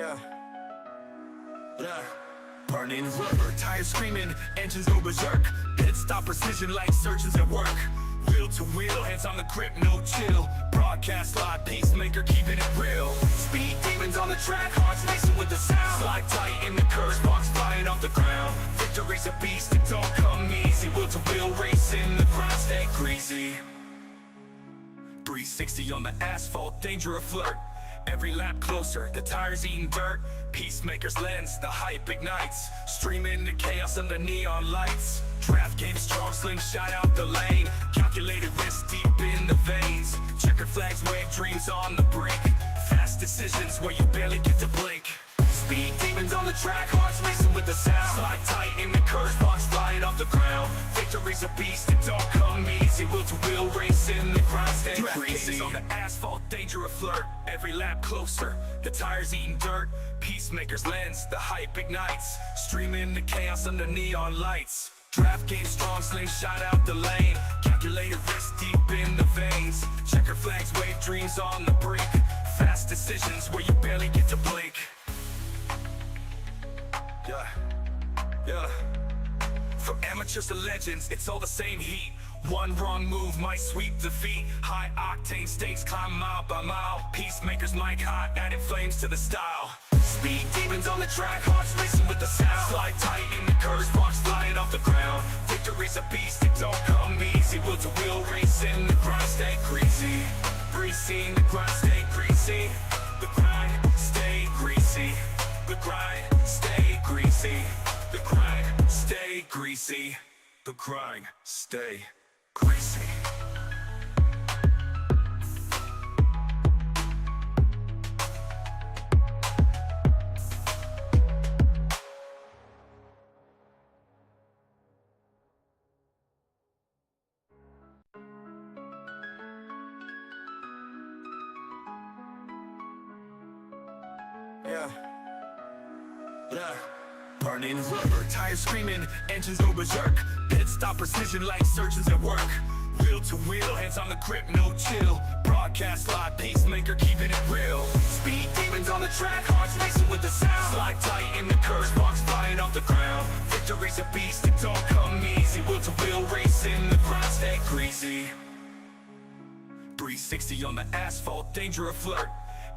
Yeah. Yeah. Burning rubber, tires screaming, engines go berserk. Pit stop precision like surgeons at work. Wheel to wheel, hands on the grip, no chill. Broadcast live, pacemaker keeping it real. Speed demons on the track, hearts racing with the sound. Slide tight in the curves, sparks flying off the ground. Victory's a beast, it don't come easy. Wheel to wheel racing, the grind stay greasy. 360 on the asphalt, danger a flirt. Every lap closer, the tires eating dirt. Peacemaker's lens, the hype ignites. Streaming the chaos under neon lights. Draft game strong, slingshot out the lane. Calculated risk deep in the veins. Checkered flags wave dreams on the brink. Fast decisions where you barely get to blink. Speed demons on the track, hearts racing with the sound. Slide tight in the curves, sparks flying off the ground. Victory's a beast, it don't come easy. Wheel to wheel racing, the grind stay greasy. On the asphalt, danger a flirt. Every lap closer, the tires eating dirt. Peacemaker's lens, the hype ignites. Streaming the chaos under neon lights. Draft game strong, slingshot out the lane. Calculated risk deep in the veins. Checker flags wave dreams on the brink. Fast decisions where you barely get to blink. Yeah, yeah. From amateurs to legends, it's all the same heat. One wrong move might sweep defeat. High octane stakes climb mile by mile. Peacemakers mic hot, adding flames to the style. Speed demons on the track, hearts racing with the sound. Slide tight in the curves, sparks flying off the ground. Victory's a beast, it don't come easy. Wheel to wheel racing, the grind stay greasy. Greasy, the grind stay greasy. The grind stay greasy. The grind stay greasy. The grind stay greasy. The grind stay greasy. Yeah. Yeah. Burning rubber, tires screaming, engines go berserk. Pit stop precision like surgeons at work. Wheel to wheel, hands on the grip, no chill. Broadcast live, pacemaker keeping it real. Speed demons on the track, hearts racing with the sound. Slide tight in the curves, sparks flying off the ground. Victory's a beast, it don't come easy. Wheel to wheel racing, the grind stay greasy. 360 on the asphalt, danger a flirt.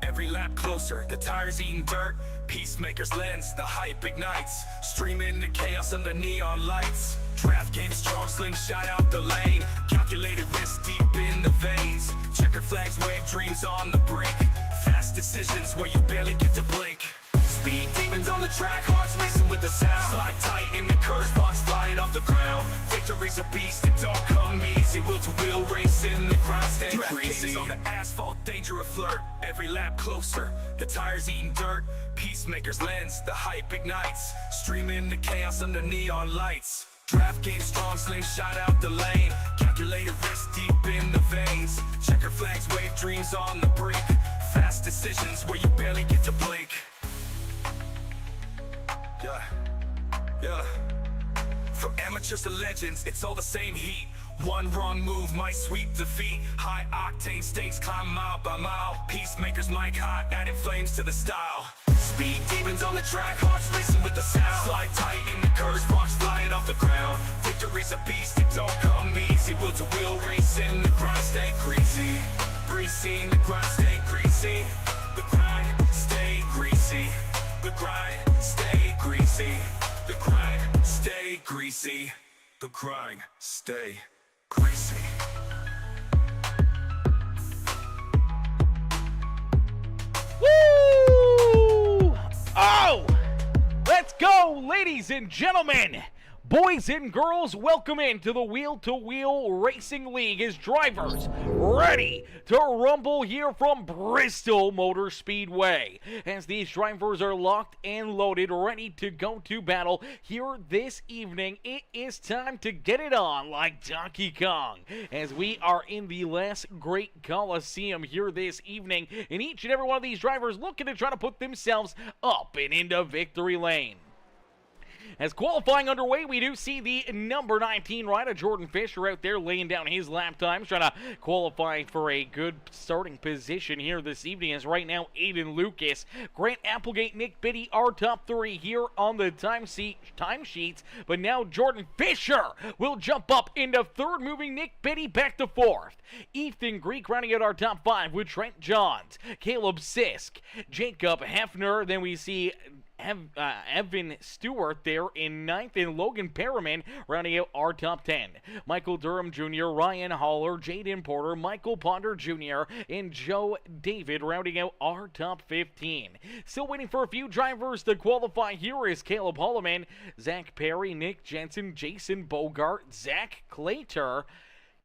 Every lap closer, the tires eating dirt. Peacemaker's lens, the hype ignites. Streaming the chaos under neon lights. Draft game strong, slingshot out the lane. Calculated risk deep in the veins. Checkered flags wave dreams on the brink. Fast decisions where you barely get to blink. Speed demons on the track, hearts racing with the sound. Slide tight in the curves, sparks flying off the ground. Victory's a beast, it don't come easy. Wheel to wheel racing, the grind stay greasy. On the asphalt, danger a flirt. Every lap closer, the tires eating dirt. Peacemaker's lens, the hype ignites. Streaming the chaos under neon lights. Draft game strong, slingshot out the lane. Calculated risk deep in the veins. Checker flags wave dreams on the brink. Fast decisions where you barely get to blink. Yeah, yeah. From amateurs to legends, it's all the same heat. One wrong move might sweep defeat. High octane stakes climb mile by mile. Peacemakers mic hot, adding flames to the style. Speed demons on the track, hearts racing with the sound. Slide tight in the curves, sparks flying off the ground. Victory's a beast, it don't come easy. Wheel to wheel racing, the grind stay greasy. Greasy, the grind stay greasy. The grind stay greasy. The grind stay greasy. The grind stay greasy. The grind stay greasy. Woo! Oh! Let's go, ladies and gentlemen! Boys and girls, welcome into the Wheel-to-Wheel Racing League as drivers ready to rumble here from Bristol Motor Speedway. As these drivers are locked and loaded, ready to go to battle here this evening, it is time to get it on like Donkey Kong. As we are in the last great Coliseum here this evening, and each and every one of these drivers looking to try to put themselves up and into victory lane. As qualifying underway, we do see the number 19 rider, Jordan Fisher, out there laying down his lap times, trying to qualify for a good starting position here this evening. As right now, Aiden Lucas, Grant Applegate, Nick Biddy are top three here on the time sheets, but now Jordan Fisher will jump up into third, moving Nick Biddy back to fourth. Ethan Greek rounding out our top five with Trent Johns, Caleb Sisk, Jacob Hefner. Then we see Evan Stewart there in ninth, and Logan Perriman rounding out our top 10. Michael Durham Jr., Ryan Haller, Jaden Porter, Michael Ponder Jr., and Joe David rounding out our top 15. Still waiting for a few drivers to qualify. Here is Caleb Holloman, Zach Perry, Nick Jensen, Jason Bogart, Zach Claytor,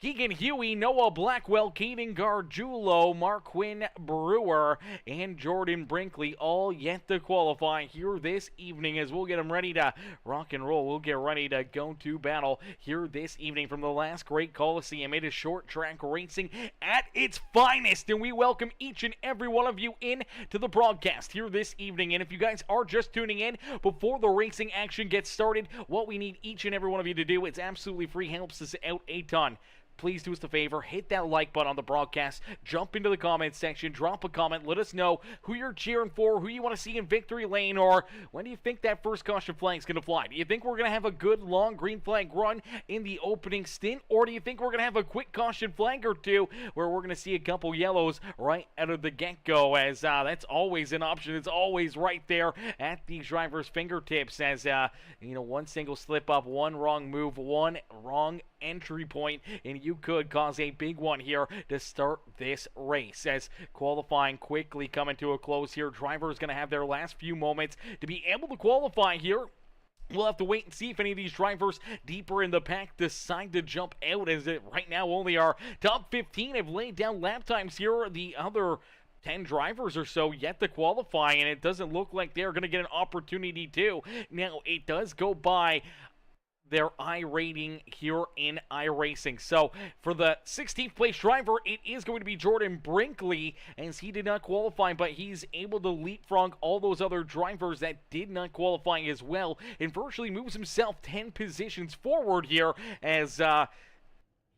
Keegan Huey, Noah Blackwell, Caden Gargiulo, Marquin Brewer, and Jordan Brinkley all yet to qualify here this evening, as we'll get them ready to rock and roll. We'll get ready to go to battle here this evening from the last great Coliseum. It is short track racing at its finest, and we welcome each and every one of you in to the broadcast here this evening. And if you guys are just tuning in before the racing action gets started, what we need each and every one of you to do, it's absolutely free, helps us out a ton. Please do us a favor, hit that like button on the broadcast, jump into the comments section, drop a comment, let us know who you're cheering for, who you want to see in victory lane, or when do you think that first caution flag is going to fly? Do you think we're going to have a good long green flag run in the opening stint, or do you think we're going to have a quick caution flag or two where we're going to see a couple yellows right out of the get-go, as that's always an option. It's always right there at these drivers' fingertips, as one single slip up, one wrong move, one wrong entry point, and you could cause a big one here to start this race. As qualifying quickly coming to a close here, drivers going to have their last few moments to be able to qualify here. We'll have to wait and see if any of these drivers deeper in the pack decide to jump out, as right now only our top 15 have laid down lap times here. The other 10 drivers or so yet to qualify, and it doesn't look like they're going to get an opportunity to. Now, it does go by their I rating here in iRacing. So for the 16th place driver, it is going to be Jordan Brinkley, as he did not qualify, but he's able to leapfrog all those other drivers that did not qualify as well, and virtually moves himself 10 positions forward here, as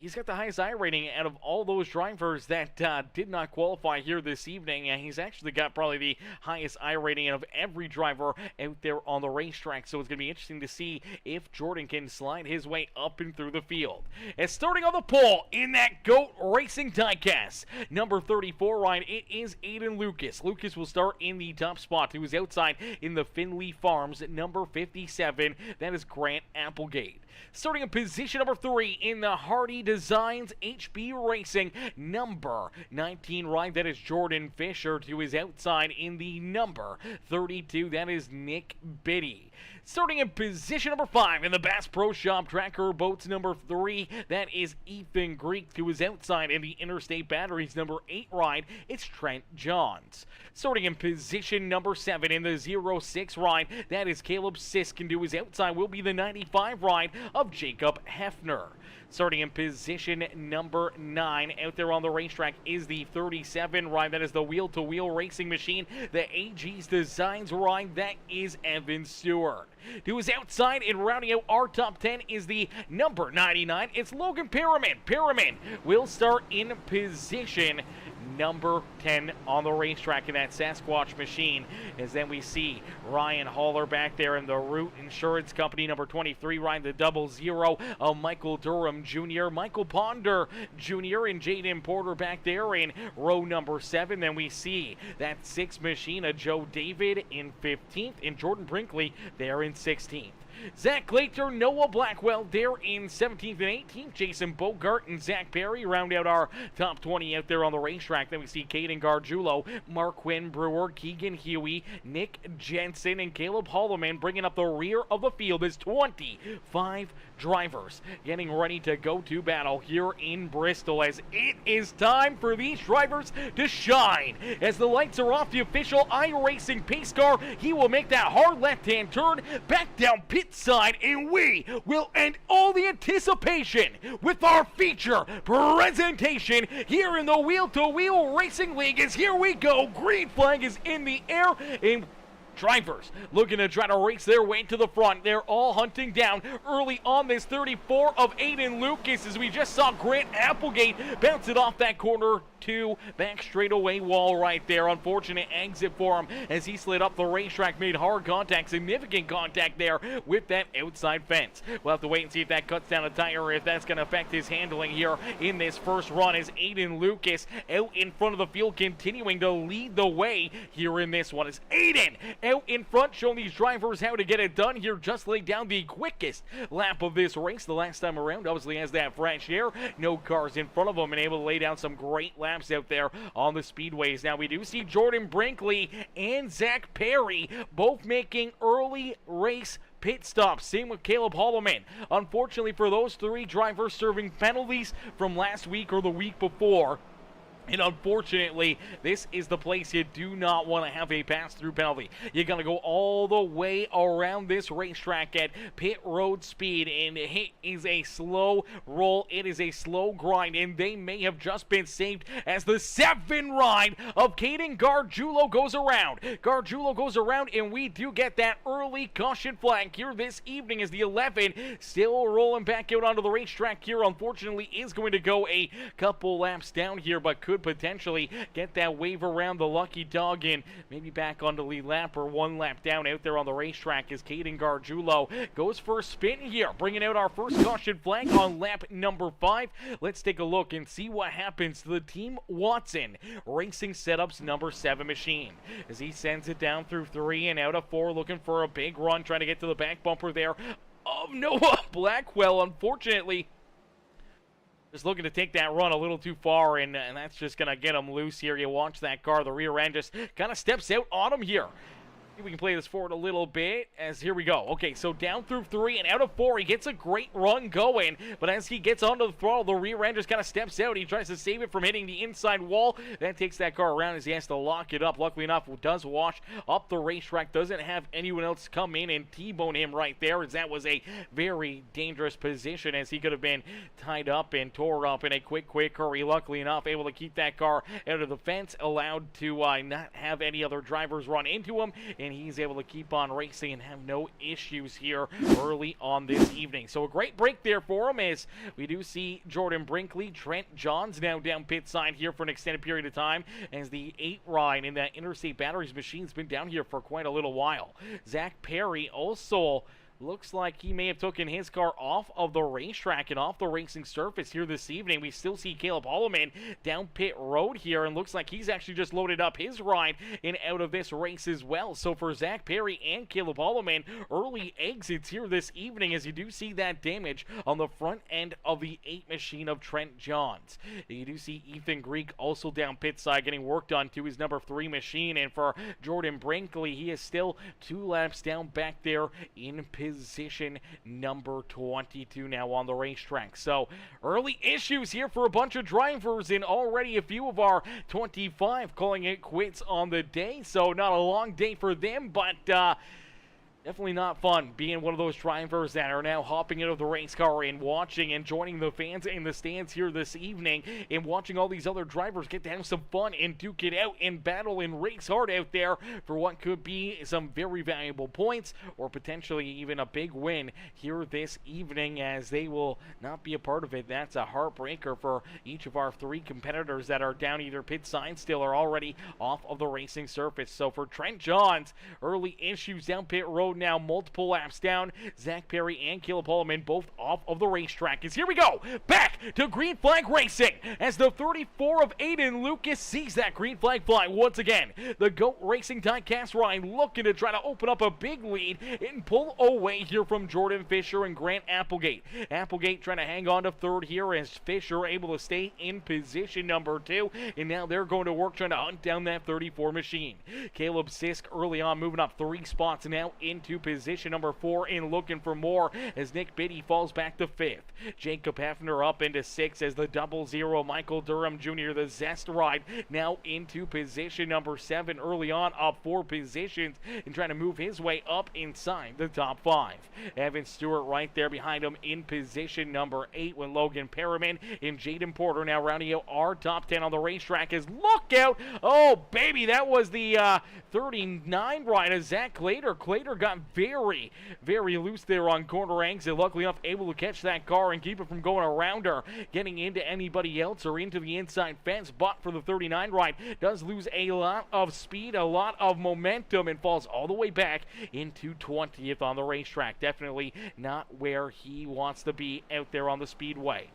he's got the highest I rating out of all those drivers that did not qualify here this evening. And he's actually got probably the highest I rating out of every driver out there on the racetrack. So it's going to be interesting to see if Jordan can slide his way up and through the field. And starting on the pole in that GOAT Racing diecast, number 34 ride, it is Aiden Lucas. Lucas will start in the top spot. He was outside in the Finley Farms at number 57. That is Grant Applegate. Starting in position number 3 in the Hardy Designs HB Racing, number 19 ride, that is Jordan Fisher. To his outside in the number 32, that is Nick Biddy. Starting in position number 5 in the Bass Pro Shop Tracker Boats number 3, that is Ethan Greek. To his outside in the Interstate Batteries number 8 ride, it's Trent Johns. Starting in position number 7 in the 06 ride, that is Caleb Sisk. And to his outside will be the 95 ride of Jacob Hefner. Starting in position number 9 out there on the racetrack is the 37 ride, that is the wheel-to-wheel racing machine, the AG's Designs ride, that is Evan Stewart. To his outside and rounding out our top 10 is the number 99, it's Logan Perriman. Perriman will start in position number 10 on the racetrack in that Sasquatch machine, as then we see Ryan Haller back there in the Root Insurance Company number 23 ride, the 00 of Michael Durham Jr., Michael Ponder Jr., and Jaden Porter back there in row number 7. Then we see that 6 machine of Joe David in 15th, and Jordan Brinkley there in 16th. Zach Claytor, Noah Blackwell there in 17th and 18th. Jason Bogart and Zach Perry round out our top 20 out there on the racetrack. Then we see Caden Gargiulo, Marquin Brewer, Keegan Huey, Nick Jensen, and Caleb Holloman bringing up the rear of the field as 25 drivers getting ready to go to battle here in Bristol, as it is time for these drivers to shine. As the lights are off, the official iRacing pace car, he will make that hard left-hand turn back down pit side, and we will end all the anticipation with our feature presentation here in the Wheel to Wheel Racing League. As here we go, green flag is in the air, and Drivers looking to try to race their way to the front. They're all hunting down early on this 34 of Aiden Lucas, as we just saw Grant Applegate bounce it off that corner two back straightaway wall right there. Unfortunate exit for him as he slid up the racetrack, made hard contact, significant contact there with that outside fence. We'll have to wait and see if that cuts down a tire, or if that's going to affect his handling here in this first run, as Aiden Lucas out in front of the field, continuing to lead the way here in this one. As Aiden out in front, showing these drivers how to get it done here, just laid down the quickest lap of this race the last time around. Obviously has that fresh air, no cars in front of him, and able to lay down some great laps out there on the speedways. Now we do see Jordan Brinkley and Zach Perry both making early race pit stops. Same with Caleb Holloman. Unfortunately for those three drivers, serving penalties from last week or the week before. And unfortunately, this is the place you do not want to have a pass-through penalty. You're going to go all the way around this racetrack at pit road speed, and it is a slow roll. It is a slow grind, and they may have just been saved as the 7 ride of Caden Gargiulo goes around. Gargiulo goes around, and we do get that early caution flag here this evening, as the 11 still rolling back out onto the racetrack here. Unfortunately, is going to go a couple laps down here, but could potentially get that wave around the lucky dog and maybe back onto lead lap, or 1 lap down out there on the racetrack, as Caden Gargiulo goes for a spin here, bringing out our first caution flag on lap number 5. Let's take a look and see what happens to the Team Watson Racing Setups number 7 machine, as he sends it down through 3 and out of 4, looking for a big run, trying to get to the back bumper there of Noah Blackwell. Unfortunately, just looking to take that run a little too far, and that's just going to get him loose here. You watch that car, the rear end just kind of steps out on him here. See if we can play this forward a little bit, as here we go. Okay, so down through 3 and out of 4, he gets a great run going, but as he gets onto the throttle, the rear end just kind of steps out. He tries to save it from hitting the inside wall. That takes that car around as he has to lock it up. Luckily enough, it does wash up the racetrack. Doesn't have anyone else come in and T-bone him right there, as that was a very dangerous position, as he could have been tied up and tore up in a quick hurry. Luckily enough, able to keep that car out of the fence, allowed to not have any other drivers run into him, and he's able to keep on racing and have no issues here early on this evening. So a great break there for him, as we do see Jordan Brinkley, Trent Johns now down pit side here for an extended period of time, as the 8 ride in that Interstate Batteries machine's been down here for quite a little while. Zach Perry also looks like he may have taken his car off of the racetrack and off the racing surface here this evening. We still see Caleb Holloman down pit road here, and looks like he's actually just loaded up his ride and out of this race as well. So for Zach Perry and Caleb Holloman, early exits here this evening, as you do see that damage on the front end of the 8 machine of Trent Johns. You do see Ethan Greek also down pit side getting work done to his number 3 machine, and for Jordan Brinkley, he is still 2 laps down back there in position number 22 now on the racetrack. So early issues here for a bunch of drivers, and already a few of our 25 calling it quits on the day. So not a long day for them, but definitely not fun being one of those drivers that are now hopping out of the race car and watching and joining the fans in the stands here this evening, and watching all these other drivers get to have some fun and duke it out and battle and race hard out there for what could be some very valuable points, or potentially even a big win here this evening, as they will not be a part of it. That's a heartbreaker for each of our 3 competitors that are down either pit sign still or already off of the racing surface. So for Trent Johns, early issues down pit road now, multiple laps down. Zach Perry and Caleb Holloman both off of the racetrack. As here we go, back to green flag racing, as the 34 of Aiden Lucas sees that green flag fly once again. The GOAT Racing diecast ride looking to try to open up a big lead and pull away here from Jordan Fisher and Grant Applegate. Applegate trying to hang on to 3rd here, as Fisher able to stay in position number 2, and now they're going to work trying to hunt down that 34 machine. Caleb Sisk early on moving up 3 spots now in into position number 4 and looking for more as Nick Biddy falls back to 5th. Jacob Hefner up into 6th as the 00 Michael Durham Jr. the Zest ride now into position number 7 early on, up 4 positions and trying to move his way up inside the top 5. Evan Stewart right there behind him in position number 8 with Logan Perriman and Jaden Porter now rounding out our top 10 on the racetrack. Is look out! Oh baby, that was the 39 ride of Zach Clater. Clater got very, very loose there on corner exit. Luckily enough, able to catch that car and keep it from going around her, getting into anybody else or into the inside fence. But for the 39 ride, does lose a lot of speed, a lot of momentum, and falls all the way back into 20th on the racetrack. Definitely not where he wants to be out there on the speedway.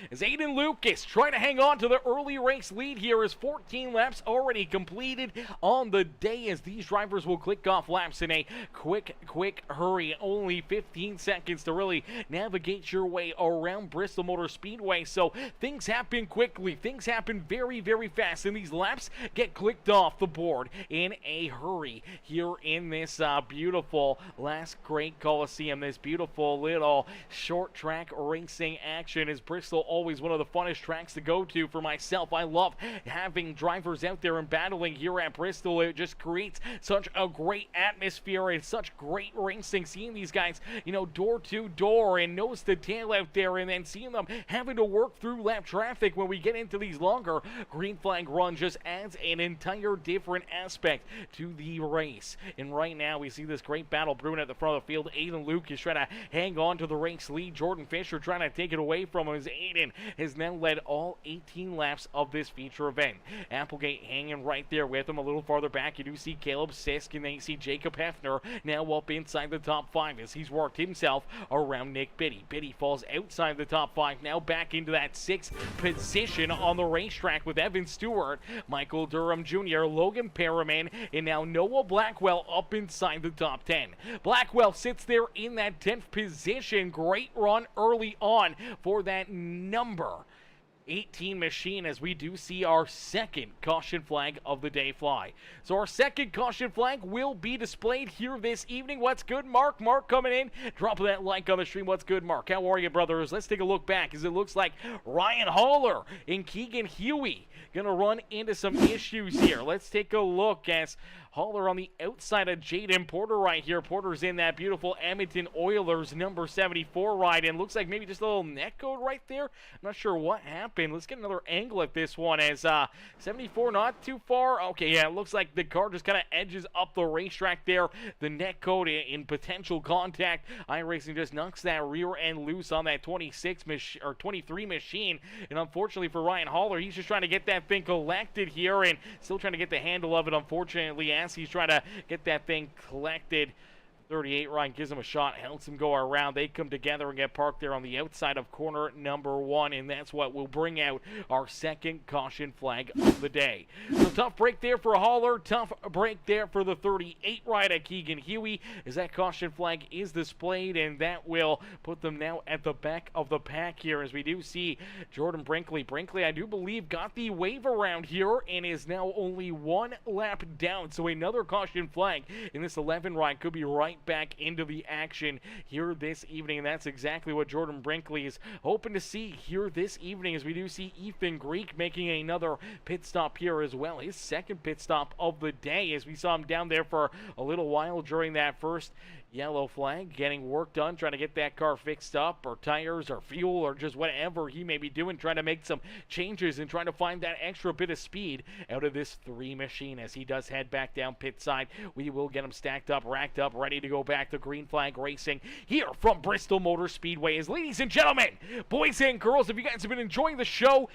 As Aiden Lucas trying to hang on to the early race lead here as 14 laps already completed on the day as these drivers will click off laps in a quick hurry. Only 15 seconds to really navigate your way around Bristol Motor Speedway. So things happen quickly. Things happen very, very fast. And these laps get clicked off the board in a hurry here in this beautiful last great Coliseum. This beautiful little short track racing action is Bristol always one of the funnest tracks to go to for myself. I love having drivers out there and battling here at Bristol. It just creates such a great atmosphere and such great racing. Seeing these guys, you know, door to door and nose to tail out there, and then seeing them having to work through lap traffic when we get into these longer green flag runs just adds an entire different aspect to the race. And right now we see this great battle brewing at the front of the field. Aiden Luke is trying to hang on to the race lead. Jordan Fisher trying to take it away from him as Aiden has now led all 18 laps of this feature event. Applegate hanging right there with him. A little farther back, you do see Caleb Sisk, and then you see Jacob Hefner now up inside the top 5 as he's worked himself around Nick Biddy. Biddy falls outside the top 5, now back into that 6th position on the racetrack with Evan Stewart, Michael Durham Jr., Logan Perriman, and now Noah Blackwell up inside the top 10. Blackwell sits there in that 10th position. Great run early on for that number 18 machine as we do see our second caution flag of the day fly. So our second caution flag will be displayed here this evening. What's good, Mark? Mark coming in. Drop that like on the stream. What's good, Mark? How are you, brothers? Let's take a look back as it looks like Ryan Haller and Keegan Huey gonna run into some issues here. Let's take a look as Haller on the outside of Jaden Porter right here. Porter's in that beautiful Edmonton Oilers number 74 ride, and looks like maybe just a little neck code right there. I'm not sure what happened. Let's get another angle at this one as 74 not too far. Okay, yeah, it looks like the car just kind of edges up the racetrack there. The neck code in potential contact. iRacing just knocks that rear end loose on that 23 machine, and unfortunately for Ryan Haller, he's just trying to get that thing collected here and still trying to get the handle of it, unfortunately, as he's trying to get that thing collected. 38 Ryan gives him a shot, helps him go around. They come together and get parked there on the outside of corner number 1, and that's what will bring out our second caution flag of the day. So tough break there for Haller, tough break there for the 38 ride at Keegan Huey as that caution flag is displayed, and that will put them now at the back of the pack here as we do see Jordan Brinkley. Brinkley, I do believe, got the wave around here and is now only 1 lap down, so another caution flag in this 11 ride could be right back into the action here this evening, and that's exactly what Jordan Brinkley is hoping to see here this evening as we do see Ethan Greek making another pit stop here as well. His second pit stop of the day as we saw him down there for a little while during that first yellow flag, getting work done, trying to get that car fixed up, or tires, or fuel, or just whatever he may be doing, trying to make some changes and trying to find that extra bit of speed out of this 3 machine as he does head back down pit side. We will get him stacked up, racked up, ready to go back to green flag racing here from Bristol Motor Speedway. As ladies and gentlemen, boys and girls, if you guys have been enjoying the show,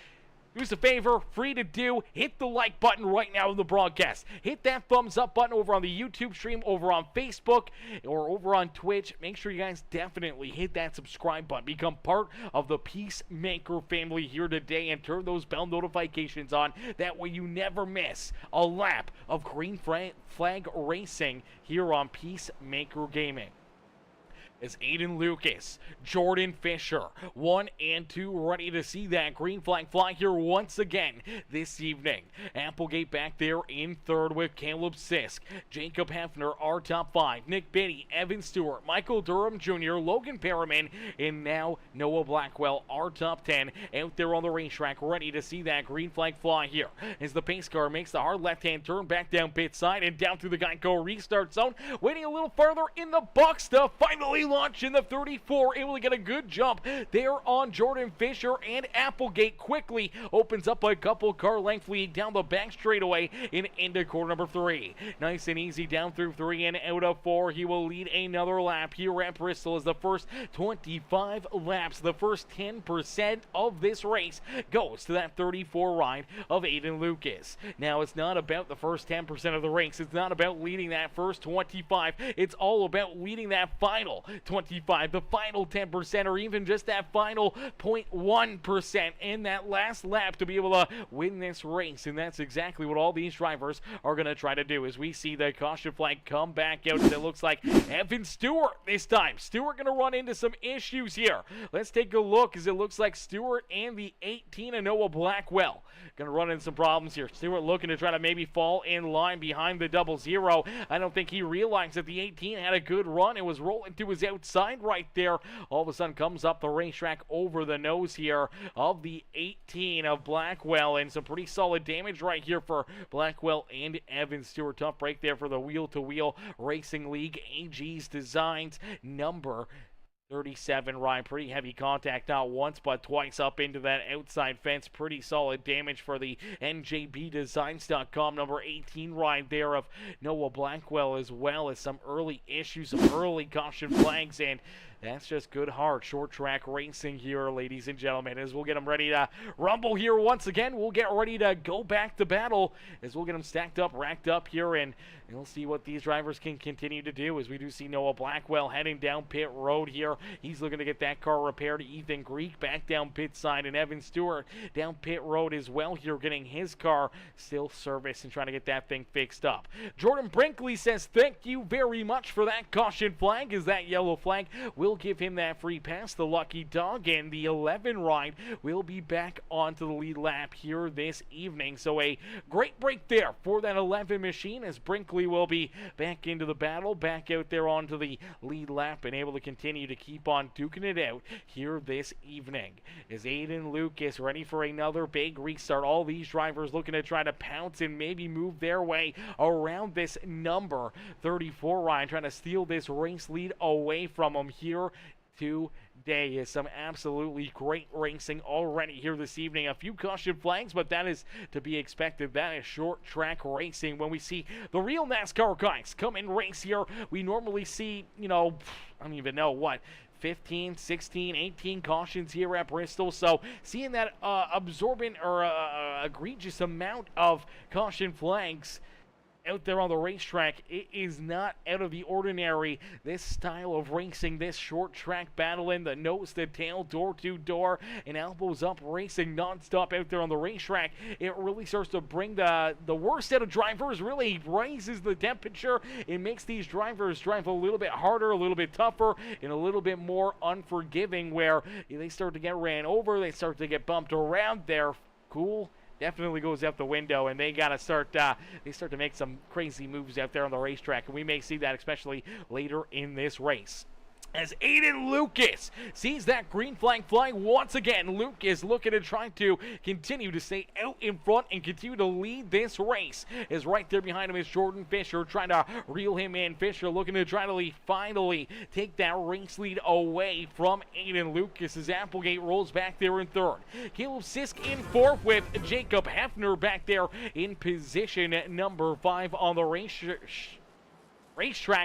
do us a favor, free to do, hit the like button right now in the broadcast. Hit that thumbs up button over on the YouTube stream, over on Facebook, or over on Twitch. Make sure you guys definitely hit that subscribe button. Become part of the Peacemaker family here today and turn those bell notifications on. That way you never miss a lap of green flag racing here on Peacemaker Gaming. Is Aiden Lucas, Jordan Fisher, 1 and 2, ready to see that green flag fly here once again this evening. Applegate back there in third with Caleb Sisk, Jacob Hefner, our top 5, Nick Biddy, Evan Stewart, Michael Durham Jr., Logan Perriman, and now Noah Blackwell, our top 10, out there on the racetrack, ready to see that green flag fly here. As the pace car makes the hard left-hand turn back down pit side and down through the Geico restart zone, waiting a little farther in the box to finally launch in the 34, able to get a good jump there on Jordan Fisher, and Applegate quickly opens up a couple car length lead down the back straightaway and into corner number 3. Nice and easy down through 3 and out of 4. He will lead another lap here at Bristol as the first 25 laps, the first 10% of this race goes to that 34 ride of Aiden Lucas. Now, it's not about the first 10% of the race. It's not about leading that first 25. It's all about leading that final 25, the final 10%, or even just that final 0.1% in that last lap to be able to win this race. And that's exactly what all these drivers are going to try to do as we see the caution flag come back out. And it looks like Evan Stewart this time. Stewart going to run into some issues here. Let's take a look as it looks like Stewart and the 18 and Noah Blackwell going to run into some problems here. Stewart looking to try to maybe fall in line behind the 00. I don't think he realized that the 18 had a good run. It was rolling to his outside right there. All of a sudden comes up the racetrack over the nose here of the 18 of Blackwell, and some pretty solid damage right here for Blackwell and Evan Stewart. Tough break there for the Wheel-to-Wheel Racing League AG's Designs number 37 ride. Pretty heavy contact, not once but twice up into that outside fence. Pretty solid damage for the NJBDesigns.com number 18 ride there of Noah Blackwell, as well as some early issues, some early caution flags, and that's just good, hard, short track racing here, ladies and gentlemen, as we'll get them ready to rumble here once again. We'll get ready to go back to battle as we'll get them stacked up, racked up here, and we'll see what these drivers can continue to do as we do see Noah Blackwell heading down pit road here. He's looking to get that car repaired. Ethan Greek back down pit side, and Evan Stewart down pit road as well here, getting his car still serviced and trying to get that thing fixed up. Jordan Brinkley says thank you very much for that caution flag, as that yellow flag will give him that free pass. The lucky dog, and the 11 ride will be back onto the lead lap here this evening. So a great break there for that 11 machine, as Brinkley will be back into the battle, back out there onto the lead lap, and able to continue to keep on duking it out here this evening. Is Aiden Lucas ready for another big restart? All these drivers looking to try to pounce and maybe move their way around this number 34 ride, trying to steal this race lead away from him here today. Is some absolutely great racing already here this evening. A few caution flags, but that is to be expected. That is short track racing. When we see the real NASCAR guys come and race here, we normally see, I don't even know what, 15, 16, 18 cautions here at Bristol. So seeing that absorbent or egregious amount of caution flags out there on the racetrack, it is not out of the ordinary. This style of racing, this short track battling, the nose to tail, door to door, and elbows up racing nonstop out there on the racetrack, it really starts to bring the worst out of drivers, really raises the temperature. It makes these drivers drive a little bit harder, a little bit tougher, and a little bit more unforgiving, where they start to get ran over, they start to get bumped around. Their cool definitely goes out the window, and they gotta start to make some crazy moves out there on the racetrack, and we may see that especially later in this race. As Aiden Lucas sees that green flag flying once again, Luke is looking to try to continue to stay out in front and continue to lead this race. Is right there behind him is Jordan Fisher, trying to reel him in. Fisher looking to try to finally take that race lead away from Aiden Lucas as Applegate rolls back there in third. Caleb Sisk in fourth, with Jacob Hefner back there in position at number 5 on the racetrack.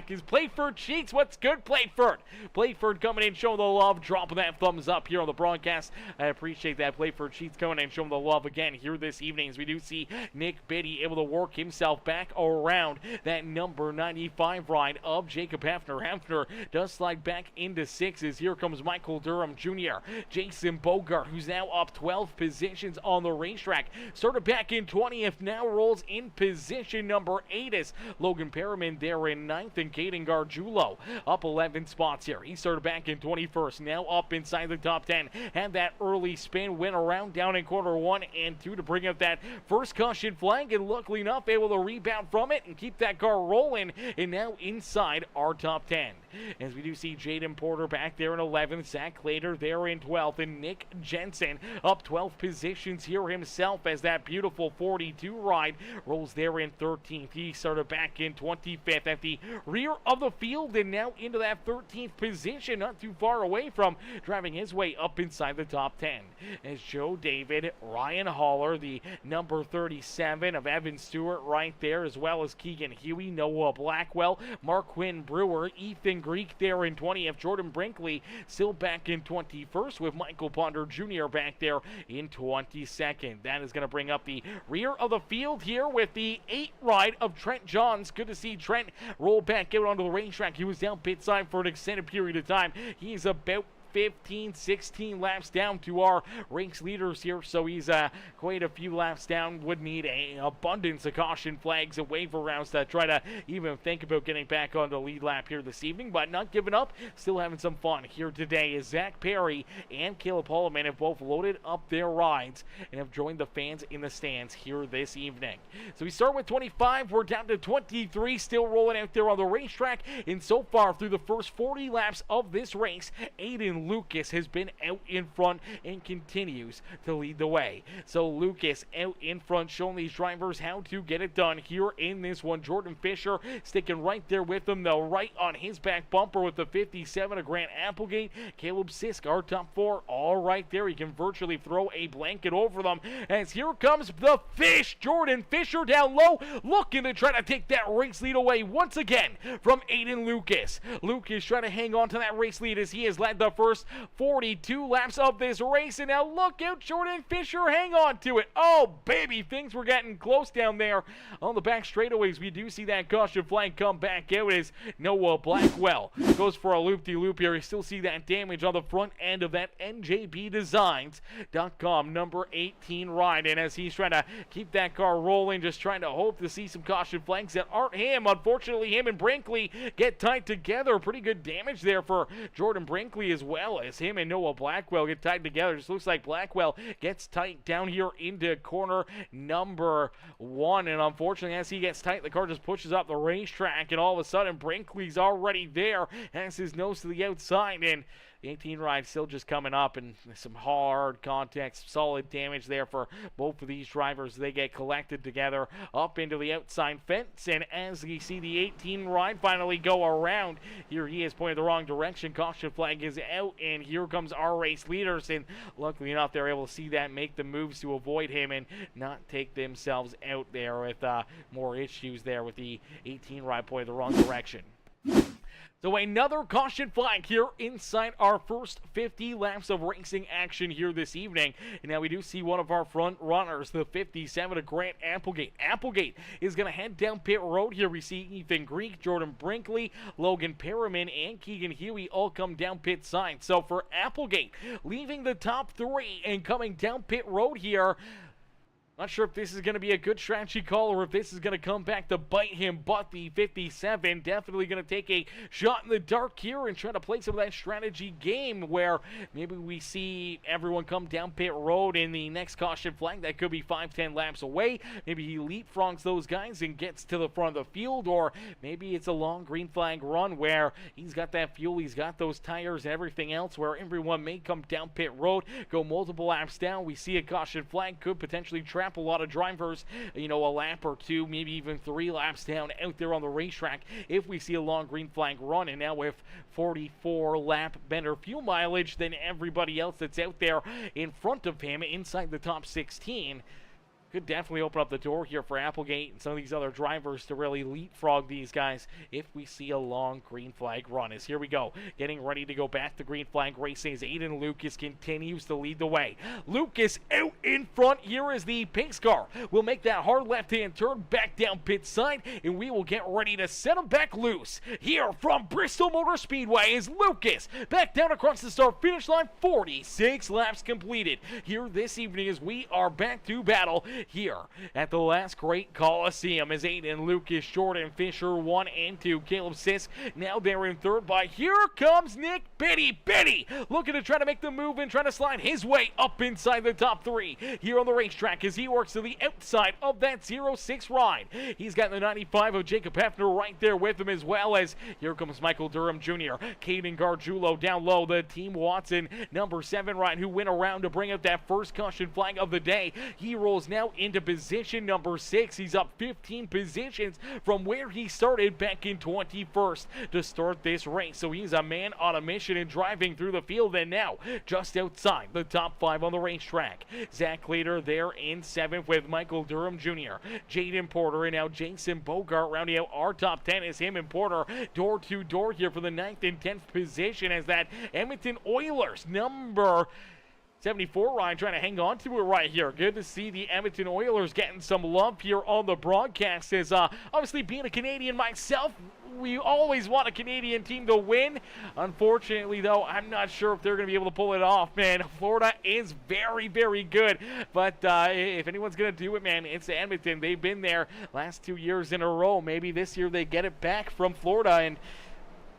Is Playford Sheets. What's good, Playford? Playford coming in, showing the love, dropping that thumbs up here on the broadcast. I appreciate that. Playford Sheets coming in, showing the love again here this evening, as we do see Nick Biddy able to work himself back around that number 95 ride of Jacob Hefner. Hefner does slide back into 6s. Here comes Michael Durham Jr. Jason Bogart, who's now up 12 positions on the racetrack. Started back in 20th, now rolls in position number 8 as Logan Perriman there in in 9th, and Caden Gargiulo up 11 spots here. He started back in 21st, now up inside the top 10. Had that early spin, went around down in quarter 1 and 2 to bring up that first caution flag, and luckily enough able to rebound from it and keep that car rolling, and now inside our top 10. As we do see Jaden Porter back there in 11th, Zach Clater there in 12th, and Nick Jensen up 12 positions here himself as that beautiful 42 ride rolls there in 13th. He started back in 25th at the rear of the field and now into that 13th position, not too far away from driving his way up inside the top 10. As Joe David, Ryan Haller, the number 37 of Evan Stewart right there, as well as Keegan Huey, Noah Blackwell, Mark Quinn Brewer, Ethan Greek there in 20th, Jordan Brinkley still back in 21st with Michael Ponder Jr. back there in 22nd. That is going to bring up the rear of the field here with the 8 ride of Trent Johns. Good to see Trent roll back out onto the racetrack. He was down pit side for an extended period of time. He's about 15, 16 laps down to our race leaders here, so he's quite a few laps down. Would need an abundance of caution flags and waiver rounds to try to even think about getting back on the lead lap here this evening, but not giving up, still having some fun here today as Zach Perry and Caleb Holloman have both loaded up their rides and have joined the fans in the stands here this evening. So we start with 25, we're down to 23, still rolling out there on the racetrack, and so far through the first 40 laps of this race, Aiden Lucas has been out in front and continues to lead the way. So Lucas out in front, showing these drivers how to get it done here in this one. Jordan Fisher sticking right there with them, though, right on his back bumper with the 57 of Grant Applegate. Caleb Sisk, our top 4, all right there. He can virtually throw a blanket over them. As here comes the fish, Jordan Fisher down low, looking to try to take that race lead away once again from Aiden Lucas. Lucas trying to hang on to that race lead as he has led the first 42 laps of this race, and now look out, Jordan Fisher, hang on to it. Oh baby, things were getting close down there on the back straightaways. We do see that caution flag come back out as Noah Blackwell goes for a loop-de-loop here. You still see that damage on the front end of that NJBDesigns.com number 18 ride, and as he's trying to keep that car rolling, just trying to hope to see some caution flags that aren't him. Unfortunately, him and Brinkley get tied together. Pretty good damage there for Jordan Brinkley as well, as him and Noah Blackwell get tied together. Just looks like Blackwell gets tight down here into corner number 1, and unfortunately as he gets tight, the car just pushes up the racetrack, and all of a sudden Brinkley's already there, has his nose to the outside, and the 18 ride still just coming up, and some hard contact, solid damage there for both of these drivers. They get collected together up into the outside fence, and as you see the 18 ride finally go around, here he is pointing the wrong direction. Caution flag is out, and here comes our race leaders, and luckily enough they're able to see that, make the moves to avoid him and not take themselves out there with more issues there with the 18 ride pointing the wrong direction. So another caution flag here inside our first 50 laps of racing action here this evening. And now we do see one of our front runners, the 57 of Grant Applegate. Applegate is going to head down pit road here. We see Ethan Greek, Jordan Brinkley, Logan Perriman, and Keegan Huey all come down pit side. So for Applegate, leaving the top 3 and coming down pit road here, not sure if this is going to be a good strategy call or if this is going to come back to bite him, but the 57 definitely going to take a shot in the dark here and try to play some of that strategy game where maybe we see everyone come down pit road in the next caution flag. That could be 5-10 laps away. Maybe he leapfrogs those guys and gets to the front of the field, or maybe it's a long green flag run where he's got that fuel, he's got those tires and everything else where everyone may come down pit road, go multiple laps down. We see a caution flag, could potentially trap a lot of drivers, a lap or 2, maybe even 3 laps down out there on the racetrack if we see a long green flag run. And now with 44 lap better fuel mileage than everybody else that's out there in front of him inside the top 16, could definitely open up the door here for Applegate and some of these other drivers to really leapfrog these guys if we see a long green flag run. As here we go, getting ready to go back to green flag racing as Aiden Lucas continues to lead the way. Lucas out in front here as the Pinks car will make that hard left-hand turn back down pit side, and we will get ready to set him back loose. Here from Bristol Motor Speedway is Lucas back down across the start finish line. 46 laps completed here this evening as we are back to battle here at the last great Coliseum as Aiden Lucas, Jordan Fisher 1 and 2. Caleb Sisk now there in third, but here comes Nick Biddy. Biddy looking to try to make the move and try to slide his way up inside the top 3 here on the racetrack as he works to the outside of that 0-6 ride. He's got the 95 of Jacob Hefner right there with him, as well as here comes Michael Durham Jr., Caden Gargiulo down low, the Team Watson number 7 ride who went around to bring out that first caution flag of the day. He rolls now into position number 6. He's up 15 positions from where he started back in 21st to start this race. So he's a man on a mission and driving through the field, and now just outside the top 5 on the racetrack. Zach Leader there in 7th with Michael Durham Jr., Jaden Porter, and now Jason Bogart rounding out our top 10 as him and Porter door to door here for the 9th and 10th position as that Edmonton Oilers number 74 Ryan trying to hang on to it right here. Good to see the Edmonton Oilers getting some love here on the broadcast as obviously being a Canadian myself, we always want a Canadian team to win. Unfortunately, though, I'm not sure if they're going to be able to pull it off, man. Florida is very, very good. But if anyone's going to do it, man, it's Edmonton. They've been there last 2 years in a row. Maybe this year they get it back from Florida, and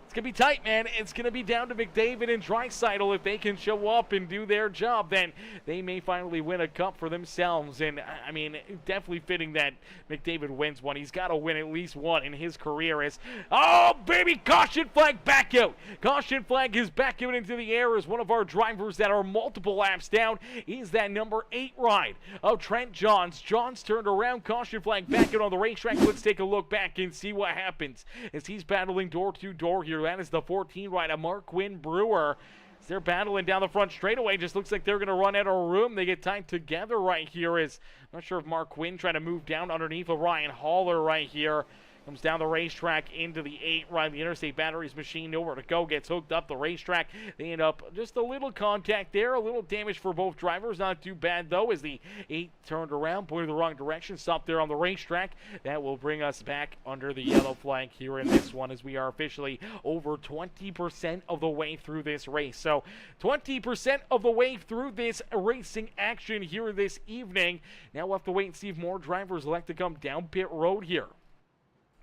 it's going to be tight, man. It's going to be down to McDavid and Draisaitl. If they can show up and do their job, then they may finally win a cup for themselves. And, I mean, definitely fitting that McDavid wins one. He's got to win at least one in his career. As, oh, baby, caution flag back out. Caution flag is back out into the air as one of our drivers that are multiple laps down is that number 8 ride of Trent Johns. Johns turned around, caution flag back out on the racetrack. Let's take a look back and see what happens as he's battling door to door here. That is the 14 ride of Marquin Brewer. As they're battling down the front straightaway, just looks like they're going to run out of room. They get tied together right here. I'm not sure if Marquin trying to move down underneath of Ryan Haller right here. Comes down the racetrack into the 8 ride. The Interstate Batteries machine, nowhere to go. Gets hooked up the racetrack. They end up just a little contact there. A little damage for both drivers. Not too bad, though, as the 8 turned around, pointed the wrong direction. Stopped there on the racetrack. That will bring us back under the yellow flag here in this one as we are officially over 20% of the way through this race. So 20% of the way through this racing action here this evening. Now we'll have to wait and see if more drivers elect to come down pit road here.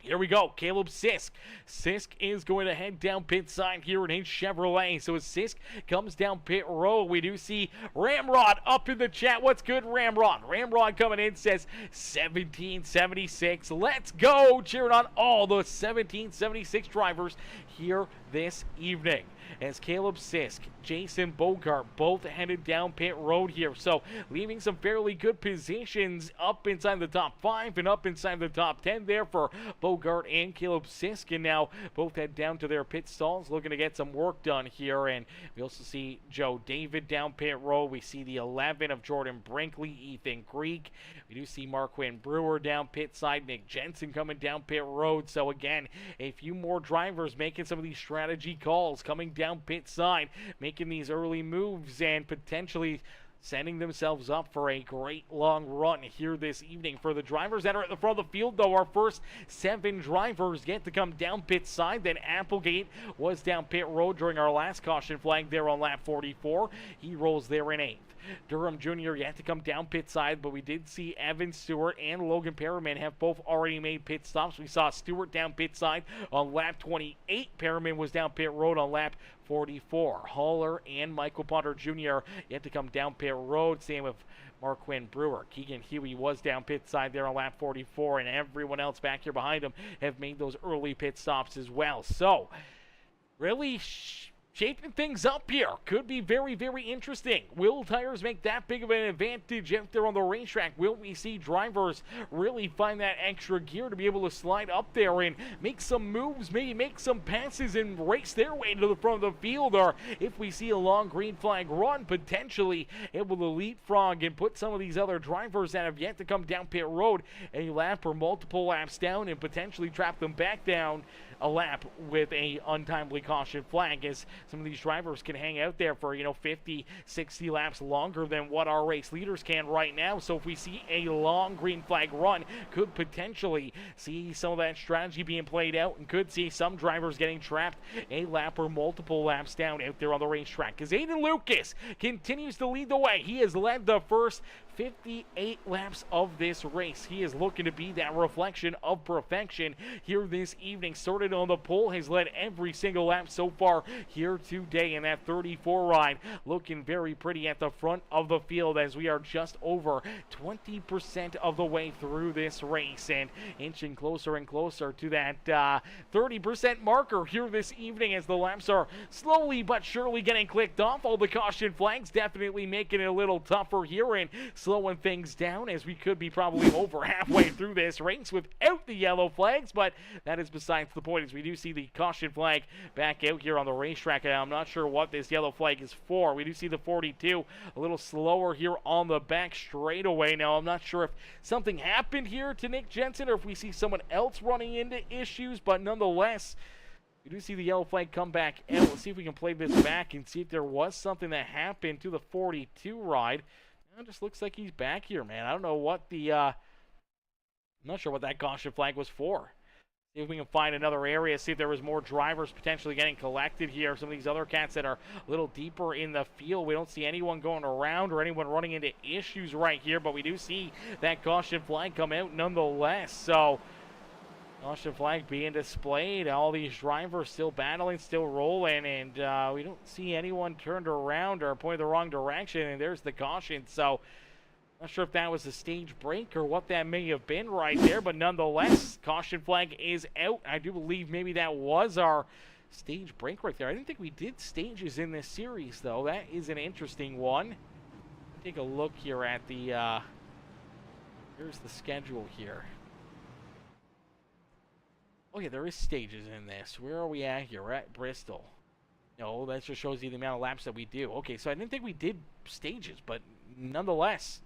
Here we go, Caleb Sisk. Sisk is going to head down pit side here in his Chevrolet. So as Sisk comes down pit road, we do see Ramrod up in the chat. What's good, Ramrod? Ramrod coming in says 1776. Let's go. Cheering on all the 1776 drivers here this evening. As Caleb Sisk, Jason Bogart both headed down pit road here. So leaving some fairly good positions up inside the top 5 and up inside the top 10 there for Bogart and Caleb Sisk. And now both head down to their pit stalls looking to get some work done here. And we also see Joe David down pit road. We see the 11 of Jordan Brinkley, Ethan Greek. We do see Marquin Brewer down pit side, Nick Jensen coming down pit road. So again, a few more drivers making some of these strategy calls, coming down pit side, making these early moves and potentially setting themselves up for a great long run here this evening. For the drivers that are at the front of the field, though, our first 7 drivers get to come down pit side. Then Applegate was down pit road during our last caution flag there on lap 44. He rolls there in 8th. Durham Jr. yet to come down pit side, but we did see Evan Stewart and Logan Perriman have both already made pit stops. We saw Stewart down pit side on lap 28. Perriman was down pit road on lap 44. Haller and Michael Potter Jr. yet to come down pit road. Same with Marquin Brewer. Keegan Huey was down pit side there on lap 44, and everyone else back here behind him have made those early pit stops as well. So, really shaping things up here. Could be very, very interesting. Will tires make that big of an advantage if they're on the racetrack? Will we see drivers really find that extra gear to be able to slide up there and make some moves, maybe make some passes and race their way to the front of the field? Or if we see a long green flag run, potentially able to leapfrog and put some of these other drivers that have yet to come down pit road a lap or multiple laps down and potentially trap them back down a lap with a untimely caution flag, as some of these drivers can hang out there for 50, 60 laps longer than what our race leaders can right now. So if we see a long green flag run, could potentially see some of that strategy being played out and could see some drivers getting trapped a lap or multiple laps down out there on the racetrack. As Aiden Lucas continues to lead the way, he has led the first 58 laps of this race. He is looking to be that reflection of perfection here this evening. Started on the pole, has led every single lap so far here today in that 34 ride. Looking very pretty at the front of the field as we are just over 20% of the way through this race and inching closer and closer to that 30% marker here this evening as the laps are slowly but surely getting clicked off. All the caution flags definitely making it a little tougher here and slowing things down as we could be probably over halfway through this race without the yellow flags, but that is besides the point as we do see the caution flag back out here on the racetrack. And I'm not sure what this yellow flag is for. We do see the 42 a little slower here on the back straightaway. Now, I'm not sure if something happened here to Nick Jensen or if we see someone else running into issues, but nonetheless, we do see the yellow flag come back out. Let's see if we can play this back and see if there was something that happened to the 42 ride. It just looks like he's back here, man. I don't know what the, I'm not sure what that caution flag was for. See if we can find another area, see if there was more drivers potentially getting collected here. Some of these other cats that are a little deeper in the field. We don't see anyone going around or anyone running into issues right here, but we do see that caution flag come out nonetheless. So, caution flag being displayed. All these drivers still battling, still rolling, and we don't see anyone turned around or pointed the wrong direction, and there's the caution. So, not sure if that was a stage break or what that may have been right there, but nonetheless, caution flag is out. I do believe maybe that was our stage break right there. I didn't think we did stages in this series, though. That is an interesting one. Take a look here at the, here's the schedule here. Oh, yeah, there is stages in this. Where are we at here? We're at Bristol. No, that just shows you the amount of laps that we do. Okay, so I didn't think we did stages, but nonetheless,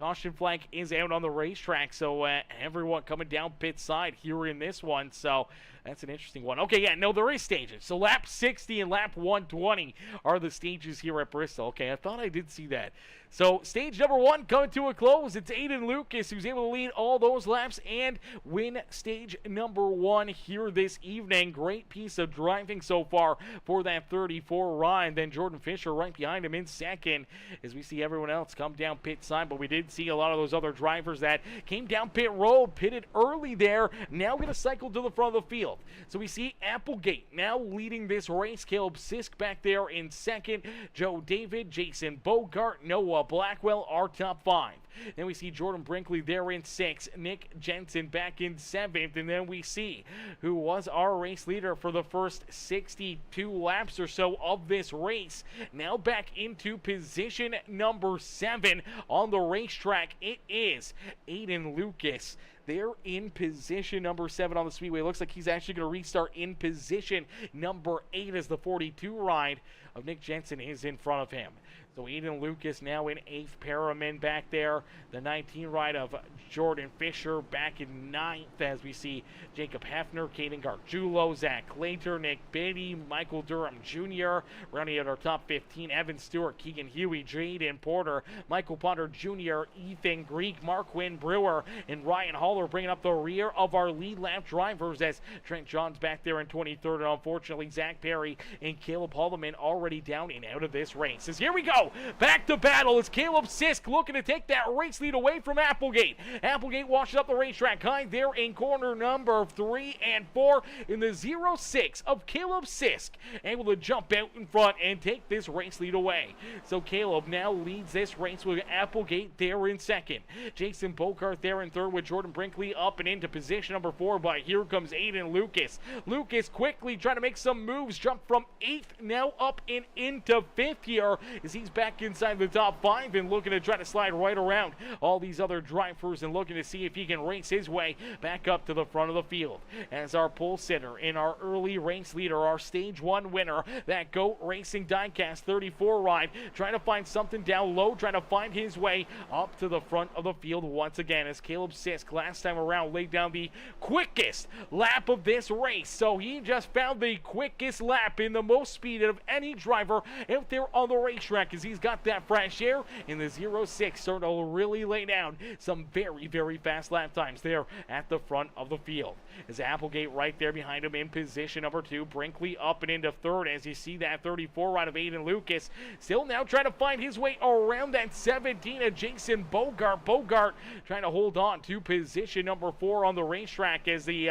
caution flag is out on the racetrack, so everyone coming down pit side here in this one, so that's an interesting one. Okay, yeah, no, there is stages. So lap 60 and lap 120 are the stages here at Bristol. Okay, I thought I did see that. So stage number 1 coming to a close. It's Aiden Lucas who's able to lead all those laps and win stage number 1 here this evening. Great piece of driving so far for that 34 ride. Then Jordan Fisher right behind him in second as we see everyone else come down pit side. But we did see a lot of those other drivers that came down pit road, pitted early there, now going to cycle to the front of the field. So we see Applegate now leading this race. Caleb Sisk back there in second. Joe David, Jason Bogart, Noah Blackwell are top 5. Then we see Jordan Brinkley there in 6th. Nick Jensen back in 7th. And then we see who was our race leader for the first 62 laps or so of this race. Now back into position number 7 on the racetrack. It is Aiden Lucas. They're in position number 7 on the Speedway. Looks like he's actually going to restart in position number 8 as the 42 ride of Nick Jensen is in front of him. So Aiden Lucas now in 8th. Perriman back there. The 19 ride of Jordan Fisher back in 9th as we see Jacob Hefner, Caden Gargiulo, Zach Claytor, Nick Beatty, Michael Durham Jr. Rounding out our top 15, Evan Stewart, Keegan Huey, Jaden Porter, Michael Potter Jr., Ethan Greek, Marquin Brewer, and Ryan Haller bringing up the rear of our lead lap drivers as Trent Johns back there in 23rd. And unfortunately, Zach Perry and Caleb Holloman already down and out of this race. As here we go. Back to battle as Caleb Sisk looking to take that race lead away from Applegate. Applegate washes up the racetrack high there in corner number 3 and 4 in the 0-6 of Caleb Sisk, able to jump out in front and take this race lead away. So Caleb now leads this race with Applegate there in 2nd. Jason Bogart there in 3rd with Jordan Brinkley up and into position number 4, but here comes Aiden Lucas. Lucas quickly trying to make some moves, jump from 8th now up and into 5th here as he's back inside the top 5 and looking to try to slide right around all these other drivers and looking to see if he can race his way back up to the front of the field. As our pole sitter in our early race leader, our stage 1 winner, that GOAT Racing Diecast 34 ride, trying to find something down low, trying to find his way up to the front of the field once again as Caleb Sisk last time around laid down the quickest lap of this race. So he just found the quickest lap in the most speed of any driver out there on the racetrack as He's got that fresh air, and the 06 starting to really lay down some very, very fast lap times there at the front of the field. As Applegate right there behind him in position number 2. Brinkley up and into third as you see that 34 right of Aiden Lucas. Still now trying to find his way around that 17 of Jason Bogart. Bogart trying to hold on to position number 4 on the racetrack as the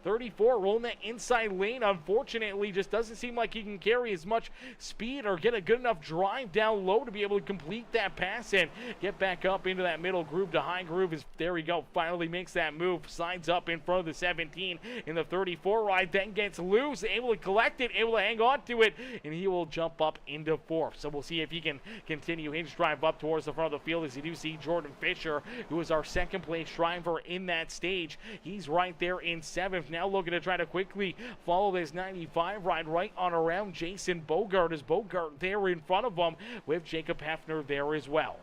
34 rolling that inside lane. Unfortunately, just doesn't seem like he can carry as much speed or get a good enough drive down low to be able to complete that pass and get back up into that middle groove to high groove. Is there we go, finally makes that move, slides up in front of the 17 in the 34 ride, then gets loose, able to collect it, able to hang on to it, and he will jump up into 4th. So we'll see if he can continue his drive up towards the front of the field, as you do see Jordan Fisher, who is our second place driver in that stage. He's right there in 7th, now looking to try to quickly follow this 95 ride right on around Jason Bogart, as Bogart there in front of him with Jacob Hefner there as well.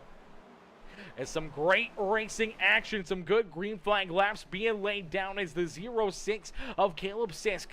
As some great racing action, some good green flag laps being laid down as the 06 of Caleb Sisk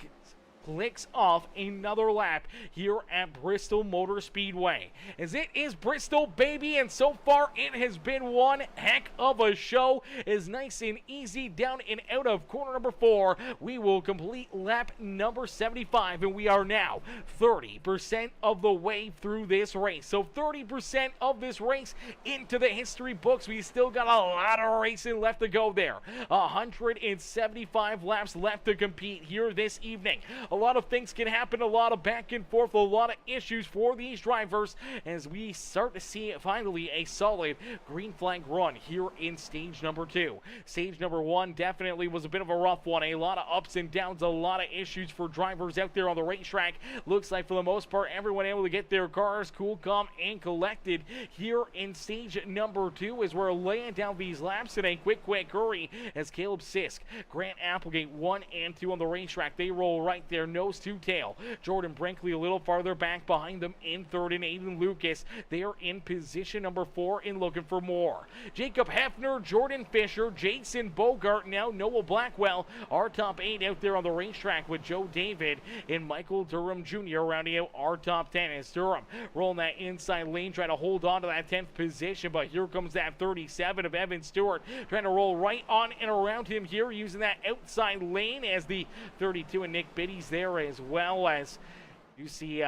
clicks off another lap here at Bristol Motor Speedway. As it is Bristol, baby, and so far it has been one heck of a show. Is nice and easy down and out of corner number 4. We will complete lap number 75, and we are now 30% of the way through this race. So 30% of this race into the history books. We still got a lot of racing left to go there. 175 laps left to compete here this evening. A lot of things can happen, a lot of back and forth, a lot of issues for these drivers as we start to see finally a solid green flag run here in stage number 2. Stage number 1 definitely was a bit of a rough one. A lot of ups and downs, a lot of issues for drivers out there on the racetrack. Looks like for the most part everyone able to get their cars cool, calm, and collected here in stage number 2 as we're laying down these laps in a quick hurry as Caleb Sisk, Grant Applegate 1 and 2 on the racetrack. They roll right there, nose to tail. Jordan Brinkley a little farther back behind them in 3rd, and Aiden Lucas, they are in position number 4 and looking for more. Jacob Hefner, Jordan Fisher, Jason Bogart, now Noah Blackwell, our top 8 out there on the racetrack with Joe David and Michael Durham Jr. rounding out our top 10 as Durham rolling that inside lane, trying to hold on to that 10th position, but here comes that 37 of Evan Stewart trying to roll right on and around him here using that outside lane as the 32 and Nick Biddy's there, as well as you see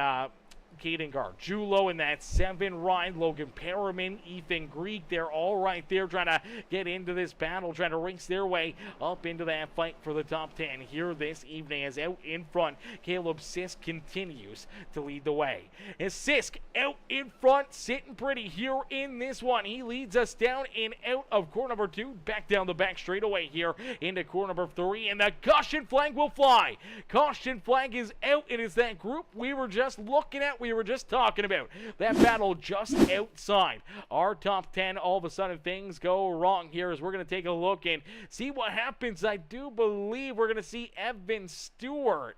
Caden Gargiulo in that 7 ride, Logan Perriman, Ethan Greek, they're all right there trying to get into this battle, trying to race their way up into that fight for the top 10 here this evening. As out in front, Caleb Sisk continues to lead the way. As Sisk out in front, sitting pretty here in this one. He leads us down and out of corner number 2, back down the back straightaway here into corner number 3, and the caution flag will fly. Caution flag is out. It is that group we were just looking at, we were just talking about. That battle just outside our top 10. All of a sudden things go wrong here as we're going to take a look and see what happens. I do believe we're going to see Evan Stewart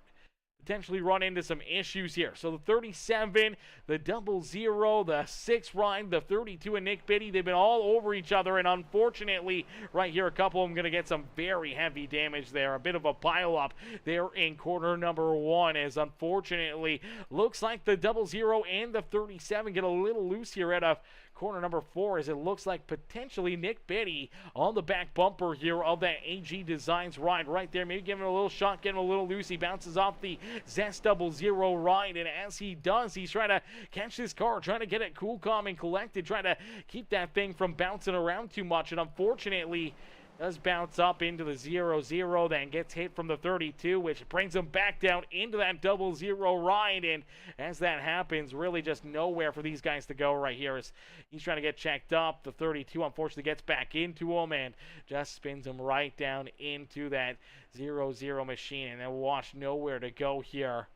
potentially run into some issues here. So the 37, the 00, the 6 ride, the 32 and Nick Biddy, they've been all over each other, and unfortunately right here a couple of them going to get some very heavy damage there. A bit of a pile up there in corner number 1, as unfortunately looks like the 00 and the 37 get a little loose here out of corner number 4, as it looks like potentially Nick Biddy on the back bumper here of that AG Designs ride right there. Maybe giving him a little shot, getting a little loose. He bounces off the Zest 00 ride, and as he does, he's trying to catch this car, trying to get it cool, calm, and collected, trying to keep that thing from bouncing around too much, and unfortunately does bounce up into the 00, then gets hit from the 32, which brings him back down into that 00 ride. And as that happens, really just nowhere for these guys to go right here as he's trying to get checked up. The 32 unfortunately gets back into him and just spins him right down into that 00 machine, and then watch nowhere to go here.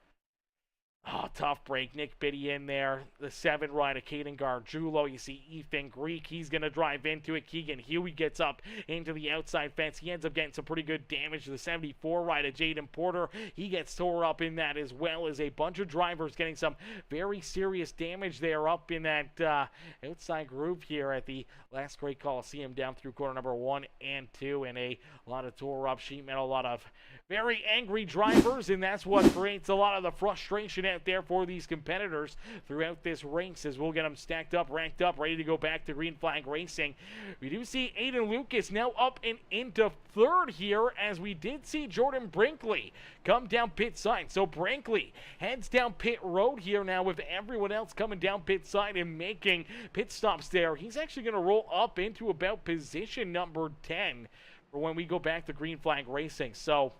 Oh, tough break. Nick Biddy in there. The 7 ride of Caden Gargiulo. You see Ethan Greek. He's going to drive into it. Keegan Huey gets up into the outside fence. He ends up getting some pretty good damage. The 74 ride of Jaden Porter. He gets tore up in that, as well as a bunch of drivers getting some very serious damage there up in that outside groove here at the Last Great Coliseum down through corner number 1 and 2. And a lot of tore up sheet metal, a lot of very angry drivers, and that's what creates a lot of the frustration out there for these competitors throughout this race as we'll get them stacked up, ranked up, ready to go back to green flag racing. We do see Aiden Lucas now up and into third here, as we did see Jordan Brinkley come down pit side. So Brinkley heads down pit road here now with everyone else coming down pit side and making pit stops there. He's actually going to roll up into about position number 10 for when we go back to green flag racing. So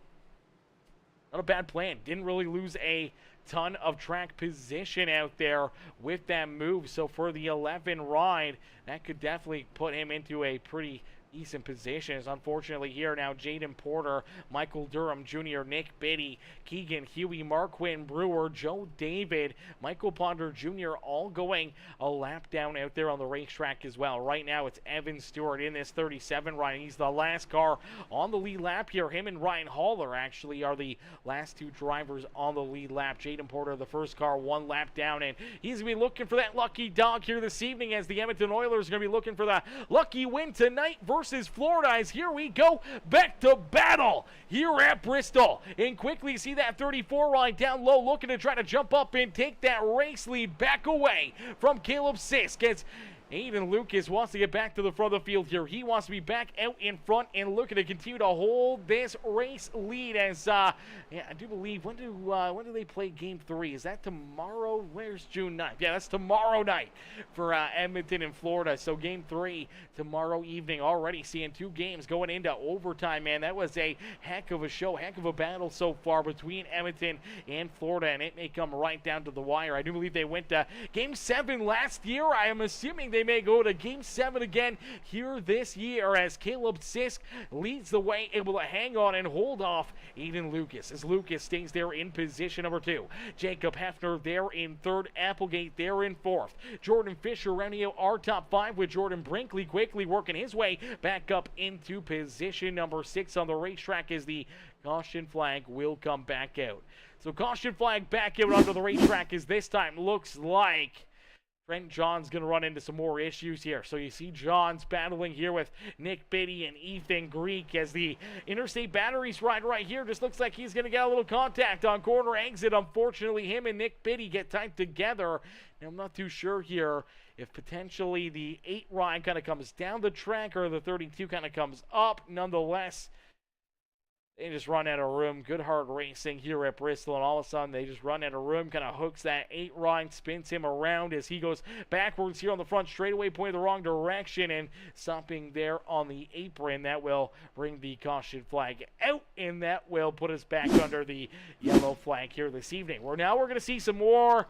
not a bad plan. Didn't really lose a ton of track position out there with that move. So for the 11 ride, that could definitely put him into a pretty decent positions. Unfortunately here now, Jaden Porter, Michael Durham Jr., Nick Biddy, Keegan Huey, Marquin Brewer, Joe David, Michael Ponder Jr. all going a lap down out there on the racetrack as well. Right now it's Evan Stewart in this 37 ride. He's the last car on the lead lap here. Him and Ryan Haller actually are the last two drivers on the lead lap. Jaden Porter, the first car, one lap down, and he's going to be looking for that lucky dog here this evening, as the Edmonton Oilers are going to be looking for the lucky win tonight versus Florida. As here we go back to battle here at Bristol, and quickly see that 34 ride down low looking to try to jump up and take that race lead back away from Caleb Sisk, as Aiden Lucas wants to get back to the front of the field here. He wants to be back out in front and looking to continue to hold this race lead, as yeah, I do believe, when do they play game 3? Is that tomorrow? Where's June 9th? Yeah, that's tomorrow night for Edmonton and Florida. So game 3 tomorrow evening. Already seeing 2 games going into overtime, man. That was a heck of a show, heck of a battle so far between Edmonton and Florida, and it may come right down to the wire. I do believe they went to game 7 last year. I am assuming they may go to game 7 again here this year, as Caleb Sisk leads the way, able to hang on and hold off Aiden Lucas, as Lucas stays there in position number 2. Jacob Hefner there in 3rd. Applegate there in 4th. Jordan Fisher rounding out our top 5, with Jordan Brinkley quickly working his way back up into position number 6 on the racetrack, as the caution flag will come back out. So caution flag back out onto the racetrack, as this time looks like Trent Johns going to run into some more issues here. So you see Johns battling here with Nick Biddy and Ethan Greek, as the Interstate Batteries ride right here just looks like he's going to get a little contact on corner exit. Unfortunately, him and Nick Biddy get tied together. Now, I'm not too sure here if potentially the 8 ride kind of comes down the track or the 32 kind of comes up. Nonetheless, they just run out of room. Good hard racing here at Bristol, and all of a sudden they just run out of room. Kind of hooks that 8 ride, spins him around as he goes backwards here on the front straightaway, pointing the wrong direction and stopping there on the apron. That will bring the caution flag out, and that will put us back under the yellow flag here this evening. We're going to see some more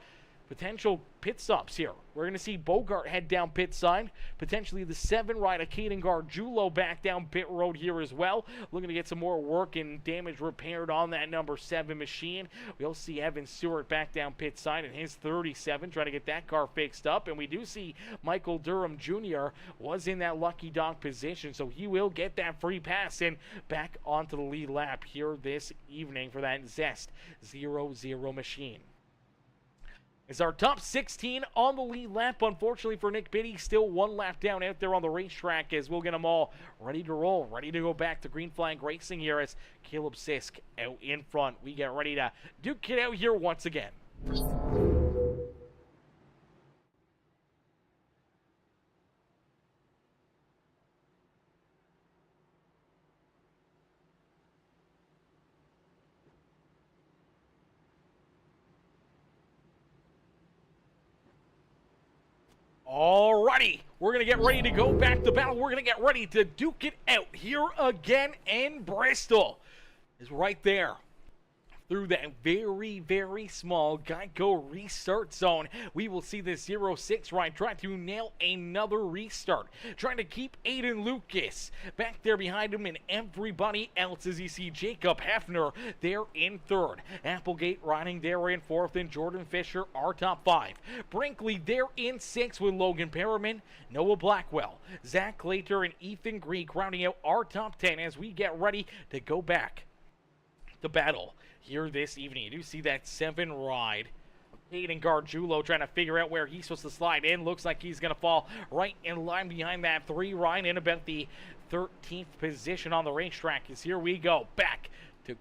potential pit stops here. We're going to see Bogart head down pit side. Potentially the 7 ride of Caden Gargiulo back down pit road here as well. Looking to get some more work and damage repaired on that number 7 machine. We'll see Evan Stewart back down pit side in his 37, trying to get that car fixed up. And we do see Michael Durham Jr. was in that lucky dog position, so he will get that free pass and back onto the lead lap here this evening for that Zest 0-0 machine. It's our top 16 on the lead lap. Unfortunately for Nick Biddy, still 1 lap down out there on the racetrack, as we'll get them all ready to roll, ready to go back to green flag racing here, as Caleb Sisk out in front. We get ready to duke it out here once again. Alrighty, we're going to get ready to go back to battle. We're going to get ready to duke it out here again in Bristol. It's right there. Through that very, very small Geico restart zone, we will see the 06 ride try to nail another restart. Trying to keep Aiden Lucas back there behind him and everybody else, as you see Jacob Hefner there in 3rd. Applegate riding there in 4th, and Jordan Fisher our top 5. Brinkley there in 6th with Logan Perriman, Noah Blackwell, Zach Glater, and Ethan Greek rounding out our top 10 as we get ready to go back to battle here this evening. You do see that 7 ride. Caden Gargiulo trying to figure out where he's supposed to slide in. Looks like he's going to fall right in line behind that 3 ride in about the 13th position on the racetrack. As here we go back to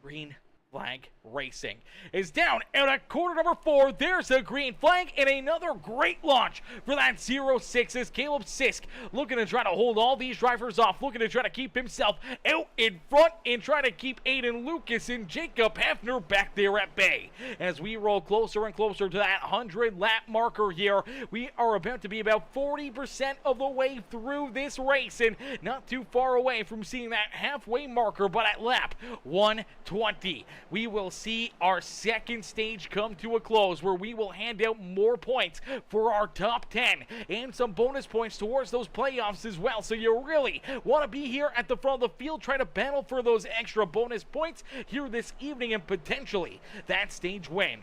green Flag Racing is down out at quarter number 4. There's a green flag and another great launch for that 06 as Caleb Sisk looking to try to hold all these drivers off, looking to try to keep himself out in front and try to keep Aiden Lucas and Jacob Heffner back there at bay. As we roll closer and closer to that 100 lap marker here, we are about to be about 40% of the way through this race and not too far away from seeing that halfway marker, but at lap 120. We will see our second stage come to a close where we will hand out more points for our top 10 and some bonus points towards those playoffs as well. So you really want to be here at the front of the field, try to battle for those extra bonus points here this evening and potentially that stage win.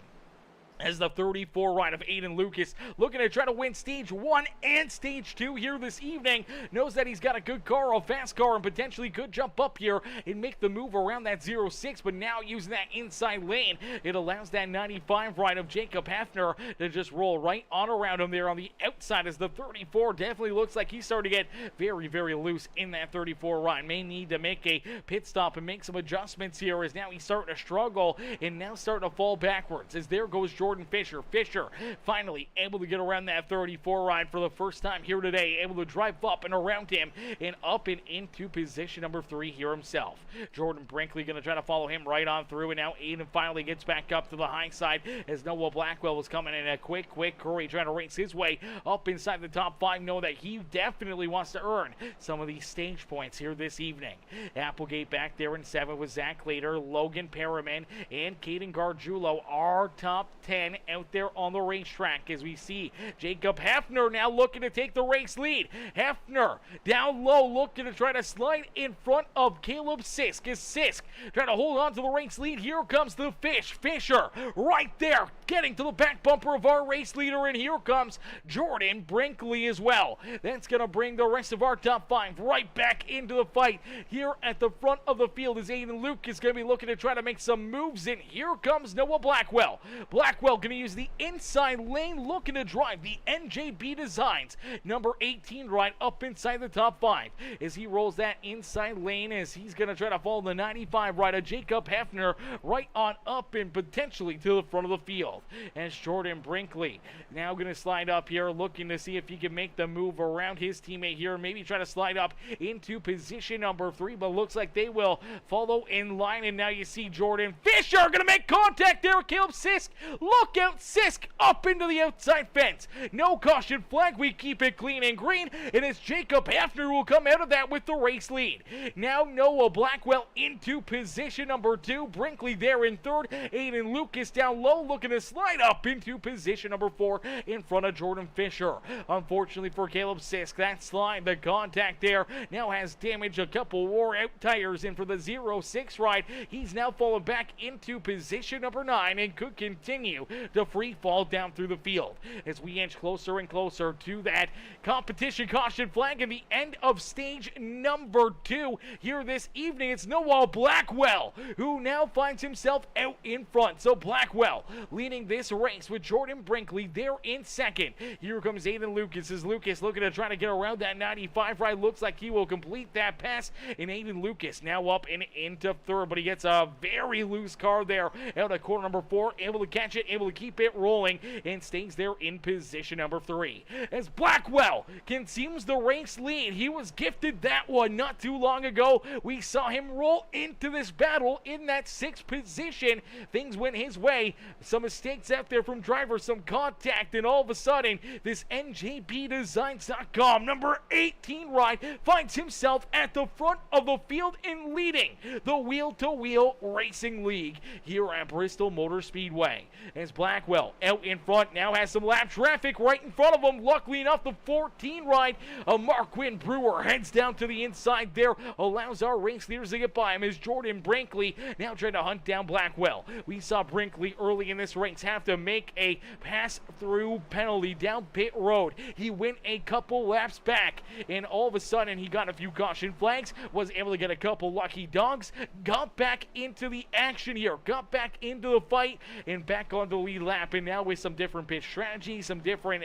As the 34 ride of Aiden Lucas looking to try to win stage 1 and stage 2 here this evening. Knows that he's got a good car, a fast car, and potentially could jump up here and make the move around that 06, but now using that inside lane, it allows that 95 ride of Jacob Heffner to just roll right on around him there on the outside, as the 34 definitely looks like he's starting to get very, very loose in that 34 ride. May need to make a pit stop and make some adjustments here, as now he's starting to struggle and now starting to fall backwards, as there goes Jordan Fisher. Fisher finally able to get around that 34 ride for the first time here today, able to drive up and around him and up and into position number 3 here himself. Jordan Brinkley going to try to follow him right on through, and now Aiden finally gets back up to the high side as Noah Blackwell was coming in a quick hurry, trying to race his way up inside the top 5, know that he definitely wants to earn some of these stage points here this evening. Applegate back there in 7 with Zach Later, Logan Perriman, and Caden Gargiulo, our top 10 out there on the racetrack, as we see Jacob Heffner now looking to take the race lead. Heffner down low looking to try to slide in front of Caleb Sisk, as Sisk trying to hold on to the race lead. Here comes the Fisher right there getting to the back bumper of our race leader, and here comes Jordan Brinkley as well. That's going to bring the rest of our top 5 right back into the fight. Here at the front of the field is Aiden Luke is going to be looking to try to make some moves in. Here comes Noah Blackwell. Blackwell going to use the inside lane, looking to drive the NJB Designs number 18 ride up inside the top 5 as he rolls that inside lane, as he's going to try to follow the 95 ride of Jacob Heffner right on up and potentially to the front of the field. As Jordan Brinkley now going to slide up here, looking to see if he can make the move around his teammate here, maybe try to slide up into position number 3, but looks like they will follow in line. And now you see Jordan Fisher going to make contact there with Caleb Sisk. Look out, Sisk up into the outside fence. No caution flag. We keep it clean and green, and it's Jacob Heffner who will come out of that with the race lead. Now Noah Blackwell into position number 2. Brinkley there in 3rd. Aiden Lucas down low looking to slide up into position number 4 in front of Jordan Fisher. Unfortunately for Caleb Sisk, that slide, the contact there now has damaged a couple wore out tires, and for the 06 ride, he's now fallen back into position number 9 and could continue to free fall down through the field as we inch closer and closer to that competition caution flag and the end of stage number 2 here this evening. It's Noah Blackwell who now finds himself out in front. So Blackwell leading this race with Jordan Brinkley there in 2nd. Here comes Aiden Lucas, as Lucas looking to try to get around that 95 ride. Looks like he will complete that pass, and Aiden Lucas now up and into 3rd, but he gets a very loose car there out of corner number 4, able to catch it, able to keep it rolling, and stays there in position number 3. As Blackwell consumes the race lead, he was gifted that one not too long ago. We saw him roll into this battle in that 6th position. Things went his way. Some mistakes out there from drivers, some contact, and all of a sudden, this NJBDesigns.com number 18 ride finds himself at the front of the field and leading the wheel-to-wheel racing league here at Bristol Motor Speedway. As Blackwell out in front now has some lap traffic right in front of him. Luckily enough, the 14 ride of Marquin Brewer heads down to the inside there, allows our race leaders to get by him, as Jordan Brinkley now trying to hunt down Blackwell. We saw Brinkley early in this race have to make a pass-through penalty down pit road. He went a couple laps back, and all of a sudden he got a few caution flags, was able to get a couple lucky dogs, got back into the action here, got back into the fight, and back on the lead lap, and now with some different pit strategy, some different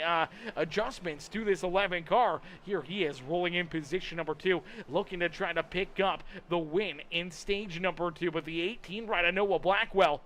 adjustments to this 11 car, here he is rolling in position number 2, looking to try to pick up the win in stage number 2. But the 18 rider, Noah Blackwell,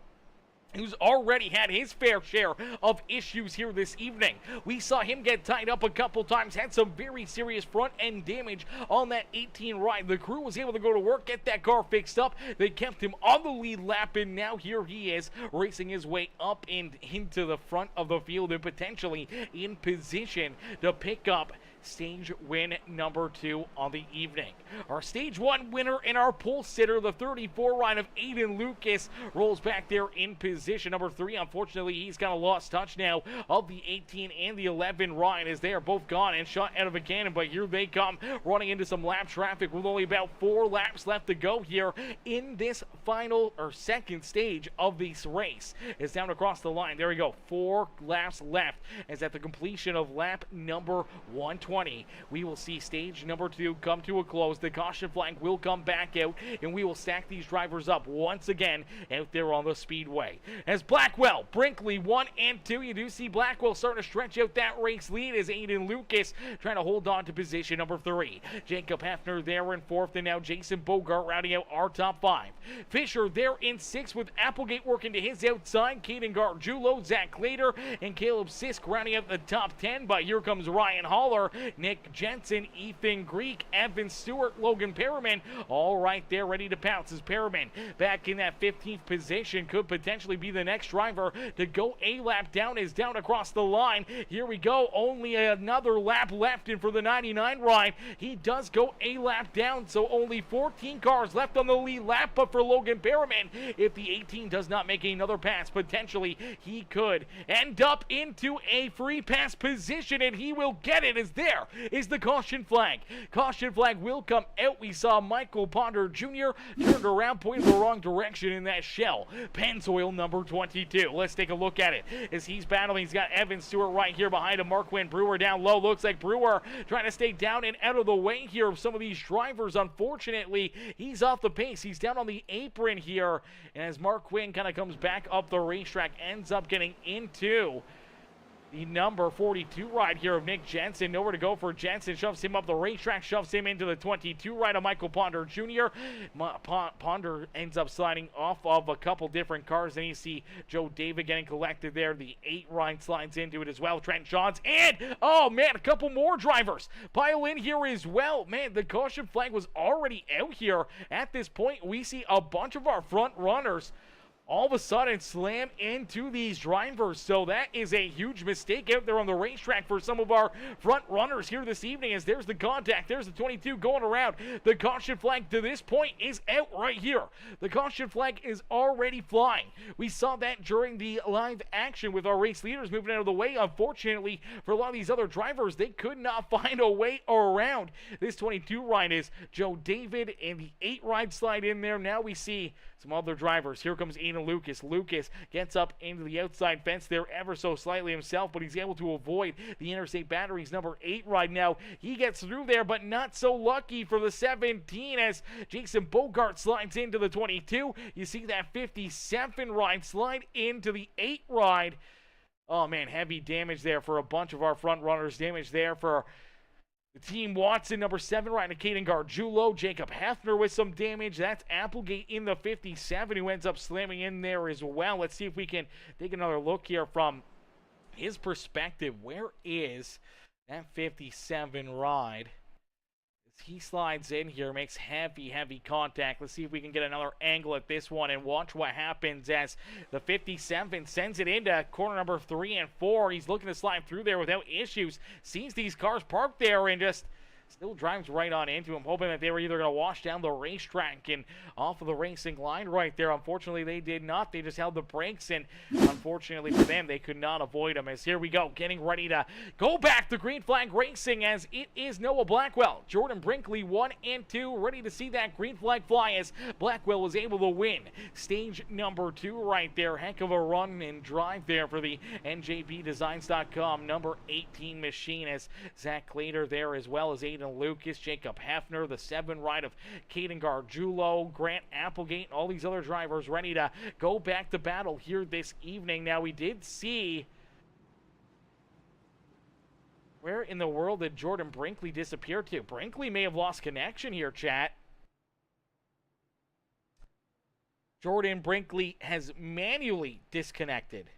who's already had his fair share of issues here this evening. We saw him get tied up a couple times, had some very serious front end damage on that 18 ride. The crew was able to go to work, get that car fixed up. They kept him on the lead lap, and now here he is racing his way up and into the front of the field and potentially in position to pick up stage win number 2 on the evening. Our stage 1 winner and our pole sitter, the 34 ride of Aiden Lucas, rolls back there in position number 3. Unfortunately, he's got a lost touch now of the 18 and the 11 ride, as they are both gone and shot out of a cannon. But here they come, running into some lap traffic with only about 4 laps left to go here in this final or second stage of this race. It's down across the line. There we go. 4 laps left, as at the completion of lap number 120, we will see stage number 2 come to a close. The caution flag will come back out, and we will stack these drivers up once again out there on the speedway. As Blackwell, Brinkley 1 and 2, you do see Blackwell starting to stretch out that race lead as Aiden Lucas trying to hold on to position number 3. Jacob Hefner there in 4th, and now Jason Bogart rounding out our top 5. Fisher there in 6th, with Applegate working to his outside. Caden Gargiulo, Zach Clater, and Caleb Sisk rounding out the top 10. But here comes Ryan Haller, Nick Jensen, Ethan Greek, Evan Stewart, Logan Perriman, all right there ready to pounce. As Perriman back in that 15th position, could potentially be the next driver to go a lap down, is down across the line. Here we go, only another lap left, and for the 99 ride, he does go a lap down, so only 14 cars left on the lead lap. But for Logan Perriman, if the 18 does not make another pass, potentially he could end up into a free pass position, and he will get it. As there is the caution flag. Caution flag will come out. We saw Michael Ponder Jr. turned around, pointed the wrong direction in that shell. Pennzoil number 22. Let's take a look at it as he's battling. He's got Evan Stewart right here behind him. Marquand Brewer down low. Looks like Brewer trying to stay down and out of the way here of some of these drivers. Unfortunately, he's off the pace. He's down on the apron here. And as Marquand kind of comes back up the racetrack, ends up getting into the number 42 ride here of Nick Jensen. Nowhere to go for Jensen. Shoves him up the racetrack, shoves him into the 22 ride of Michael Ponder Jr. Ponder ends up sliding off of a couple different cars. Then you see Joe David getting collected there. The 8 ride slides into it as well. Trent Johns, and oh man, a couple more drivers pile in here as well. Man, the caution flag was already out here. At this point, we see a bunch of our front runners all of a sudden slam into these drivers. So that is a huge mistake out there on the racetrack for some of our front runners here this evening, as there's the contact. There's the 22 going around. The caution flag to this point is out right here. The caution flag is already flying. We saw that during the live action with our race leaders moving out of the way. Unfortunately, for a lot of these other drivers, they could not find a way around this 22 ride. Is Joe David and the 8 ride slide in there. Now we see some other drivers. Here comes Aiden Lucas. Lucas gets up into the outside fence there ever so slightly himself, but he's able to avoid the Interstate Batteries number 8 ride. Now he gets through there, but not so lucky for the 17 as Jason Bogart slides into the 22. You see that 57 ride slide into the 8 ride. Oh man, heavy damage there for a bunch of our front runners. Damage there for the Team Watson, number 7, riding Caden Gargiulo. Jacob Hefner with some damage. That's Applegate in the 57, who ends up slamming in there as well. Let's see if we can take another look here from his perspective. Where is that 57 ride? As he slides in here, makes heavy contact. Let's see if we can get another angle at this one and watch what happens as the 57 sends it into corner number 3 and 4. He's looking to slide through there without issues. Sees these cars parked there and just still drives right on into him, hoping that they were either going to wash down the racetrack and off of the racing line right there. Unfortunately, they did not. They just held the brakes, and unfortunately for them, they could not avoid him. As here we go, getting ready to go back to green flag racing, as it is Noah Blackwell, Jordan Brinkley 1 and 2, ready to see that green flag fly as Blackwell was able to win stage number 2 right there. Heck of a run and drive there for the NJBDesigns.com number 18 machine, as Zach Clater there, as well as Aiden Aiden Lucas, Jacob Hefner, the 7 ride of Caden Gargiulo, Grant Applegate, all these other drivers ready to go back to battle here this evening. Now, we did see... Where in the world did Jordan Brinkley disappear to? Brinkley may have lost connection here, chat. Jordan Brinkley has manually disconnected.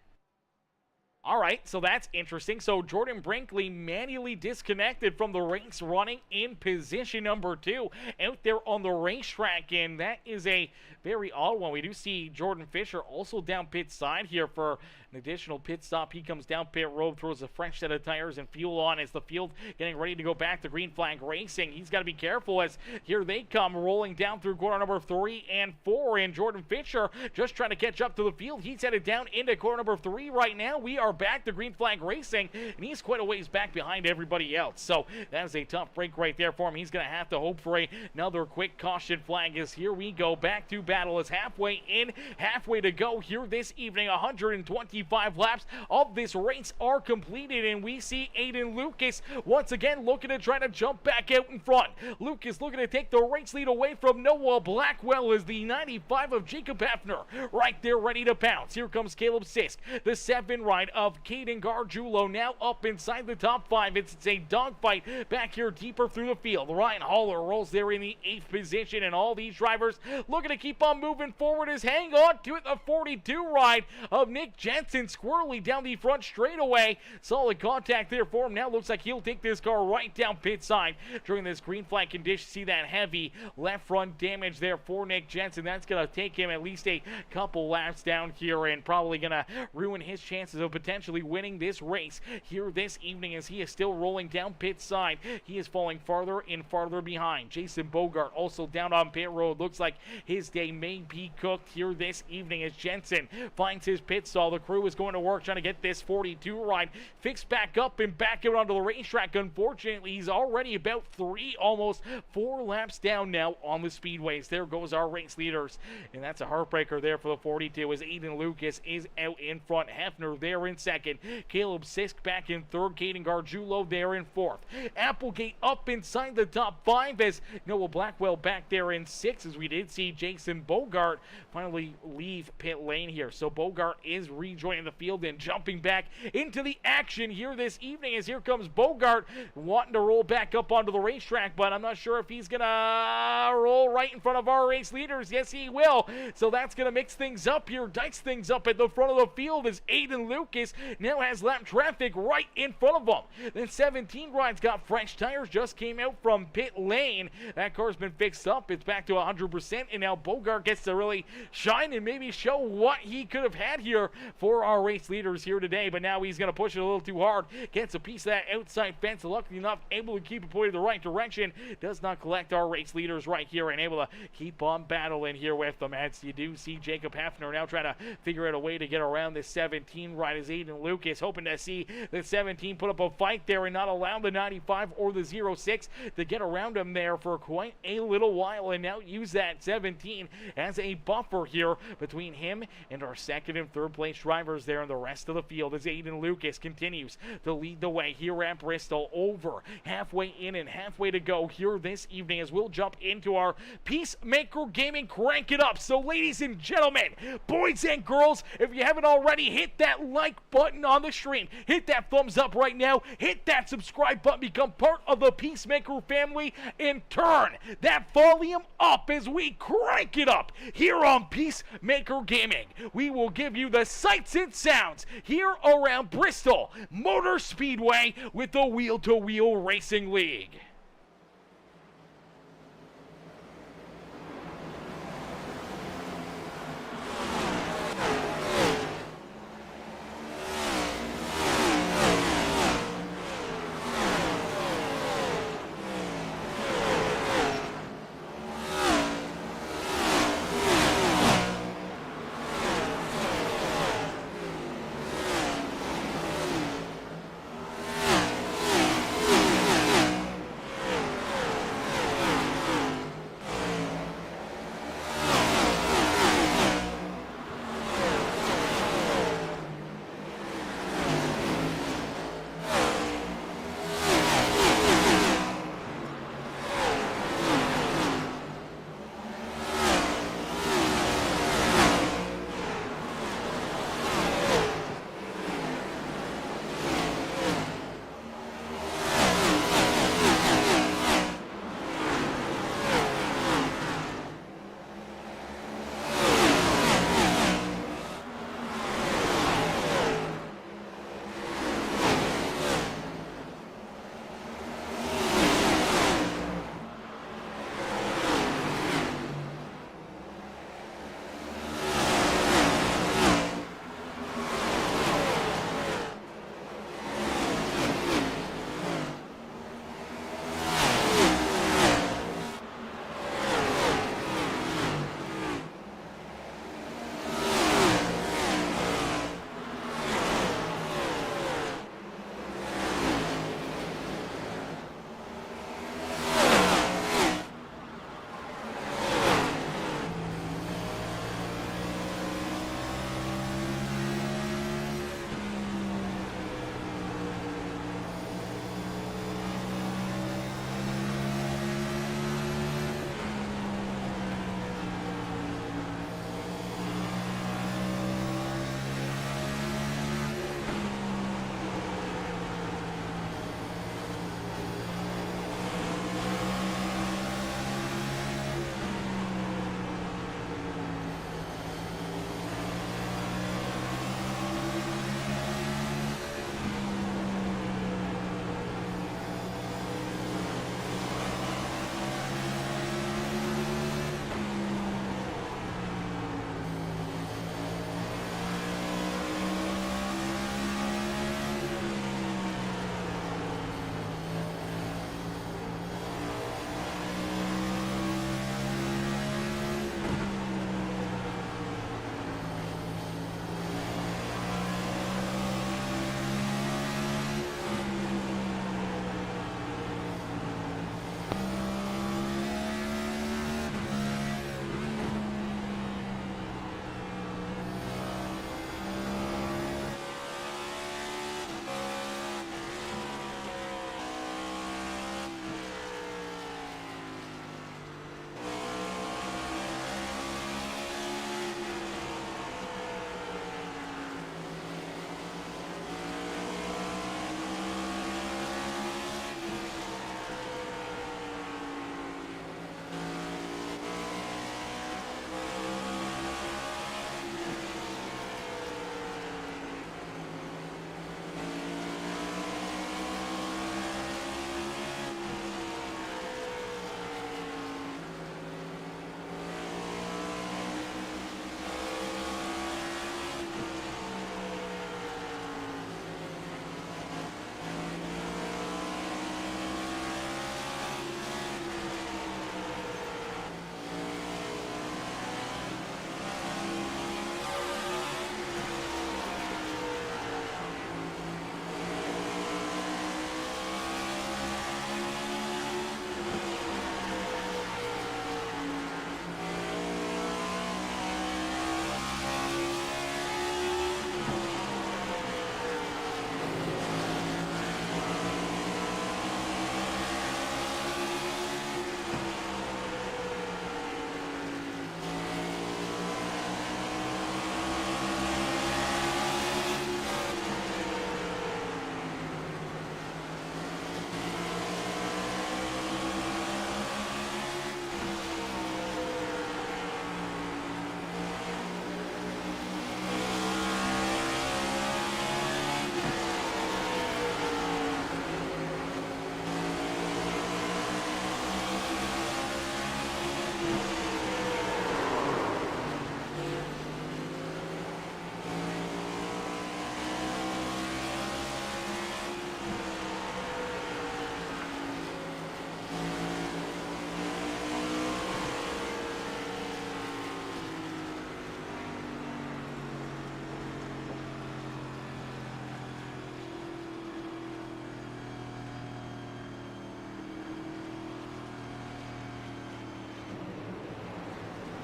All right, so that's interesting. So Jordan Brinkley manually disconnected from the race, running in position number 2 out there on the racetrack, and that is a very odd one. We do see Jordan Fisher also down pit side here for an additional pit stop. He comes down pit road, throws a fresh set of tires and fuel on as the field getting ready to go back to green flag racing. He's got to be careful as here they come rolling down through corner number 3 and 4, and Jordan Fisher just trying to catch up to the field. He's headed down into corner number 3 right now. We are back to green flag racing, and he's quite a ways back behind everybody else. So that is a tough break right there for him. He's going to have to hope for another quick caution flag as here we go back to battle. Is halfway in, halfway to go here this evening. 125 laps of this race are completed, and we see Aiden Lucas once again looking to try to jump back out in front. Lucas looking to take the race lead away from Noah Blackwell as the 95 of Jacob Hefner right there ready to pounce. Here comes Caleb Sisk, the 7 ride of Caden Gargiulo now up inside the top 5. It's a dogfight back here deeper through the field. Ryan Haller rolls there in the 8th position, and all these drivers looking to keep on moving forward as hang on to it. The 42 ride of Nick Jensen squirrely down the front straightaway. Solid contact there for him. Now looks like he'll take this car right down pit side during this green flag condition. See that heavy left front damage there for Nick Jensen. That's going to take him at least a couple laps down here and probably going to ruin his chances of potentially winning this race here this evening as he is still rolling down pit side. He is falling farther and farther behind. Jason Bogart also down on pit road. Looks like his day may be cooked here this evening as Jensen finds his pit stall. The crew is going to work trying to get this 42 ride fixed back up and back out onto the racetrack. Unfortunately, he's already about 3, almost 4 laps down now on the speedways. There goes our race leaders, and that's a heartbreaker there for the 42 as Aiden Lucas is out in front. Hefner there in second. Caleb Sisk back in third. Caden Gargiulo there in fourth. Applegate up inside the top 5 as Noah Blackwell back there in 6 as we did see Jason Bogart finally leave pit lane here. So Bogart is rejoining the field and jumping back into the action here this evening as here comes Bogart wanting to roll back up onto the racetrack, but I'm not sure if he's gonna roll right in front of our race leaders. Yes, he will. So that's gonna mix things up here, dice things up at the front of the field as Aiden Lucas now has lap traffic right in front of him. Then 17 rides got fresh tires, just came out from pit lane. That car's been fixed up. It's back to 100%, and now Bogart gets to really shine and maybe show what he could have had here for our race leaders here today. But now he's going to push it a little too hard. Gets a piece of that outside fence. Luckily enough, able to keep it pointed the right direction. Does not collect our race leaders right here and able to keep on battling here with them. As you do see Jacob Hefner now trying to figure out a way to get around this 17 ride as Aiden Lucas hoping to see the 17 put up a fight there and not allow the 95 or the 06 to get around him there for quite a little while, and now use that 17 as a buffer here between him and our second and third place drivers there in the rest of the field as Aiden Lucas continues to lead the way here at Bristol. Over halfway in and halfway to go here this evening as we'll jump into our Peacemaker Gaming Crank It Up. So ladies and gentlemen, boys and girls, if you haven't already, hit that like button on the stream, hit that thumbs up right now, hit that subscribe button, become part of the Peacemaker family, and turn that volume up as we crank it up here on Peacemaker Gaming. We will give you the sights and sounds here around Bristol Motor Speedway with the Wheel to Wheel Racing League.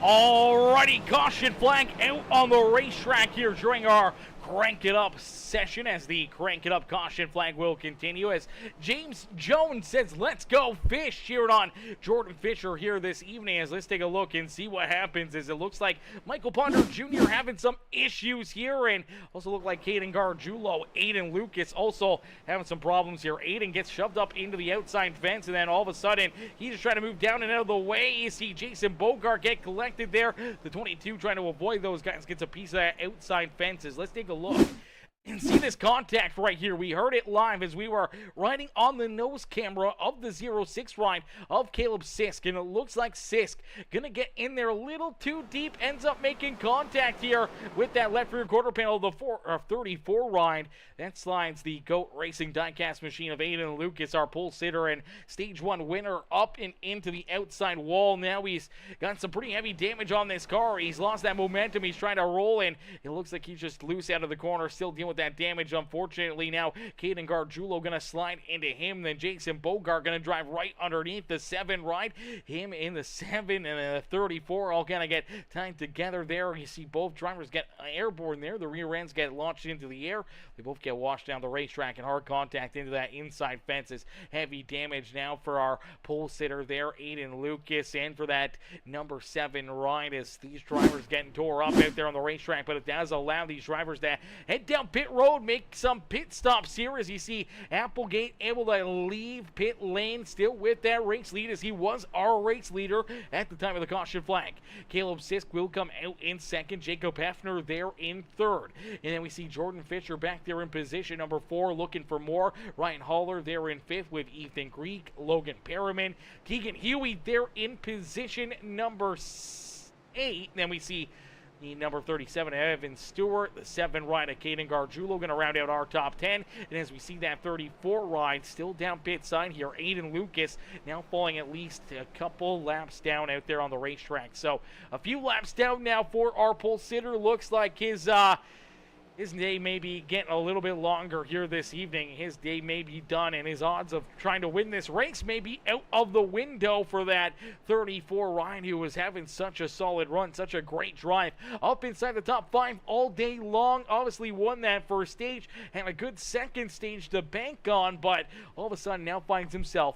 Alrighty, caution flag out on the racetrack here during our Crank It Up session, as the Crank It Up caution flag will continue as James Jones says, let's go fish, cheered on Jordan Fisher here this evening. As let's take a look and see what happens, as it looks like Michael Ponder Jr. having some issues here, and also look like Caden Gargiulo, Aiden Lucas also having some problems here. Aiden gets shoved up into the outside fence, and then all of a sudden he's just trying to move down and out of the way. You see Jason Bogart get collected there. The 22 trying to avoid those guys, gets a piece of that outside fences. Let's take a look and see this contact right here. We heard it live as we were riding on the nose camera of the 06 ride of Caleb Sisk, and it looks like Sisk gonna get in there a little too deep, ends up making contact here with that left rear quarter panel of the 34 ride. That slides the GOAT Racing diecast machine of Aiden Lucas, our pole sitter and stage 1 winner, up and into the outside wall. Now he's got some pretty heavy damage on this car. He's lost that momentum. He's trying to roll, and it looks like he's just loose out of the corner, still dealing with that damage. Unfortunately, now Caden Gargiulo gonna slide into him, then Jason Bogart gonna drive right underneath the 7 ride. Him in the 7 and the 34 all gonna get tied together there. You see both drivers get airborne there. The rear ends get launched into the air. They both get washed down the racetrack, and hard contact into that inside fences. Heavy damage now for our pole sitter there, Aiden Lucas, and for that number 7 ride, as these drivers getting tore up out there on the racetrack. But it does allow these drivers to head down pit road, make some pit stops here, as you see Applegate able to leave pit lane still with that race lead, as he was our race leader at the time of the caution flag. Caleb Sisk will come out in second, Jacob Hefner there in third, and then we see Jordan Fisher back there in position number 4, looking for more. Ryan Haller there in 5th with Ethan Greek, Logan Perriman, Keegan Huey there in position number 8. Then we see the number 37, Evan Stewart, the 7 ride of Caden Gargiulo going to round out our top 10. And as we see that 34 ride still down pit side here, Aiden Lucas now falling at least a couple laps down out there on the racetrack. So a few laps down now for our pole sitter. Looks like his day may be getting a little bit longer here this evening. His day may be done, and his odds of trying to win this race may be out of the window for that 34 Ryan, who was having such a solid run, such a great drive up inside the top 5 all day long. Obviously won that first stage, had a good second stage to bank on, but all of a sudden now finds himself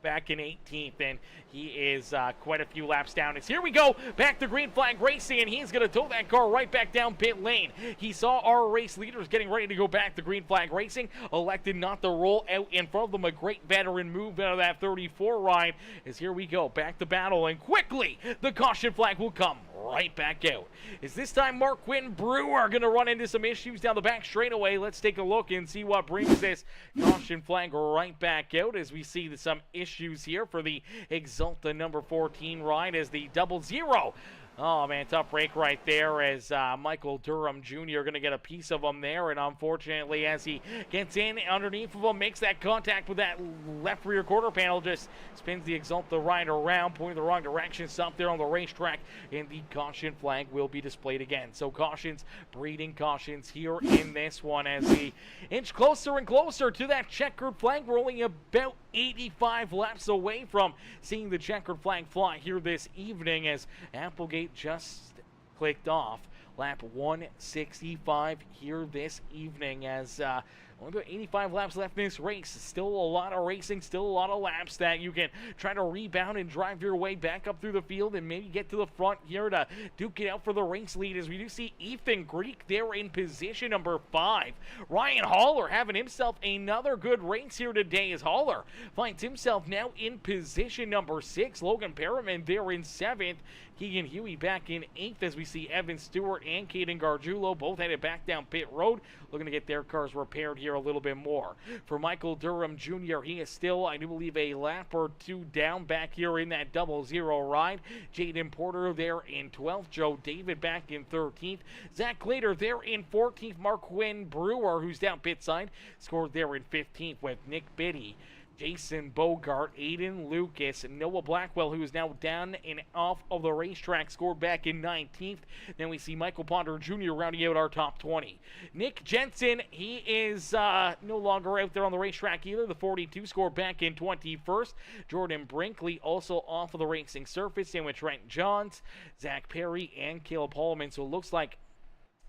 back in 18th, and he is quite a few laps down. As here we go back to green flag racing, and he's going to tow that car right back down pit lane. He saw our race leaders getting ready to go back to green flag racing, elected not to roll out in front of them. A great veteran move out of that 34 ride. As here we go back to battle, and quickly the caution flag will come right back out. Is this time Mark Quinn Brewer going to run into some issues down the back straightaway? Let's take a look and see what brings this caution flag right back out, as we see some issues here for the Exalta number 14 ride, as the 00. Oh, man, tough break right there, as Michael Durham Jr. going to get a piece of him there. And unfortunately, as he gets in underneath of him, makes that contact with that left rear quarter panel, just spins the Exalta ride around, pointing the wrong direction, stop there on the racetrack, and the caution flag will be displayed again. So cautions, breeding cautions here in this one, as we inch closer and closer to that checkered flag. We're only about 85 laps away from seeing the checkered flag fly here this evening, as Applegate just clicked off lap 165 here this evening, as only about 85 laps left in this race. Still a lot of racing, still a lot of laps that you can try to rebound and drive your way back up through the field and maybe get to the front here to duke it out for the race lead, as we do see Ethan Greek there in position number 5. Ryan Haller having himself another good race here today, as Haller finds himself now in position number 6. Logan Perriman there in 7th. Keegan Huey back in 8th, as we see Evan Stewart and Caden Gargiulo both headed back down pit road, looking to get their cars repaired here a little bit more. For Michael Durham Jr., he is still, I do believe, a lap or 2 down back here in that 00 ride. Jaden Porter there in 12th. Joe David back in 13th. Zach Glader there in 14th. Mark Quinn Brewer, who's down pit side, scored there in 15th, with Nick Biddy, Jason Bogart, Aiden Lucas, Noah Blackwell, who is now down and off of the racetrack, scored back in 19th. Then we see Michael Ponder Jr. rounding out our top 20. Nick Jensen, he is no longer out there on the racetrack either. The 42 scored back in 21st. Jordan Brinkley also off of the racing surface, in with Trent Johns, Zach Perry, and Caleb Holloman. So it looks like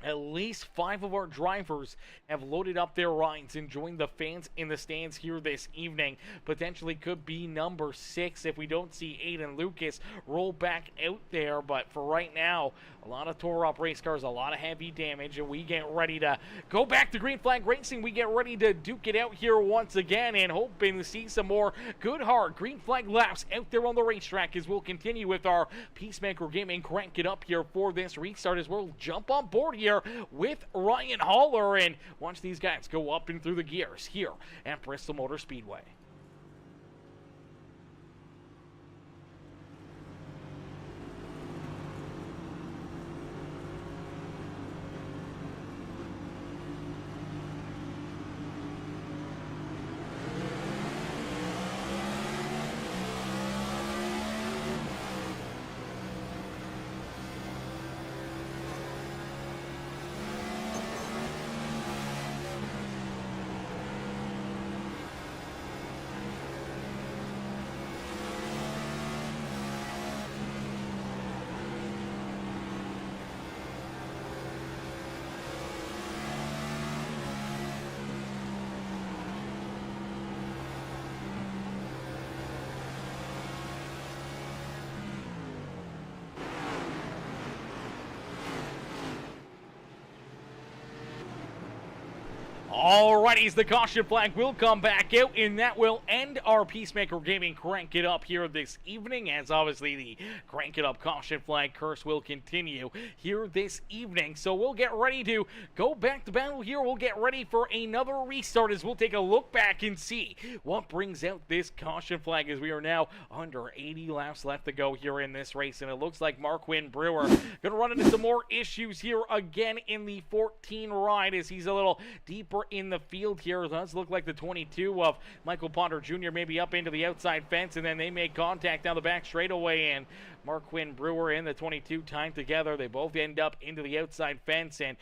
at least 5 of our drivers have loaded up their rides and joined the fans in the stands here this evening. Potentially could be number 6 if we don't see Aiden Lucas roll back out there. But for right now, a lot of tore-up race cars, a lot of heavy damage, and we get ready to go back to Green Flag Racing. We get ready to duke it out here once again and hoping to see some more good, hard Green Flag laps out there on the racetrack as we'll continue with our Peacemaker Gaming Crank It Up here for this restart as we'll jump on board here with Ryan Haller and watch these guys go up and through the gears here at Bristol Motor Speedway. Alrighty, the caution flag will come back out, and that will end our Peacemaker Gaming Crank It Up here this evening, as obviously the Crank It Up caution flag curse will continue here this evening. So we'll get ready to go back to battle here. We'll get ready for another restart as we'll take a look back and see what brings out this caution flag, as we are now under 80 laps left to go here in this race. And it looks like Marquin Brewer going to run into some more issues here again in the 14 ride, as he's a little deeper in the field here. It does look like the 22 of Michael Ponder Jr. maybe up into the outside fence, and then they make contact down the back straightaway, and Marquin Brewer and the 22 timed together. They both end up into the outside fence and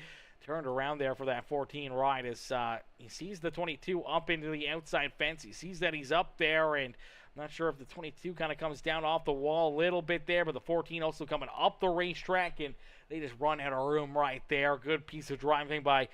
turned around there for that 14 ride as he sees the 22 up into the outside fence. He sees that he's up there, and I'm not sure if the 22 kind of comes down off the wall a little bit there, but the 14 also coming up the racetrack, and they just run out of room right there. Good piece of driving by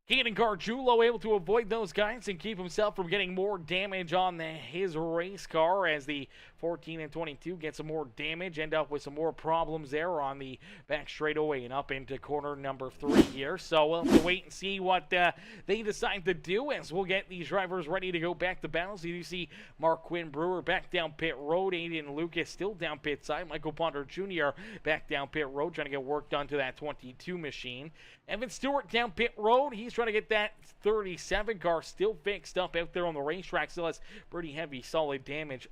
Caden Gargiulo, able to avoid those guys and keep himself from getting more damage on his race car, as the 14 and 22 get some more damage, end up with some more problems there on the back straightaway and up into corner number 3 here. So we'll have to wait and see what they decide to do as we'll get these drivers ready to go back to battle. So you see Marquin Brewer back down pit road, Aiden Lucas still down pit side, Michael Ponder Jr. back down pit road trying to get work done to that 22 machine. Evan Stewart down pit road, he's trying to get that 37 car still fixed up out there on the racetrack. Still has pretty heavy solid damage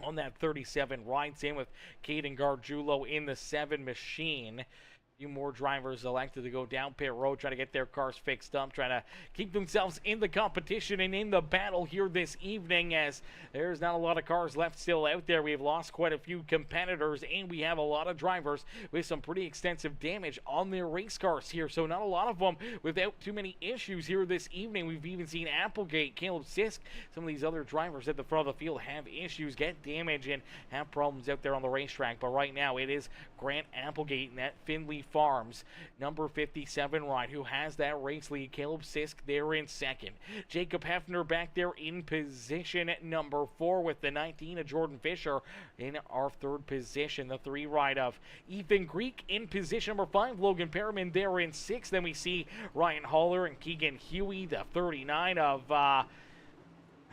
on that 37 ride. Same with Caden Gargiulo in the 7 machine. Few more drivers elected to go down pit road, try to get their cars fixed up, trying to keep themselves in the competition and in the battle here this evening, as there's not a lot of cars left still out there. We have lost quite a few competitors, and we have a lot of drivers with some pretty extensive damage on their race cars here. So not a lot of them without too many issues here this evening. We've even seen Applegate, Caleb Sisk, some of these other drivers at the front of the field have issues, get damage, and have problems out there on the racetrack. But right now it is Grant Applegate and that Findlay Farms number 57 ride who has that race lead. Caleb Sisk there in second. Jacob Hefner back there in position at number 4 with the 19 of Jordan Fisher in our 3rd position. The 3 ride of Ethan Greek in position number 5. Logan Perriman there in 6th. Then we see Ryan Haller and Keegan Huey, the 39 of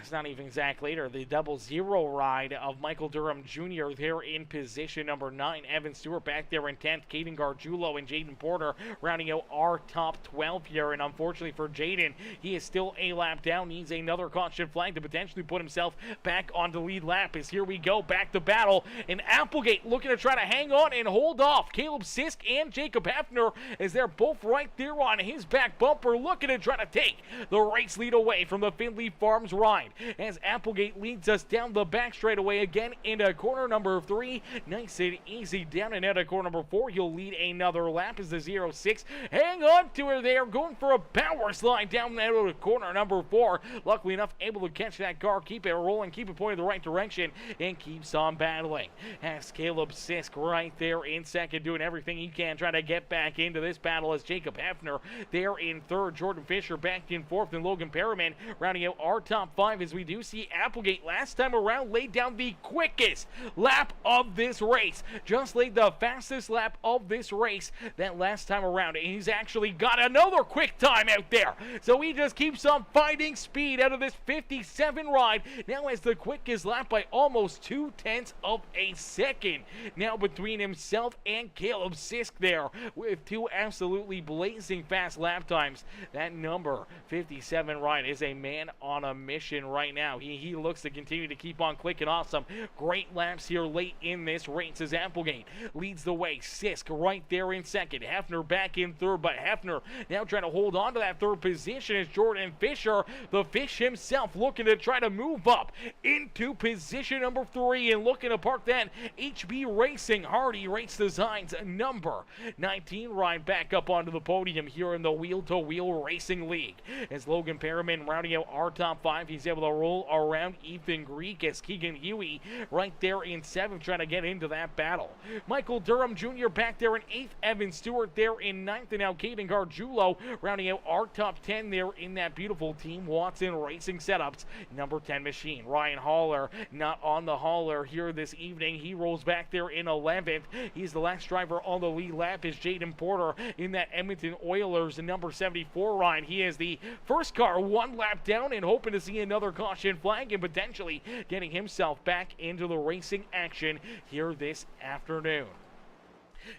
it's not even Zach Later, the 00 ride of Michael Durham Jr. there in position number 9. Evan Stewart back there in 10th. Caden Gargiulo and Jaden Porter rounding out our top 12 here. And unfortunately for Jaden, he is still a lap down. Needs another caution flag to potentially put himself back on the lead lap. As here we go, back to battle. And Applegate looking to try to hang on and hold off Caleb Sisk and Jacob Hefner, as they're both right there on his back bumper, looking to try to take the race lead away from the Findlay Farms ride. ride as Applegate leads us down the back straightaway again into corner number 3. Nice and easy down and out of corner number 4. He'll lead another lap as the 06. Hang on to her there, going for a power slide down out of corner number 4. Luckily enough, able to catch that car, keep it rolling, keep it pointed the right direction, and keeps on battling. Has Caleb Sisk right there in second, doing everything he can, trying to get back into this battle as Jacob Hefner there in third. Jordan Fisher back in fourth, and Logan Perriman rounding out our top 5 as we do see Applegate last time around laid down the quickest lap of this race. Just laid the fastest lap of this race that last time around, and he's actually got another quick time out there. So he just keeps on finding speed out of this 57 ride. Now has the quickest lap by almost 0.2 of a second. Now between himself and Caleb Sisk there with 2 absolutely blazing fast lap times. That number 57 ride is a man on a mission right now. He looks to continue to keep on clicking off some great laps here late in this race as Applegate leads the way. Sisk right there in second. Hefner back in third, but Hefner now trying to hold on to that third position as Jordan Fisher, the fish himself, looking to try to move up into position number 3 and looking to park that HB Racing Hardy Race Designs number 19 ride back up onto the podium here in the Wheel-to-Wheel Racing League. As Logan Perriman rounding out our top 5, he's able to roll around Ethan Greek as Keegan Huey right there in 7th, trying to get into that battle. Michael Durham Jr. back there in 8th, Evan Stewart there in 9th, and now Caden Gargiulo rounding out our top 10 there in that beautiful Team Watson Racing Setups number 10 machine. Ryan Haller not on the hauler here this evening. He rolls back there in 11th. He's the last driver on the lead lap is Jaden Porter in that Edmonton Oilers number 74 ride. He is the first car 1 lap down and hoping to see another caution flag and potentially getting himself back into the racing action here this afternoon.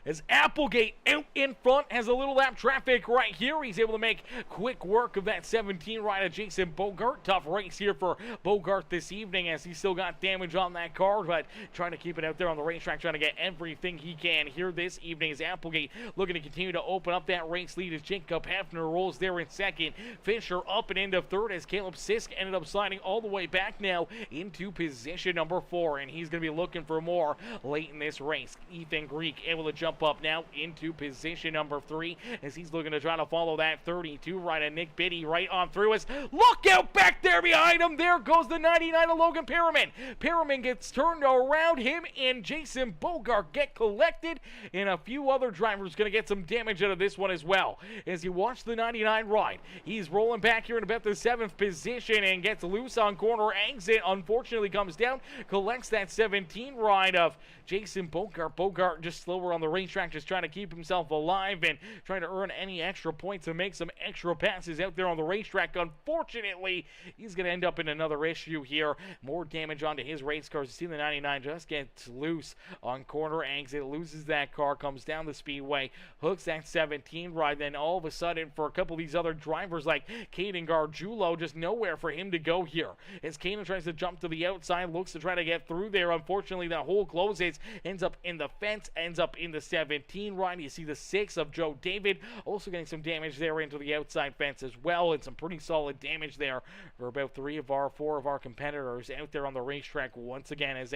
As Applegate out in front has a little lap traffic right here. He's able to make quick work of that 17 ride of Jason Bogart. Tough race here for Bogart this evening as he still got damage on that car, but trying to keep it out there on the racetrack, trying to get everything he can here this evening as Applegate looking to continue to open up that race lead as Jacob Hefner rolls there in second. Fisher up and into third as Caleb Sisk ended up sliding all the way back now into position number 4, and he's going to be looking for more late in this race. Ethan Greek able to jump up now into position number 3 as he's looking to try to follow that 32 right of Nick Biddy right on through us. Look out back there behind him. There goes the 99 of Logan Perriman. Perriman gets turned around. Him and Jason Bogart get collected, and a few other drivers going to get some damage out of this one as well. As you watch the 99 ride, he's rolling back here in about the 7th position and gets loose on corner exit. Unfortunately comes down, collects that 17 ride of Jason Bogart. Bogart just slower on the racetrack, just trying to keep himself alive and trying to earn any extra points and make some extra passes out there on the racetrack. Unfortunately, he's going to end up in another issue here. More damage onto his race cars. You see the 99 just gets loose on corner exit, loses that car, comes down the speedway, hooks that 17 ride. Then all of a sudden, for a couple of these other drivers like Caden Gargiulo, just nowhere for him to go here. As Caden tries to jump to the outside, looks to try to get through there. Unfortunately, that hole closes, ends up in the fence, ends up in the 17 ride. You see the 6 of Joe David also getting some damage there into the outside fence as well, and some pretty solid damage there for about 4 of our competitors out there on the racetrack once again. As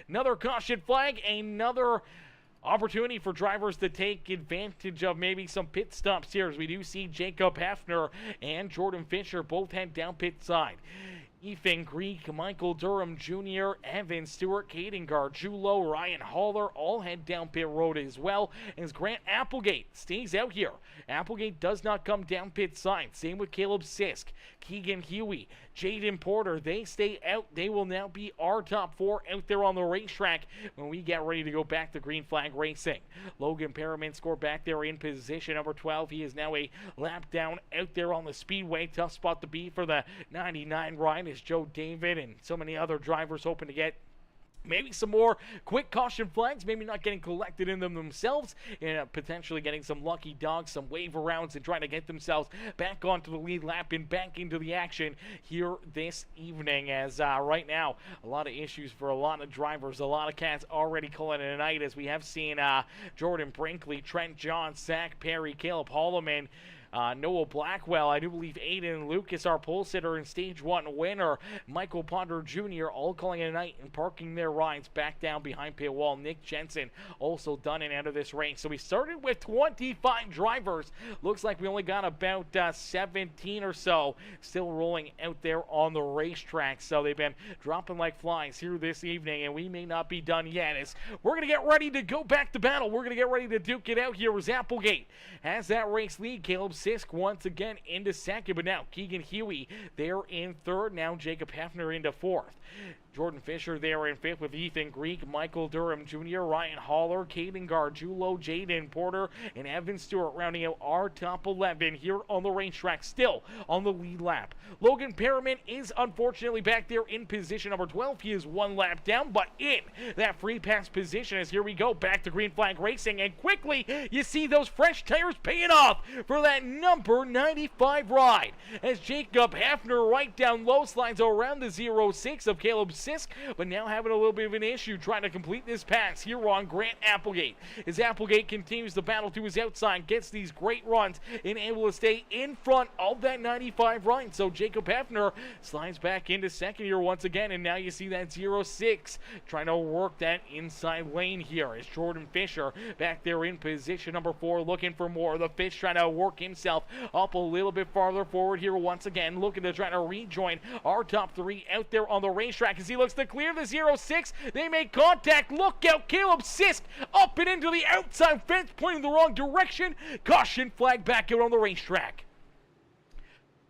another caution flag, another opportunity for drivers to take advantage of maybe some pit stops here, as we do see Jacob Hefner and Jordan Fisher both head down pit side. Ethan Greek, Michael Durham Jr., Evan Stewart, Caden Gargiulo, Ryan Haller all head down pit road as well, as Grant Applegate stays out here. Applegate does not come down pit side. Same with Caleb Sisk, Keegan Huey, Jaden Porter. They stay out. They will now be our top 4 out there on the racetrack when we get ready to go back to green flag racing. Logan Perriman scored back there in position number 12. He is now a lap down out there on the speedway. Tough spot to be for the 99 ride as Joe David and so many other drivers hoping to get maybe some more quick caution flags, maybe not getting collected in them themselves, and potentially getting some lucky dogs, some wave arounds, and trying to get themselves back onto the lead lap and back into the action here this evening. As right now, a lot of issues for a lot of drivers, a lot of cats already calling it a night, as we have seen Jordan Brinkley, Trent John, Zach Perry, Caleb Holloman, Noah Blackwell, I do believe Aiden Lucas, our pole sitter and stage 1 winner, Michael Ponder Jr., all calling it a night and parking their rides back down behind pit wall. Nick Jensen also done and out of this race. So we started with 25 drivers. Looks like we only got about 17 or so still rolling out there on the racetrack. So they've been dropping like flies here this evening, and we may not be done yet. As we're going to get ready to go back to battle. We're going to get ready to duke it out here as Applegate has that race lead. Caleb Sisk once again into second, but now Keegan Huey there in third. Now Jacob Hefner into fourth. Jordan Fisher there in fifth with Ethan Greek, Michael Durham Jr., Ryan Haller, Caden Gargiulo, Jaden Porter, and Evan Stewart rounding out our top 11 here on the racetrack, still on the lead lap. Logan Perriman is unfortunately back there in position number 12. He is one lap down, but in that free pass position as here we go back to Green Flag Racing, and quickly you see those fresh tires paying off for that number 95 ride as Jacob Hefner right down low slides around the 06 of Caleb Sisk, but now having a little bit of an issue trying to complete this pass here on Grant Applegate. As Applegate continues the battle to his outside, gets these great runs and able to stay in front of that 95 ride. So Jacob Hefner slides back into second here once again, and now you see that 06 trying to work that inside lane here as Jordan Fisher back there in position number 4 looking for more. The Fish trying to work himself up a little bit farther forward here once again, looking to try to rejoin our top 3 out there on the racetrack as he looks to clear the 06. They make contact. Look out, Caleb Sisk up and into the outside fence, pointing the wrong direction. Caution flag back out on the racetrack.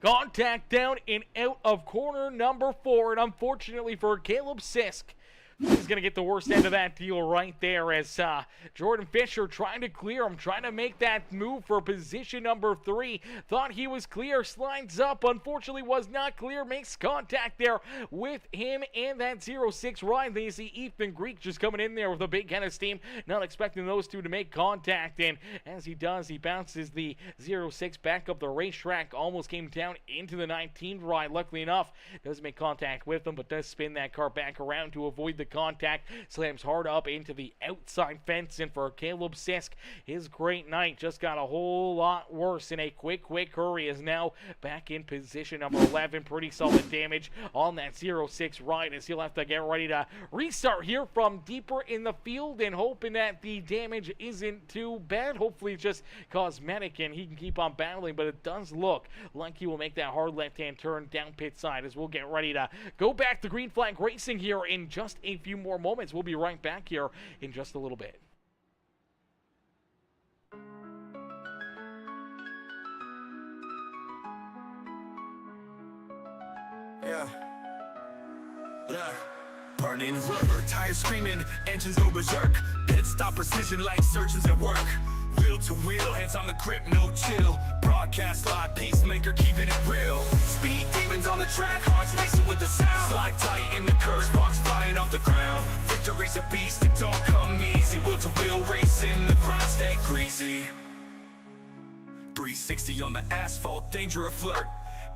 Contact down and out of corner number 4, and unfortunately for Caleb Sisk, he's going to get the worst end of that deal right there as Jordan Fisher trying to clear him, trying to make that move for position number 3. Thought he was clear, slides up, unfortunately was not clear, makes contact there with him and that 06 ride. Then you see Ethan Greek just coming in there with a big head of steam, not expecting those two to make contact, and as he does, he bounces the 06 back up the racetrack, almost came down into the 19 ride. Luckily enough, doesn't make contact with them, but does spin that car back around to avoid the contact, slams hard up into the outside fence, and for Caleb Sisk, his great night just got a whole lot worse in a quick hurry, is now back in position number 11. Pretty solid damage on that 06 ride as he'll have to get ready to restart here from deeper in the field, and hoping that the damage isn't too bad. Hopefully it's just cosmetic and he can keep on battling, but it does look like he will make that hard left-hand turn down pit side as we'll get ready to go back to Green Flag Racing here in just a few more moments. We'll be right back here in just a little bit. Yeah. Burning rubber, tires screaming, engines go berserk. Pit stop precision like surgeons at work. Wheel to wheel, hands on the grip, no chill. Broadcast live, pacemaker keeping it real. Speed demons on the track, hearts racing with the sound. Slide tight in the curves, sparks flying off the ground. Victory's a beast, it don't come easy. Wheel to wheel racing, the grind stay greasy. 360 on the asphalt, danger a flirt.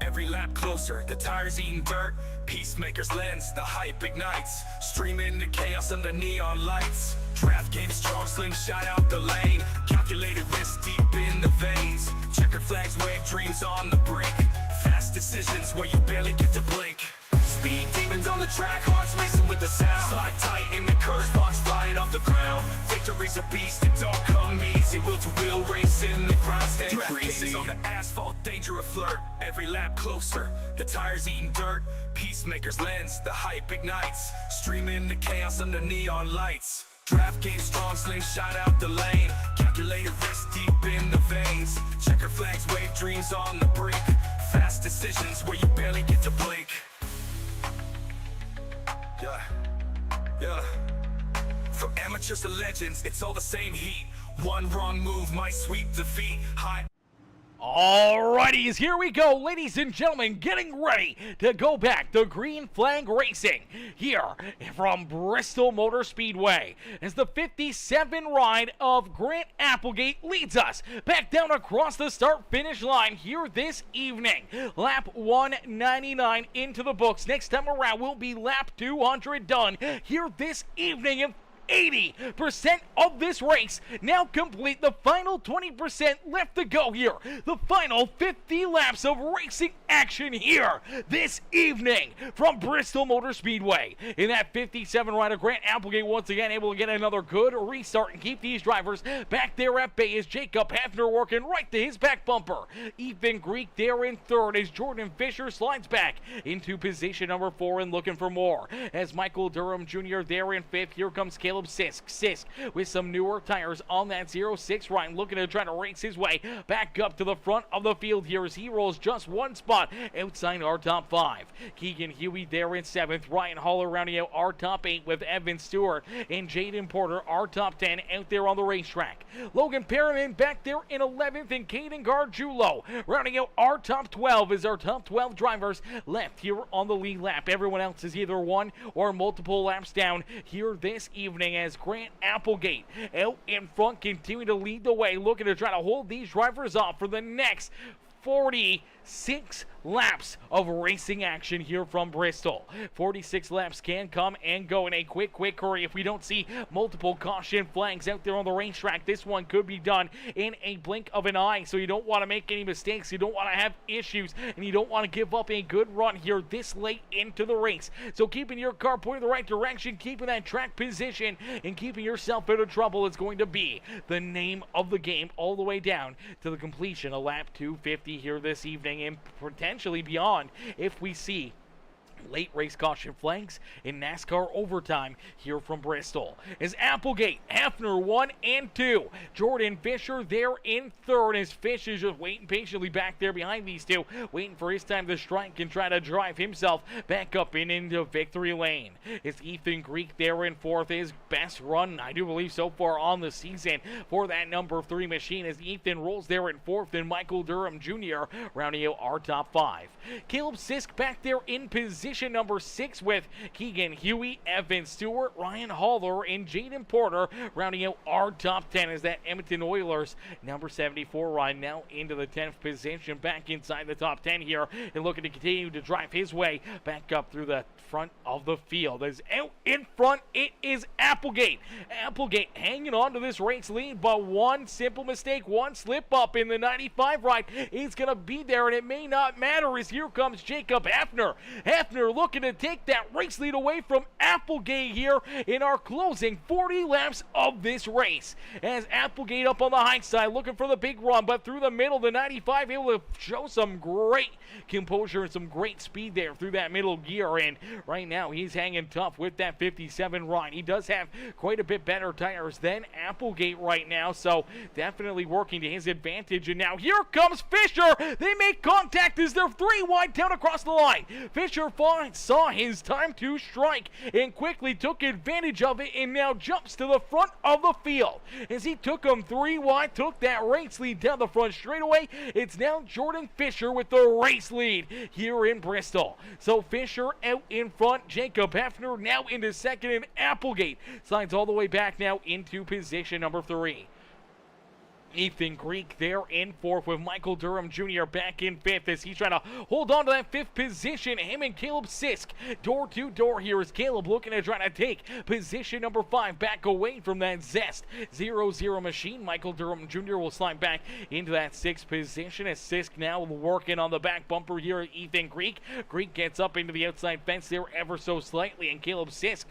Every lap closer, the tires eating dirt. Peacemaker's lens, the hype ignites. Streaming the chaos under neon lights. Draft game strong, slingshot out the lane. Calculated risk deep in the veins. Checkered flags, wave dreams on the brink. Fast decisions where you barely get to blink. Speed demons on the track, hearts racing with the sound. Slide tight in the curves, box flying off the ground. Victory's a beast, it don't come easy. Wheel to wheel racing, the grind stay greasy. On the asphalt, danger a flirt. Every lap closer, the tires eating dirt. Peacemaker's lens, the hype ignites. Streaming the chaos under neon lights. Draft game strong, slingshot out the lane. Calculated risk deep in the veins. Checker flags, wave dreams on the brink. Fast decisions where you barely get to blink. Yeah. From amateurs to legends, it's all the same heat. One wrong move might sweep defeat. Alrighty, here we go, ladies and gentlemen, getting ready to go back to Green Flag Racing here from Bristol Motor Speedway as the 57 ride of Grant Applegate leads us back down across the start-finish line here this evening. Lap 199 into the books. Next time around will be lap 200 done here this evening. 80% of this race now complete. The final 20% left to go here. The final 50 laps of racing action here this evening from Bristol Motor Speedway. In that 57 rider, Grant Applegate once again able to get another good restart and keep these drivers back there at bay. Is Jacob Hafner working right to his back bumper. Ethan Greek there in third as Jordan Fisher slides back into position number 4 and looking for more. As Michael Durham Jr. there in 5th, here comes Caleb Sisk. Sisk with some newer tires on that 06 Ryan, looking to try to race his way back up to the front of the field here as he rolls just one spot outside our top 5. Keegan Huey there in 7th. Ryan Haller rounding out our top 8 with Evan Stewart and Jaden Porter our top 10 out there on the racetrack. Logan Perriman back there in 11th and Caden Gargiulo rounding out our top 12 as our top 12 drivers left here on the lead lap. Everyone else is either one or multiple laps down here this evening as Grant Applegate out in front, continuing to lead the way, looking to try to hold these drivers off for the next 46 laps of racing action here from Bristol. 46 laps can come and go in a quick hurry. If we don't see multiple caution flags out there on the racetrack, this one could be done in a blink of an eye. So you don't want to make any mistakes, you don't want to have issues, and you don't want to give up a good run here this late into the race. So keeping your car pointed the right direction, keeping that track position, and keeping yourself out of trouble is going to be the name of the game all the way down to the completion of lap 250 here this evening and potentially beyond if we see late race caution flags in NASCAR overtime here from Bristol. As Applegate, Hafner 1 and 2. Jordan Fisher there in 3rd as Fish is just waiting patiently back there behind these two, waiting for his time to strike and try to drive himself back up and into victory lane. It's Ethan Greek there in 4th, his best run, I do believe, so far on the season for that number 3 machine as Ethan rolls there in 4th and Michael Durham Jr. rounding out our top 5. Caleb Sisk back there in position number 6 with Keegan Huey, Evan Stewart, Ryan Haller, and Jaden Porter rounding out our top 10 as that Edmonton Oilers number 74 Ryan now into the 10th position, back inside the top 10 here and looking to continue to drive his way back up through the front of the field. As out in front, it is Applegate. Applegate hanging on to this race lead, but one simple mistake, one slip up in the 95 ride is going to be there, and it may not matter as here comes Jacob Hafner. Hafner looking to take that race lead away from Applegate here in our closing 40 laps of this race. As Applegate up on the high side looking for the big run, but through the middle, the 95 able to show some great composure and some great speed there through that middle gear, and right now he's hanging tough with that 57 ride. He does have quite a bit better tires than Applegate right now, so definitely working to his advantage. And now here comes Fisher. They make contact as they're 3 wide down across the line. Fisher saw his time to strike and quickly took advantage of it and now jumps to the front of the field. As he took him 3 wide, took that race lead down the front straightaway, it's now Jordan Fisher with the race lead here in Bristol. So Fisher out in front, Jacob Hafner now into 2nd, and Applegate slides all the way back now into position number 3. Ethan Greek there in 4th with Michael Durham Jr. back in 5th as he's trying to hold on to that 5th position. Him and Caleb Sisk door to door here as Caleb looking to try to take position number 5 back away from that Zest 0-0 machine. Michael Durham Jr. will slide back into that 6th position as Sisk now working on the back bumper here at Ethan Greek. Greek gets up into the outside fence there ever so slightly, and Caleb Sisk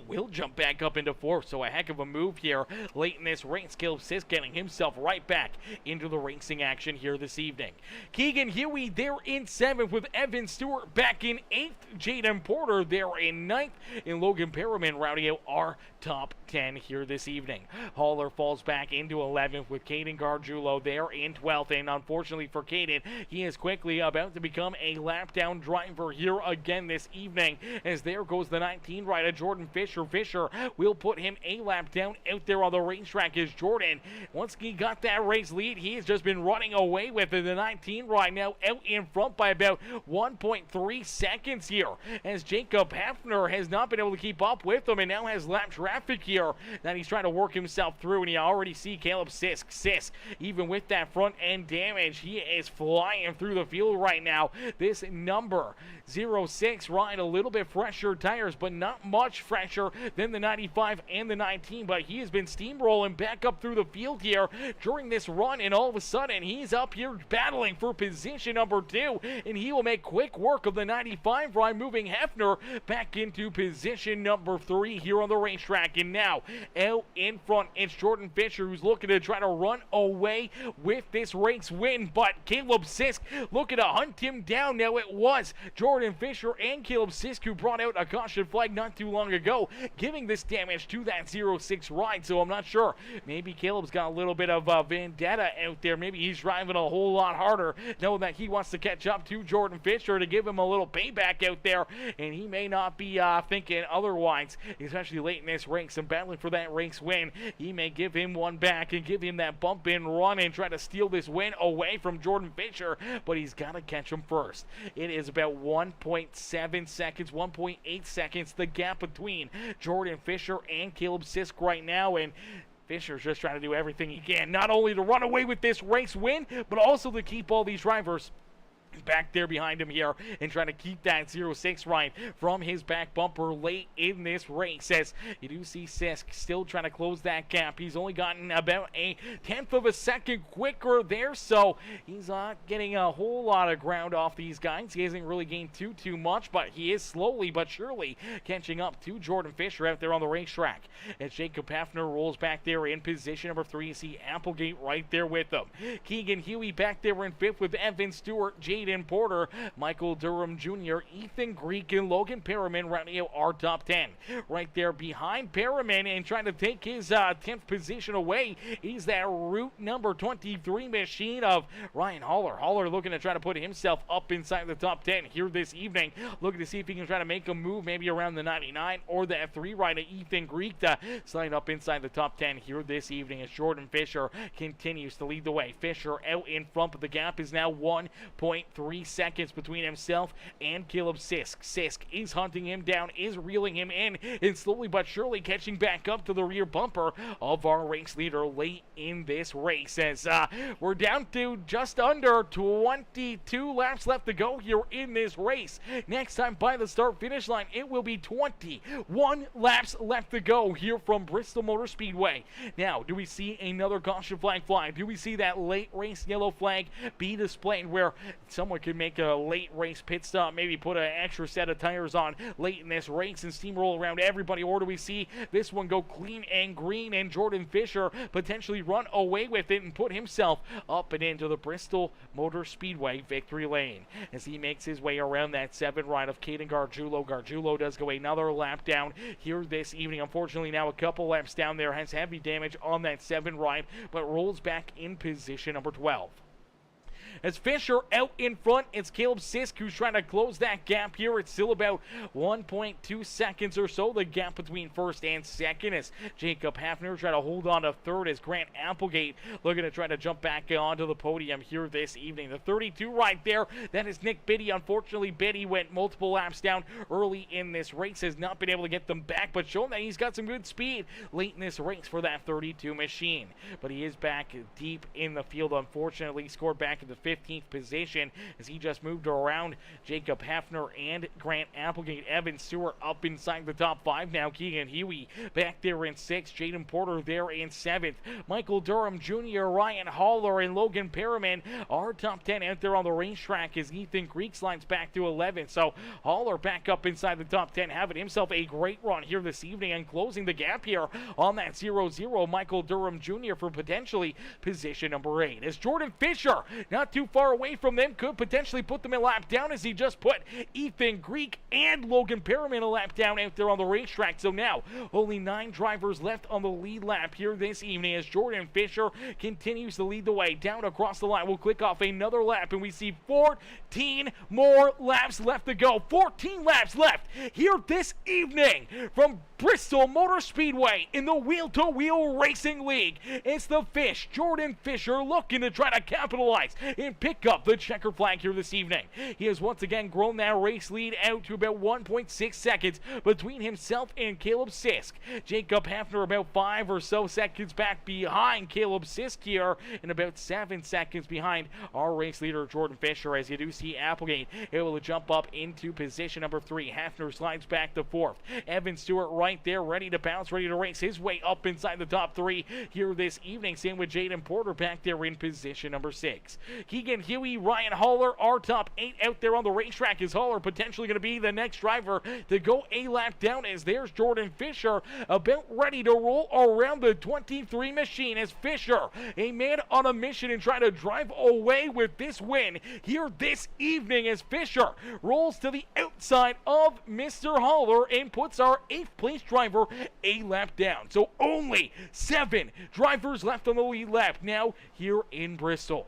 will jump back up into 4th. So a heck of a move here late in this race. Caleb Sisk getting himself right back into the racing action here this evening. Keegan Huey there in 7th with Evan Stewart back in 8th. Jaden Porter there in 9th, and Logan Perriman rounding out our top 10 here this evening. Haller falls back into 11th with Caden Gargiulo there in 12th, and unfortunately for Caden, he is quickly about to become a lap down driver here again this evening, as there goes the 19 rider Jordan Fisher. Fisher will put him a lap down out there on the racetrack as Jordan, once he got that race lead, he has just been running away with it. The 19 right now out in front by about 1.3 seconds here, as Jacob Hafner has not been able to keep up with him and now has lap traffic here that he's trying to work himself through. And you already see Caleb Sisk, even with that front end damage, he is flying through the field right now. This number 06 ride, a little bit fresher tires, but not much fresher than the 95 and the 19, but he has been steamrolling back up through the field here during this run, and all of a sudden he's up here battling for position number 2, and he will make quick work of the 95 ride, moving Hefner back into position number 3 here on the racetrack. And now out in front, it's Jordan Fisher, who's looking to try to run away with this race win, but Caleb Sisk looking to hunt him down. Now it was Jordan Fisher and Caleb Sisk who brought out a caution flag not too long ago, giving this damage to that 06 ride, so I'm not sure. Maybe Caleb's got a little bit of vendetta out there. Maybe he's driving a whole lot harder, knowing that he wants to catch up to Jordan Fisher to give him a little payback out there, and he may not be thinking otherwise, especially late in this race and battling for that race win. He may give him one back and give him that bump and run and try to steal this win away from Jordan Fisher, but he's got to catch him first. It is about 1.7 seconds, 1.8 seconds, the gap between Jordan Fisher and Caleb Sisk right now, and Fisher's just trying to do everything he can, not only to run away with this race win, but also to keep all these drivers back there behind him here and trying to keep that 06 ride from his back bumper late in this race. As you do see Sisk still trying to close that gap. He's only gotten about a 1/10 of a second quicker there, so he's not getting a whole lot of ground off these guys. He hasn't really gained too much, but he is slowly but surely catching up to Jordan Fisher out there on the racetrack. As Jacob Hafner rolls back there in position number 3, you see Applegate right there with him. Keegan Huey back there in 5th with Evan Stewart, Jaden Porter, Michael Durham Jr., Ethan Greek, and Logan Perriman rounding out our top 10. Right there behind Perriman and trying to take his 10th position away is that route number 23 machine of Ryan Haller. Haller looking to try to put himself up inside the top 10 here this evening. Looking to see if he can try to make a move maybe around the 99 or the F3 ride of Ethan Greek to slide up inside the top 10 here this evening as Jordan Fisher continues to lead the way. Fisher out in front, but the gap is now 1.3 seconds between himself and Caleb Sisk. Sisk is hunting him down, is reeling him in, and slowly but surely catching back up to the rear bumper of our race leader late in this race as we're down to just under 22 laps left to go here in this race. Next time by the start finish line, it will be 21 laps left to go here from Bristol Motor Speedway. Now, do we see another caution flag fly? Do we see that late race yellow flag be displayed where someone could make a late race pit stop, maybe put an extra set of tires on late in this race and steamroll around everybody? Or do we see this one go clean and green and Jordan Fisher potentially run away with it and put himself up and into the Bristol Motor Speedway victory lane as he makes his way around that 7 ride of Caden Gargiulo. Gargiulo does go another lap down here this evening. Unfortunately, now a couple laps down there, has heavy damage on that 7 ride, but rolls back in position number 12. As Fisher out in front, it's Caleb Sisk who's trying to close that gap here. It's still about 1.2 seconds or so, the gap between first and second, as Jacob Hafner trying to hold on to third as Grant Applegate looking to try to jump back onto the podium here this evening. The 32 right there, that is Nick Biddy. Unfortunately, Biddy went multiple laps down early in this race, has not been able to get them back, but shown that he's got some good speed late in this race for that 32 machine. But he is back deep in the field, unfortunately, scored back in the 15th position as he just moved around Jacob Hafner and Grant Applegate. Evan Stewart up inside the top 5 now. Keegan Huey back there in 6th. Jaden Porter there in 7th. Michael Durham Jr., Ryan Haller, and Logan Perriman are top 10 out there on the racetrack as Ethan Greek slides back to 11th. So Haller back up inside the top 10, having himself a great run here this evening and closing the gap here on that 0-0. Michael Durham Jr. for potentially position number 8. As Jordan Fisher, not too far away from them, could potentially put them a lap down as he just put Ethan Greek and Logan Perriman a lap down out there on the racetrack. So now only 9 drivers left on the lead lap here this evening as Jordan Fisher continues to lead the way down across the line. We'll click off another lap and we see 14 more laps left to go. 14 laps left here this evening from Bristol Motor Speedway in the Wheel-to-Wheel Racing League. It's the Fish, Jordan Fisher, looking to try to capitalize and pick up the checkered flag here this evening. He has once again grown that race lead out to about 1.6 seconds between himself and Caleb Sisk. Jacob Hafner about 5 or so seconds back behind Caleb Sisk here, and about 7 seconds behind our race leader Jordan Fisher, as you do see Applegate able to jump up into position number 3. Hafner slides back to 4th. Evan Stewart right there, ready to bounce, ready to race his way up inside the top 3 here this evening. Same with Jaden Porter back there in position number 6. Keegan Huey, Ryan Haller, our top 8 out there on the racetrack. Is Haller potentially going to be the next driver to go a lap down, as there's Jordan Fisher about ready to roll around the 23 machine, as Fisher, a man on a mission and trying to drive away with this win here this evening, as Fisher rolls to the outside of Mr. Haller and puts our 8th place driver a lap down. So only 7 drivers left on the lead lap now here in Bristol,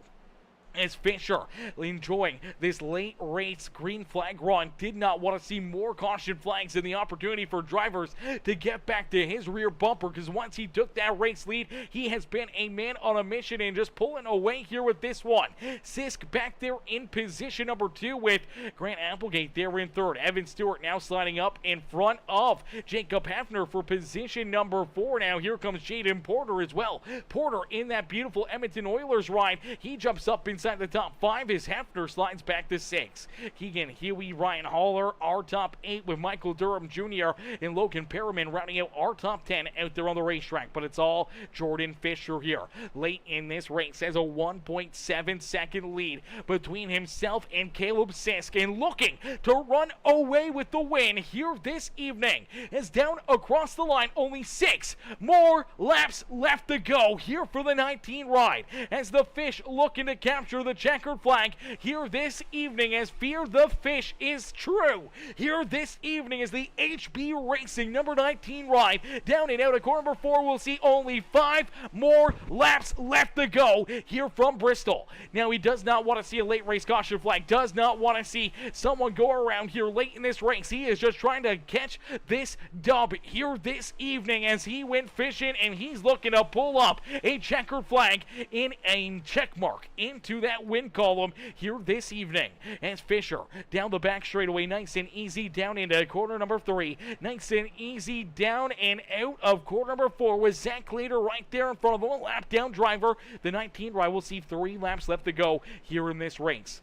as Fisher enjoying this late race green flag run. Did not want to see more caution flags and the opportunity for drivers to get back to his rear bumper, because once he took that race lead, he has been a man on a mission and just pulling away here with this one. Sisk back there in position number 2 with Grant Applegate there in 3rd. Evan Stewart now sliding up in front of Jacob Hafner for position number 4. Now here comes Jaden Porter as well. Porter in that beautiful Edmonton Oilers ride. He jumps up inside the top 5 as Hafner slides back to 6. Keegan Huey, Ryan Haller, our top 8 with Michael Durham Jr. and Logan Perriman rounding out our top 10 out there on the racetrack. But it's all Jordan Fisher here. Late in this race has a 1.7 second lead between himself and Caleb Sisk, and looking to run away with the win here this evening. As down across the line, only 6 more laps left to go here for the 19 ride, as the Fish looking to capture the checkered flag here this evening, as Fear the Fish is true here this evening, as the HB Racing number 19 ride down and out of corner number 4 will see only 5 more laps left to go here from Bristol. Now he does not want to see a late race caution flag, does not want to see someone go around here late in this race. He is just trying to catch this dub here this evening, as he went fishing and he's looking to pull up a checkered flag in a check mark into that win column here this evening, as Fisher down the back straightaway, nice and easy down into corner number 3, nice and easy down and out of corner number 4 with Zach Later right there in front of him, a lap down driver. The 19 ride will see 3 laps left to go here in this race.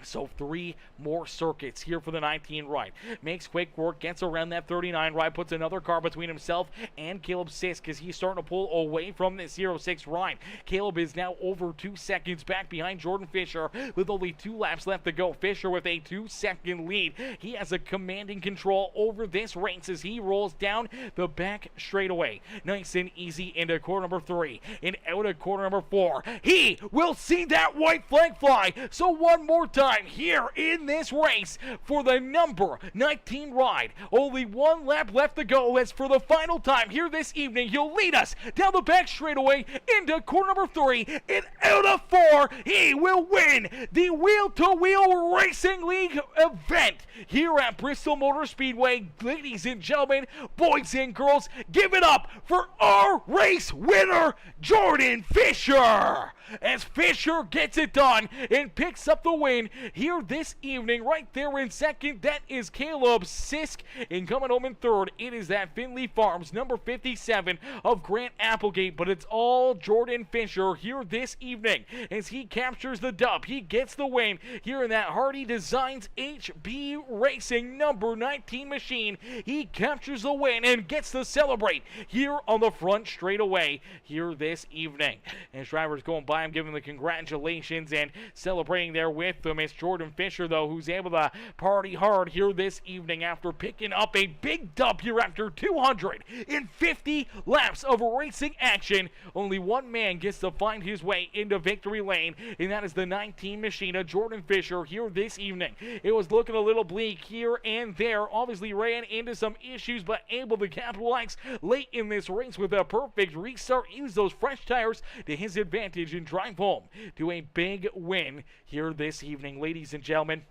So 3 more circuits here for the 19 ride. Makes quick work, gets around that 39 ride, puts another car between himself and Caleb Sisk, as he's starting to pull away from the 06 ride. Caleb is now over 2 seconds back behind Jordan Fisher with only 2 laps left to go. Fisher with a 2-second lead. He has a commanding control over this race as he rolls down the back straightaway. Nice and easy into corner number 3 and out of corner number 4. He will see that white flag fly. So one more time here in this race for the number 19 ride. Only 1 lap left to go, as for the final time here this evening, he'll lead us down the back straightaway into corner number 3 and out of 4. He will win the Wheel-to-Wheel Racing League event here at Bristol Motor Speedway. Ladies and gentlemen, boys and girls, give it up for our race winner, Jordan Fisher, as Fisher gets it done and picks up the win here this evening. Right there in second, that is Caleb Sisk, and coming home in third, it is that Finley Farms number 57 of Grant Applegate. But it's all Jordan Fisher here this evening as he captures the dub. He gets the win here in that Hardy Designs HB Racing number 19 machine. He captures the win and gets to celebrate here on the front straightaway here this evening. As drivers going by, I'm giving the congratulations and celebrating there with them. It's Jordan Fisher, though, who's able to party hard here this evening after picking up a big dub here after 250 laps of racing action. Only one man gets to find his way into victory lane, and that is the 19 machine of Jordan Fisher here this evening. It was looking a little bleak here and there. Obviously ran into some issues, but able to capitalize late in this race with a perfect restart. Use those fresh tires to his advantage and drive home to a big win here this evening. Ladies and gentlemen,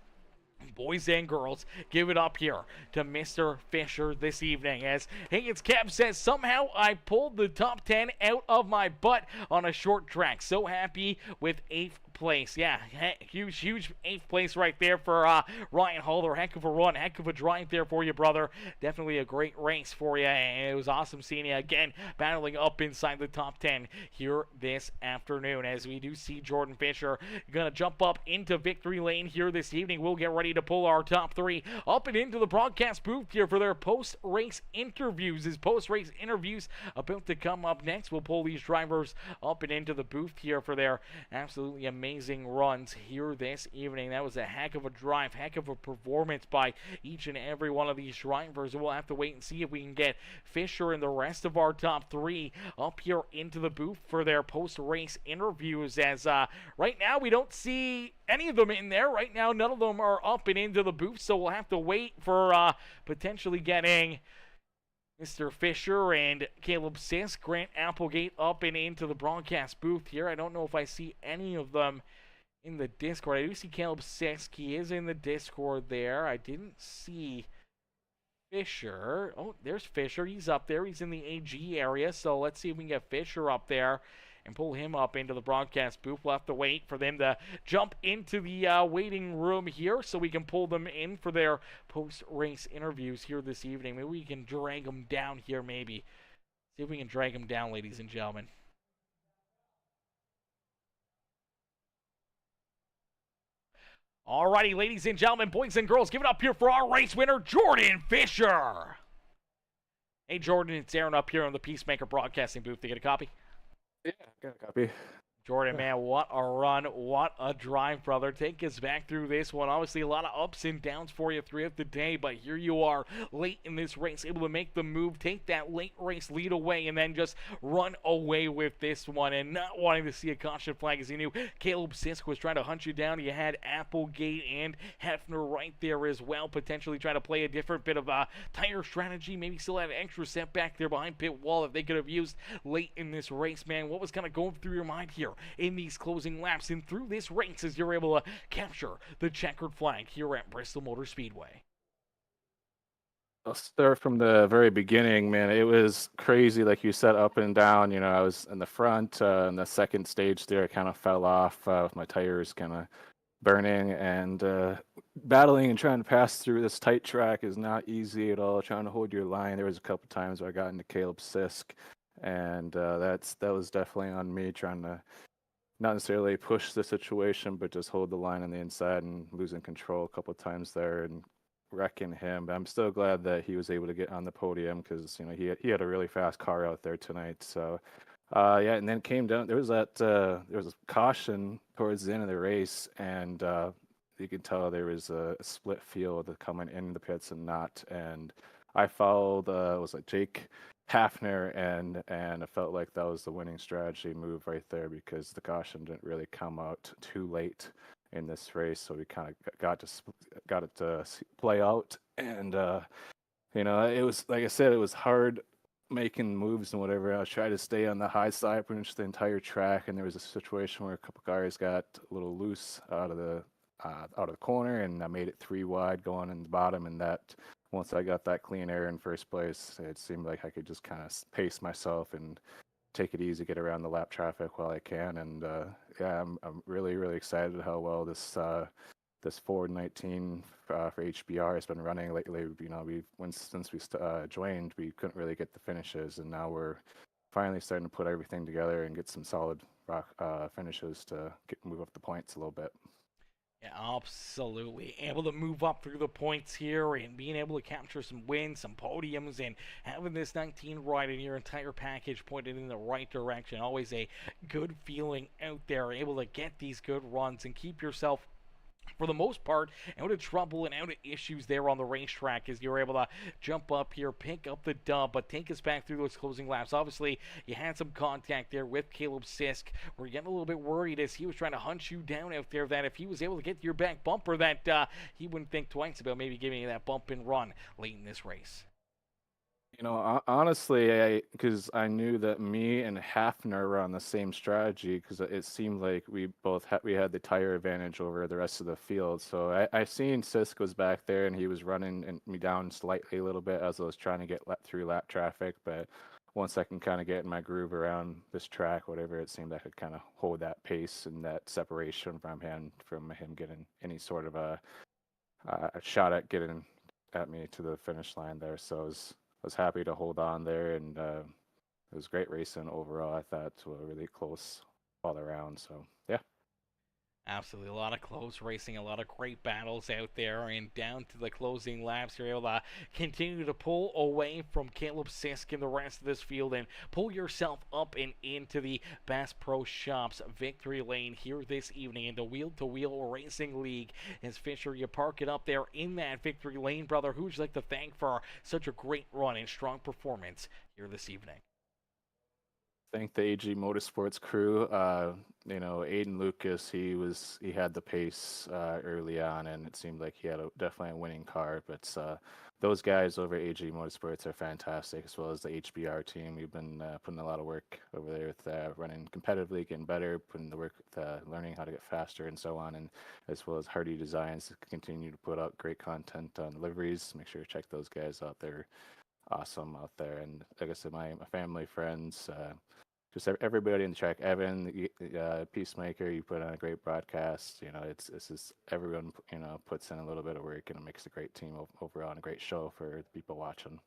boys and girls, give it up here to Mr. Fisher this evening. As Higgins Cap says, somehow I pulled the top 10 out of my butt on a short track. So happy with 8th place. Yeah, huge 8th place right there for Ryan Halder. Heck of a run, heck of a drive there for you, brother. Definitely a great race for you, and it was awesome seeing you again battling up inside the top 10 here this afternoon. As we do see Jordan Fisher gonna jump up into victory lane here this evening. We'll get ready to pull our top 3 up and into the broadcast booth here for their post-race interviews. His post-race interviews about to come up next. We'll pull these drivers up and into the booth here for their absolutely amazing runs here this evening. That was a heck of a drive, heck of a performance by each and every one of these drivers. We'll have to wait and see if we can get Fisher and the rest of our top 3 up here into the booth for their post-race interviews, as right now we don't see any of them in there. Right now none of them are up and into the booth, so we'll have to wait for potentially getting Mr. Fisher and Caleb Sisk, Grant Applegate up and into the broadcast booth here. I don't know if I see any of them in the Discord. I do see Caleb Sisk. He is in the Discord there. I didn't see Fisher. Oh, there's Fisher. He's up there. He's in the AG area. So let's see if we can get Fisher up there and pull him up into the broadcast booth. We'll have to wait for them to jump into the waiting room here so we can pull them in for their post-race interviews here this evening. Maybe we can drag them down here, maybe. See if we can drag them down, ladies and gentlemen. Alrighty, ladies and gentlemen, boys and girls, give it up here for our race winner, Jordan Fisher. Hey, Jordan, it's Aaron up here on the Peacemaker Broadcasting booth. To get a copy? Yeah, got a copy. Jordan, man, what a run, what a drive, brother. Take us back through this one. Obviously, a lot of ups and downs for you throughout the day, but here you are late in this race, able to make the move, take that late race lead away, and then just run away with this one, and not wanting to see a caution flag, as you knew Caleb Sisk was trying to hunt you down. You had Applegate and Hefner right there as well, potentially trying to play a different bit of a tire strategy, maybe still had an extra setback there behind pit wall that they could have used late in this race, man. What was kind of going through your mind here in these closing laps and through this race as you're able to capture the checkered flag here at Bristol Motor Speedway? I'll start from the very beginning, man. It was crazy, like you said, up and down. You know, I was in the front, in the second stage there, I kind of fell off with my tires kind of burning, and battling and trying to pass through this tight track is not easy at all. Trying to hold your line. There was a couple times where I got into Caleb Sisk, and that was definitely on me, trying to not necessarily push the situation, but just hold the line on the inside and losing control a couple of times there and wrecking him. But I'm still glad that he was able to get on the podium, because you know he had a really fast car out there tonight. So yeah, and then it came down. There was a caution towards the end of the race, and you could tell there was a split field coming in the pits and not. And I followed was it Jake Hafner, and I felt like that was the winning strategy move right there, because the caution didn't really come out too late in this race, so we kind of got it to play out. And you know, it was, like I said, it was hard making moves and whatever. I was trying to stay on the high side pretty much the entire track, and there was a situation where a couple guys got a little loose out of the corner, and I made it 3 wide going in the bottom, and that once I got that clean air in first place, it seemed like I could just kind of pace myself and take it easy, get around the lap traffic while I can. And yeah, I'm really, really excited how well this Ford 19 for HBR has been running lately. You know, since we joined, we couldn't really get the finishes, and now we're finally starting to put everything together and get some solid finishes to move up the points a little bit. Yeah, absolutely. Able to move up through the points here and being able to capture some wins, some podiums, and having this 19 ride in your entire package pointed in the right direction. Always a good feeling out there, able to get these good runs and keep yourself, for the most part, out of trouble and out of issues there on the racetrack, as you're able to jump up here, pick up the dub, but take us back through those closing laps. Obviously, you had some contact there with Caleb Sisk. We're getting a little bit worried as he was trying to hunt you down out there, that if he was able to get to your back bumper, that he wouldn't think twice about maybe giving you that bump and run late in this race. You know, honestly, because I knew that me and Hafner were on the same strategy, because it seemed like we both we had the tire advantage over the rest of the field. So I seen Sisk was back there, and he was running me down slightly a little bit as I was trying to get through lap traffic. But once I can kind of get in my groove around this track, whatever, it seemed I could kind of hold that pace and that separation from him getting any sort of a shot at getting at me to the finish line there. So I was happy to hold on there, and it was great racing overall. I thought to a really close all around. So yeah. Absolutely, a lot of close racing, a lot of great battles out there, and down to the closing laps, you're able to continue to pull away from Caleb Sisk and the rest of this field and pull yourself up and into the Bass Pro Shops victory lane here this evening in the Wheel to Wheel Racing League. As Fisher, you park it up there in that victory lane, brother. Who would you like to thank for such a great run and strong performance here this evening? Thank the AG Motorsports crew. Aiden Lucas, he had the pace early on, and it seemed like he had definitely a winning car. But those guys over at AG Motorsports are fantastic, as well as the HBR team. We've been putting a lot of work over there with running competitively, getting better, putting the work with learning how to get faster and so on, and as well as Hardy Designs to continue to put out great content on liveries. Make sure to check those guys out. They're awesome out there. And like I said, my family, friends, just everybody in the track. Evan, Peacemaker, you put on a great broadcast. It's just everyone, puts in a little bit of work, and it makes a great team overall and a great show for the people watching.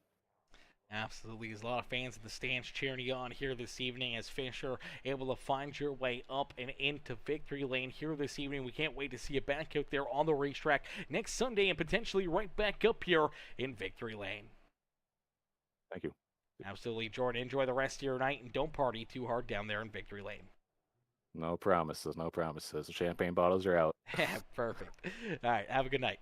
Absolutely. There's a lot of fans in the stands cheering you on here this evening as Fisher able to find your way up and into victory lane here this evening. We can't wait to see you back out there on the racetrack next Sunday and potentially right back up here in victory lane. Thank you. Absolutely, Jordan. Enjoy the rest of your night and don't party too hard down there in victory lane. No promises, no promises. The champagne bottles are out. Perfect. All right, have a good night.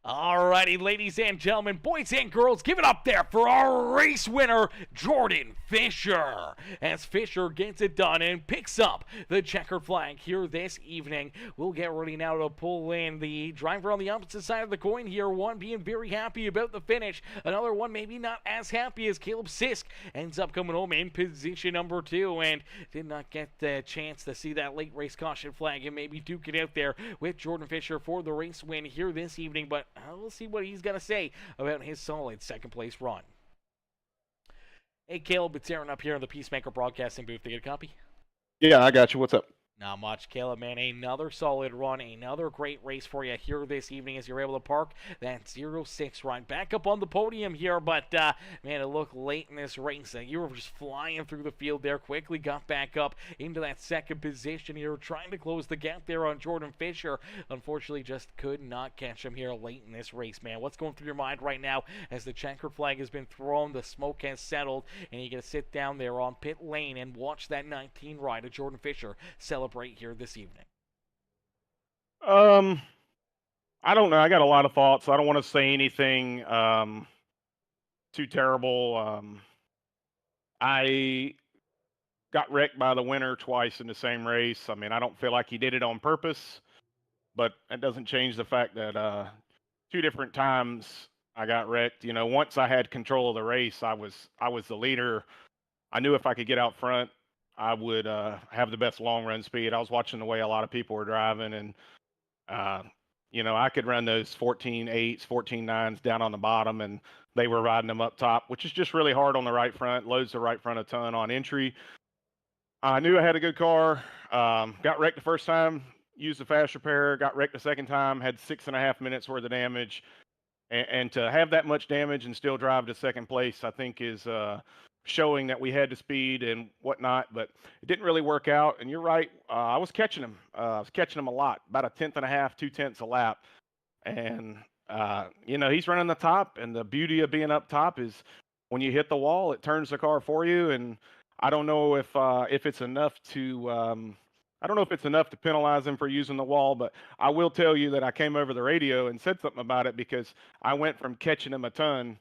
Alrighty, ladies and gentlemen, boys and girls, give it up there for our race winner, Jordan Fisher. As Fisher gets it done and picks up the checkered flag here this evening. We'll get ready now to pull in the driver on the opposite side of the coin here. One being very happy about the finish. Another one maybe not as happy as Caleb Sisk ends up coming home in position number 2 and did not get the chance to see that late race caution flag and maybe duke it out there with Jordan Fisher for the race win here this evening. But we'll see what he's going to say about his solid second place run. Hey, Caleb, it's Aaron up here in the Peacemaker Broadcasting booth. To get a copy? Yeah, I got you. What's up? Not much, Caleb, man. Another solid run, another great race for you here this evening as you're able to park that 0-6 run. Back up on the podium here, but, man, it looked late in this race. You were just flying through the field there, quickly got back up into that second position here, trying to close the gap there on Jordan Fisher. Unfortunately, just could not catch him here late in this race, man. What's going through your mind right now as the checkered flag has been thrown, the smoke has settled, and you get to sit down there on pit lane and watch that 19 ride of Jordan Fisher celebrate here this evening? I don't know. I got a lot of thoughts. I don't want to say anything too terrible. I got wrecked by the winner twice in the same race. I mean, I don't feel like he did it on purpose, but that doesn't change the fact that 2 different times I got wrecked. Once I had control of the race, I was the leader. I knew if I could get out front, I would have the best long run speed. I was watching the way a lot of people were driving, and I could run those 14.8s, 14.9s down on the bottom, and they were riding them up top, which is just really hard on the right front. Loads the right front a ton on entry. I knew I had a good car. Got wrecked the first time, used the fast repair. Got wrecked the second time, had 6.5 minutes worth of damage, and to have that much damage and still drive to second place, I think is showing that we had the speed and whatnot, but it didn't really work out. And you're right, I was catching him. I was catching him a lot, about 1.5, 2 tenths a lap. And he's running the top, and the beauty of being up top is when you hit the wall, it turns the car for you. And I don't know if it's enough to penalize him for using the wall, but I will tell you that I came over the radio and said something about it, because I went from catching him a ton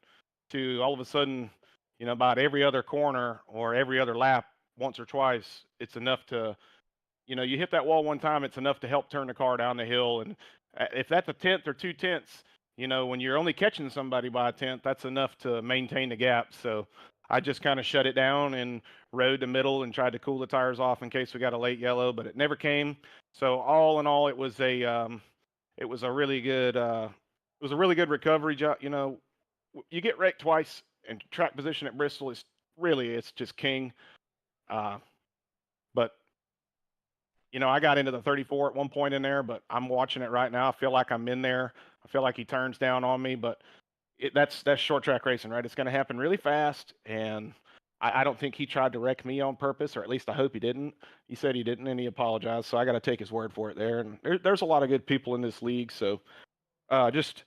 to all of a sudden, about every other corner or every other lap, once or twice, it's enough to, you hit that wall one time, it's enough to help turn the car down the hill. And if that's 1/10 or 2 tenths, when you're only catching somebody by 1/10, that's enough to maintain the gap. So I just kind of shut it down and rode the middle and tried to cool the tires off in case we got a late yellow, but it never came. So all in all, it was a really good recovery job. You get wrecked twice and track position at Bristol is really, it's just king. But I got into the 34 at one point in there, but I'm watching it right now. I feel like I'm in there. I feel like he turns down on me, but that's short track racing, right? It's going to happen really fast, and I don't think he tried to wreck me on purpose, or at least I hope he didn't. He said he didn't, and he apologized, so I got to take his word for it there. And there's a lot of good people in this league, so just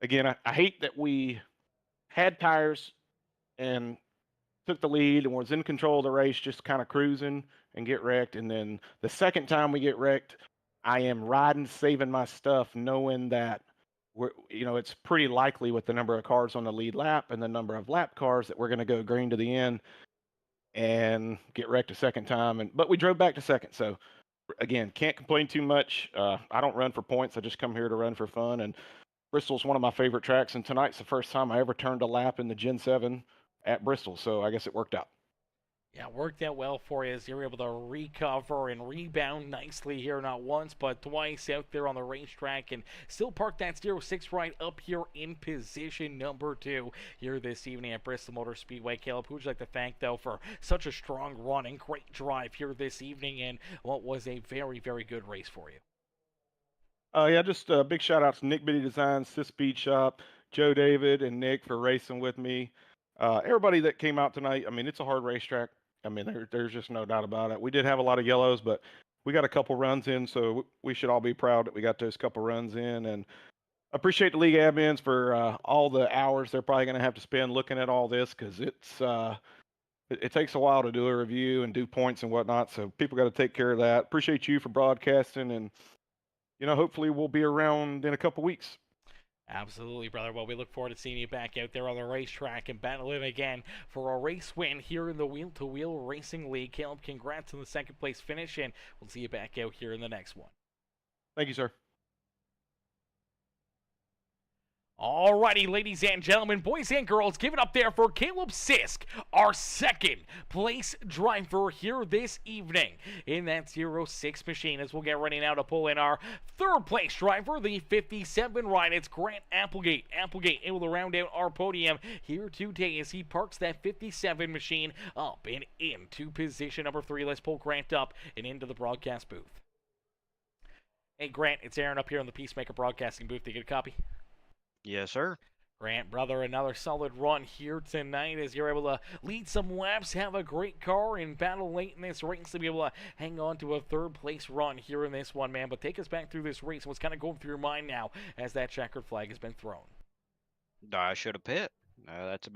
again, I hate that we had tires and took the lead and was in control of the race, just kind of cruising and get wrecked. And then the second time we get wrecked, I am riding, saving my stuff, knowing that it's pretty likely with the number of cars on the lead lap and the number of lap cars that we're going to go green to the end and get wrecked a second time. But we drove back to second. So again, can't complain too much. I don't run for points. I just come here to run for fun. And Bristol's one of my favorite tracks. And tonight's the first time I ever turned a lap in the Gen 7 at Bristol. So I guess it worked out. Yeah, worked out well for you as you were able to recover and rebound nicely here, not once but twice out there on the racetrack, and still park that 06 right up here in position number 2 here this evening at Bristol Motor Speedway. Caleb, who would you like to thank, though, for such a strong run and great drive here this evening and what was a very, very good race for you? Yeah, just a big shout out to Nick Biddy Designs, Sis Speed Shop, Joe David, and Nick for racing with me. Everybody that came out tonight, I mean, it's a hard racetrack. I mean, there's just no doubt about it. We did have a lot of yellows, but we got a couple runs in, so we should all be proud that we got those couple runs in. And appreciate the league admins for all the hours they're probably going to have to spend looking at all this, because it takes a while to do a review and do points and whatnot. So people got to take care of that. Appreciate you for broadcasting, and hopefully we'll be around in a couple weeks. Absolutely, brother. Well, we look forward to seeing you back out there on the racetrack and battling again for a race win here in the Wheel to Wheel Racing League. Caleb, congrats on the second place finish, and we'll see you back out here in the next one. Thank you, sir. Alrighty, ladies and gentlemen, boys and girls, give it up there for Caleb Sisk, our second place driver here this evening in that 06 machine, as we'll get ready now to pull in our third place driver, the 57 ride. It's Grant Applegate. Applegate able to round out our podium here today as he parks that 57 machine up and into position number 3. Let's pull Grant up and into the broadcast booth. Hey, Grant, it's Aaron up here in the Peacemaker broadcasting booth. Do you get a copy? Yes, sir. Grant, brother, another solid run here tonight as you're able to lead some laps, have a great car, and battle late in this race to be able to hang on to a third-place run here in this one, man. But take us back through this race. What's kind of going through your mind now as that checkered flag has been thrown? I should have pit. That's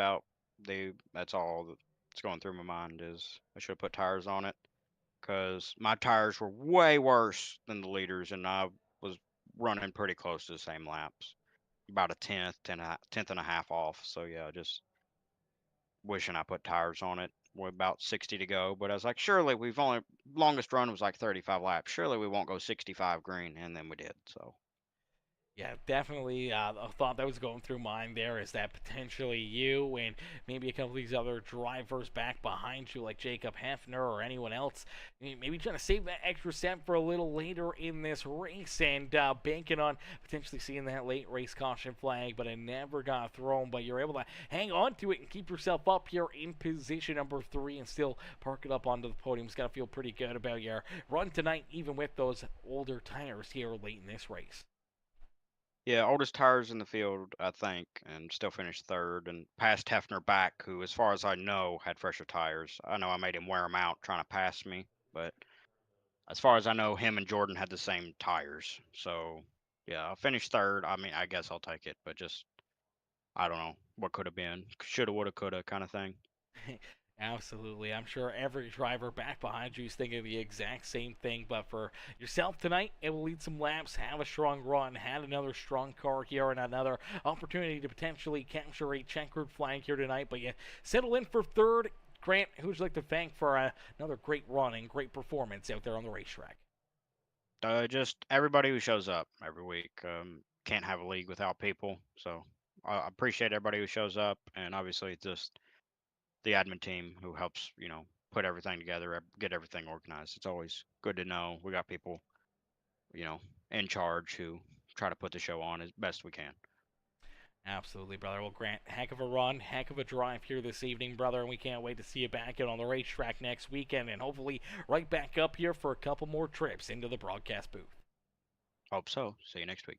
all that's going through my mind is I should have put tires on it, because my tires were way worse than the leaders, and I was running pretty close to the same laps. About a tenth and a half off. So yeah, just wishing I put tires on it. We're about 60 to go, but I was like, surely longest run was like 35 laps. Surely we won't go 65 green, and then we did. So Yeah, definitely a thought that was going through mine there is that potentially you and maybe a couple of these other drivers back behind you like Jacob Hefner or anyone else, maybe trying to save that extra step for a little later in this race and banking on potentially seeing that late race caution flag, but it never got thrown. But you're able to hang on to it and keep yourself up here in position number 3 and still park it up onto the podium. It's got to feel pretty good about your run tonight, even with those older tires here late in this race. yeah, oldest tires in the field, I think, and still finished third and passed Hefner back, who, as far as I know, had fresher tires. I know I made him wear them out trying to pass me, but as far as I know, him and Jordan had the same tires. So yeah, I finished third. I mean, I guess I'll take it, but just I don't know what could have been, shoulda, woulda, coulda, kind of thing. Absolutely. I'm sure every driver back behind you is thinking the exact same thing. But for yourself tonight, it will lead some laps, have a strong run, had another strong car here, and another opportunity to potentially capture a checkered flag here tonight. But you settle in for third. Grant, who would you like to thank for another great run and great performance out there on the racetrack? Just everybody who shows up every week. Can't have a league without people, so I appreciate everybody who shows up, and obviously just the admin team who helps, put everything together, get everything organized. It's always good to know we got people, in charge who try to put the show on as best we can. Absolutely, brother. Well, Grant, heck of a run, heck of a drive here this evening, brother, and we can't wait to see you back out on the racetrack next weekend, and hopefully right back up here for a couple more trips into the broadcast booth. Hope so. See you next week.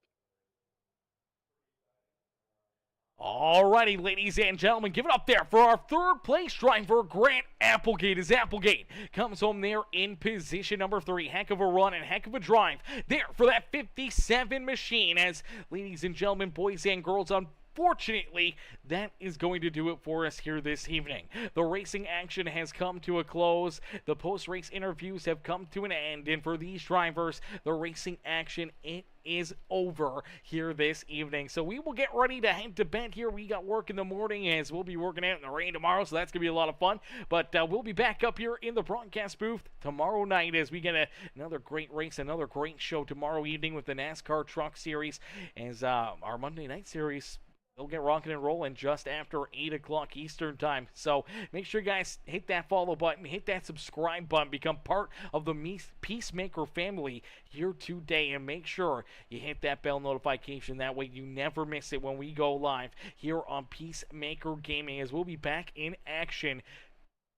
Alrighty, ladies and gentlemen, give it up there for our third place driver, Grant Applegate. As Applegate comes home there in position number 3. Heck of a run and heck of a drive there for that 57 machine. As, ladies and gentlemen, boys and girls, unfortunately, that is going to do it for us here this evening. The racing action has come to a close. The post-race interviews have come to an end. And for these drivers, the racing action, it is over here this evening. So we will get ready to head to bed here. We got work in the morning as we'll be working out in the rain tomorrow, so that's going to be a lot of fun. But we'll be back up here in the broadcast booth tomorrow night as we get another great race, another great show tomorrow evening with the NASCAR Truck Series, as our Monday night series they'll get rocking and rolling just after 8 o'clock Eastern time. So make sure you guys hit that follow button, hit that subscribe button, become part of the Peacemaker family here today, and make sure you hit that bell notification. That way you never miss it when we go live here on Peacemaker Gaming, as we'll be back in action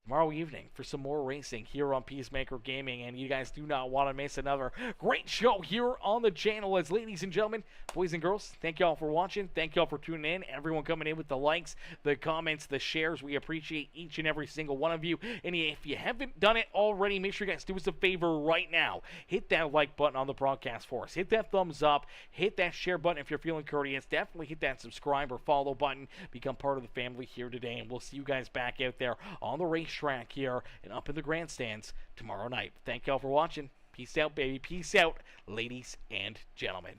tomorrow evening for some more racing here on Peacemaker Gaming, and you guys do not want to miss another great show here on the channel. As ladies and gentlemen, boys and girls, thank y'all for watching, thank y'all for tuning in, everyone coming in with the likes, the comments, the shares. We appreciate each and every single one of you, and if you haven't done it already, make sure you guys do us a favor right now. Hit that like button on the broadcast for us, hit that thumbs up, hit that share button if you're feeling courteous, definitely hit that subscribe or follow button, become part of the family here today, and we'll see you guys back out there on the racetrack here and up in the grandstands tomorrow night. Thank y'all for watching. Peace out, baby. Peace out, ladies and gentlemen.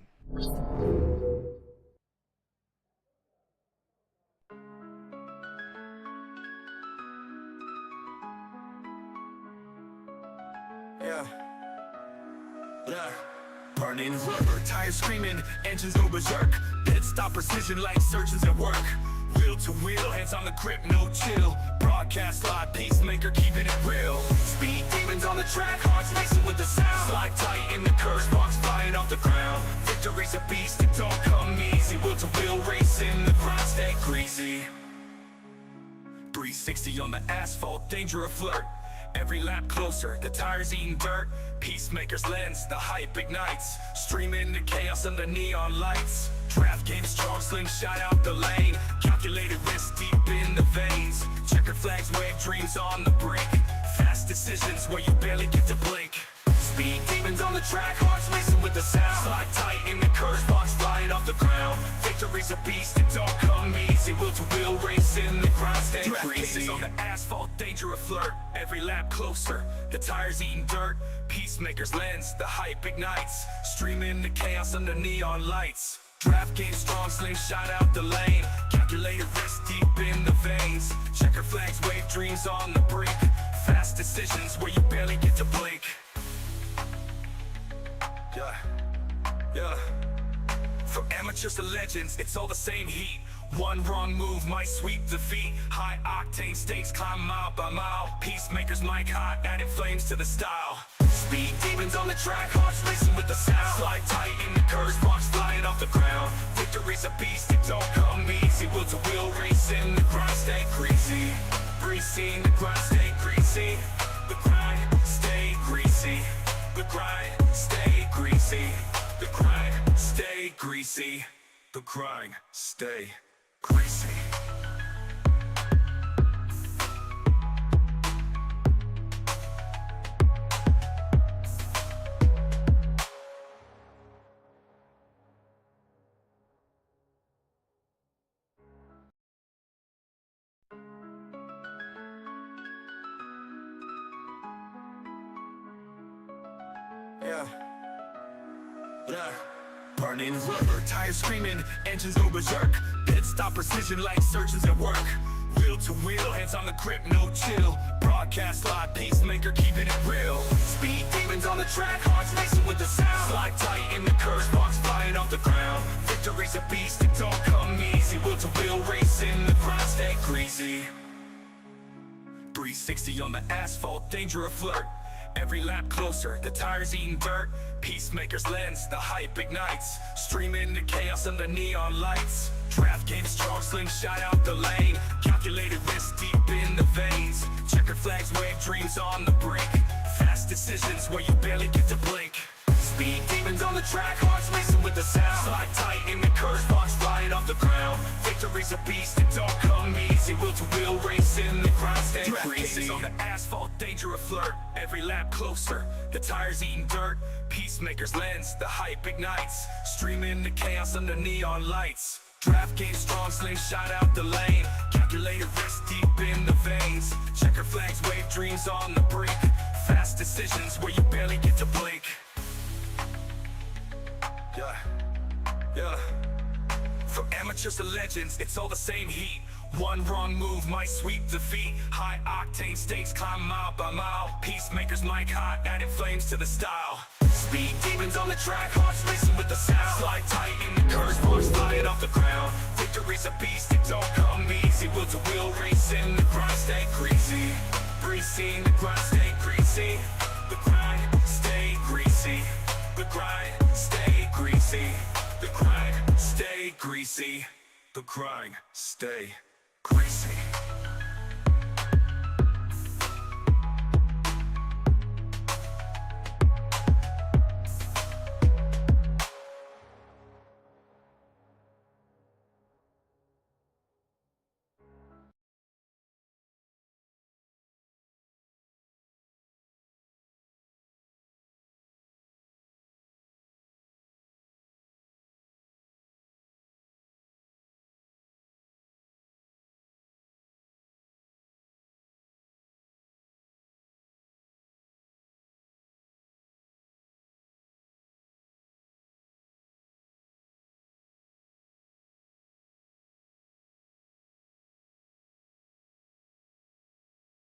Yeah. Burning rubber, tires screaming, engines go berserk. Pit stop precision like surgeons at work. Wheel to wheel, hands on the grip, no chill. Broadcast live, Peacemaker keeping it real. Speed demons on the track, hearts racing with the sound. Slide tight in the curves, sparks flying off the ground. Victory's a beast, it don't come easy. Wheel to wheel racing, the grind stay greasy. 360 on the asphalt, danger a flirt. Every lap closer, the tires eating dirt. Peacemaker's lens, the hype ignites. Streaming the chaos under neon lights. Draft game strong, slingshot out the lane. Calculated risk deep in the veins. Checkered flags wave dreams on the brink. Fast decisions where you barely get to blink. Speed demons on the track, hearts racing with the sound. Slide tight in the curves, box flying off the ground. Victory's a beast, it don't come easy. Wheel to wheel racing, the grind stay greasy. On the asphalt, danger a flirt. Every lap closer, the tires eating dirt. Peacemaker's lens, the hype ignites. Streaming the chaos under neon lights. Draft game strong, slingshot out the lane. Calculated risk deep in the veins. Checker flags wave dreams on the brink. Fast decisions where you barely get to blink. Yeah. From amateurs to legends, it's all the same heat. One wrong move might sweep defeat. High octane stakes climb mile by mile. Peacemakers mic hot, adding flames to the style. Speed demons on the track, hearts racing with the sound. Slide tight in the curves, sparks flying off the ground. Victory's a beast, it don't come easy. Wheel to wheel racing, the grind stay greasy. Greasy, the grind stay greasy. The grind stay greasy. The grind stay greasy. The grind stay greasy. The grind stay greasy. Yeah. Burning rubber, tires screaming, engines go berserk. Pit stop precision like surgeons at work. Wheel to wheel, hands on the grip, no chill. Broadcast live, Peacemaker keeping it real. Speed demons on the track, hearts racing with the sound. Slide tight in the curves, sparks flying off the ground. Victory's a beast, it don't come easy. Wheel to wheel racing, the grind stay greasy. 360 on the asphalt, danger a flirt. Every lap closer, the tires eating dirt. Peacemaker's lens, the hype ignites. Streaming the chaos under neon lights. Draft game strong, slingshot out the lane. Calculated risk deep in the veins. Checkered flags wave dreams on the brink. Fast decisions where you barely get to blink. Speed demons on the track, hearts racing with the sound. Slide tight in the curves, box flying off the ground. Victory's a beast, it don't come easy. Wheel to wheel racing, the grind stay greasy. On the asphalt, danger a flirt. Every lap closer, the tires eating dirt. Peacemaker's lens, the hype ignites. Streaming the chaos under neon lights. Draft game strong, slingshot out the lane. Calculated risk deep in the veins. Checker flags wave dreams on the brink. Fast decisions where you barely get to blink. Yeah. From amateurs to legends, it's all the same heat. One wrong move might sweep defeat. High octane stakes climb mile by mile. Peacemakers mic hot, adding flames to the style. Speed demons on the track, hearts racing with the sound. Slide tight in the curves, bars flying off the ground. Victory's a beast, it don't come easy. Wheel to wheel racing, the grind stay greasy. Greasy, the grind stay greasy. The grind stay greasy. The grind stay greasy. The grind stay greasy. The grind stay greasy.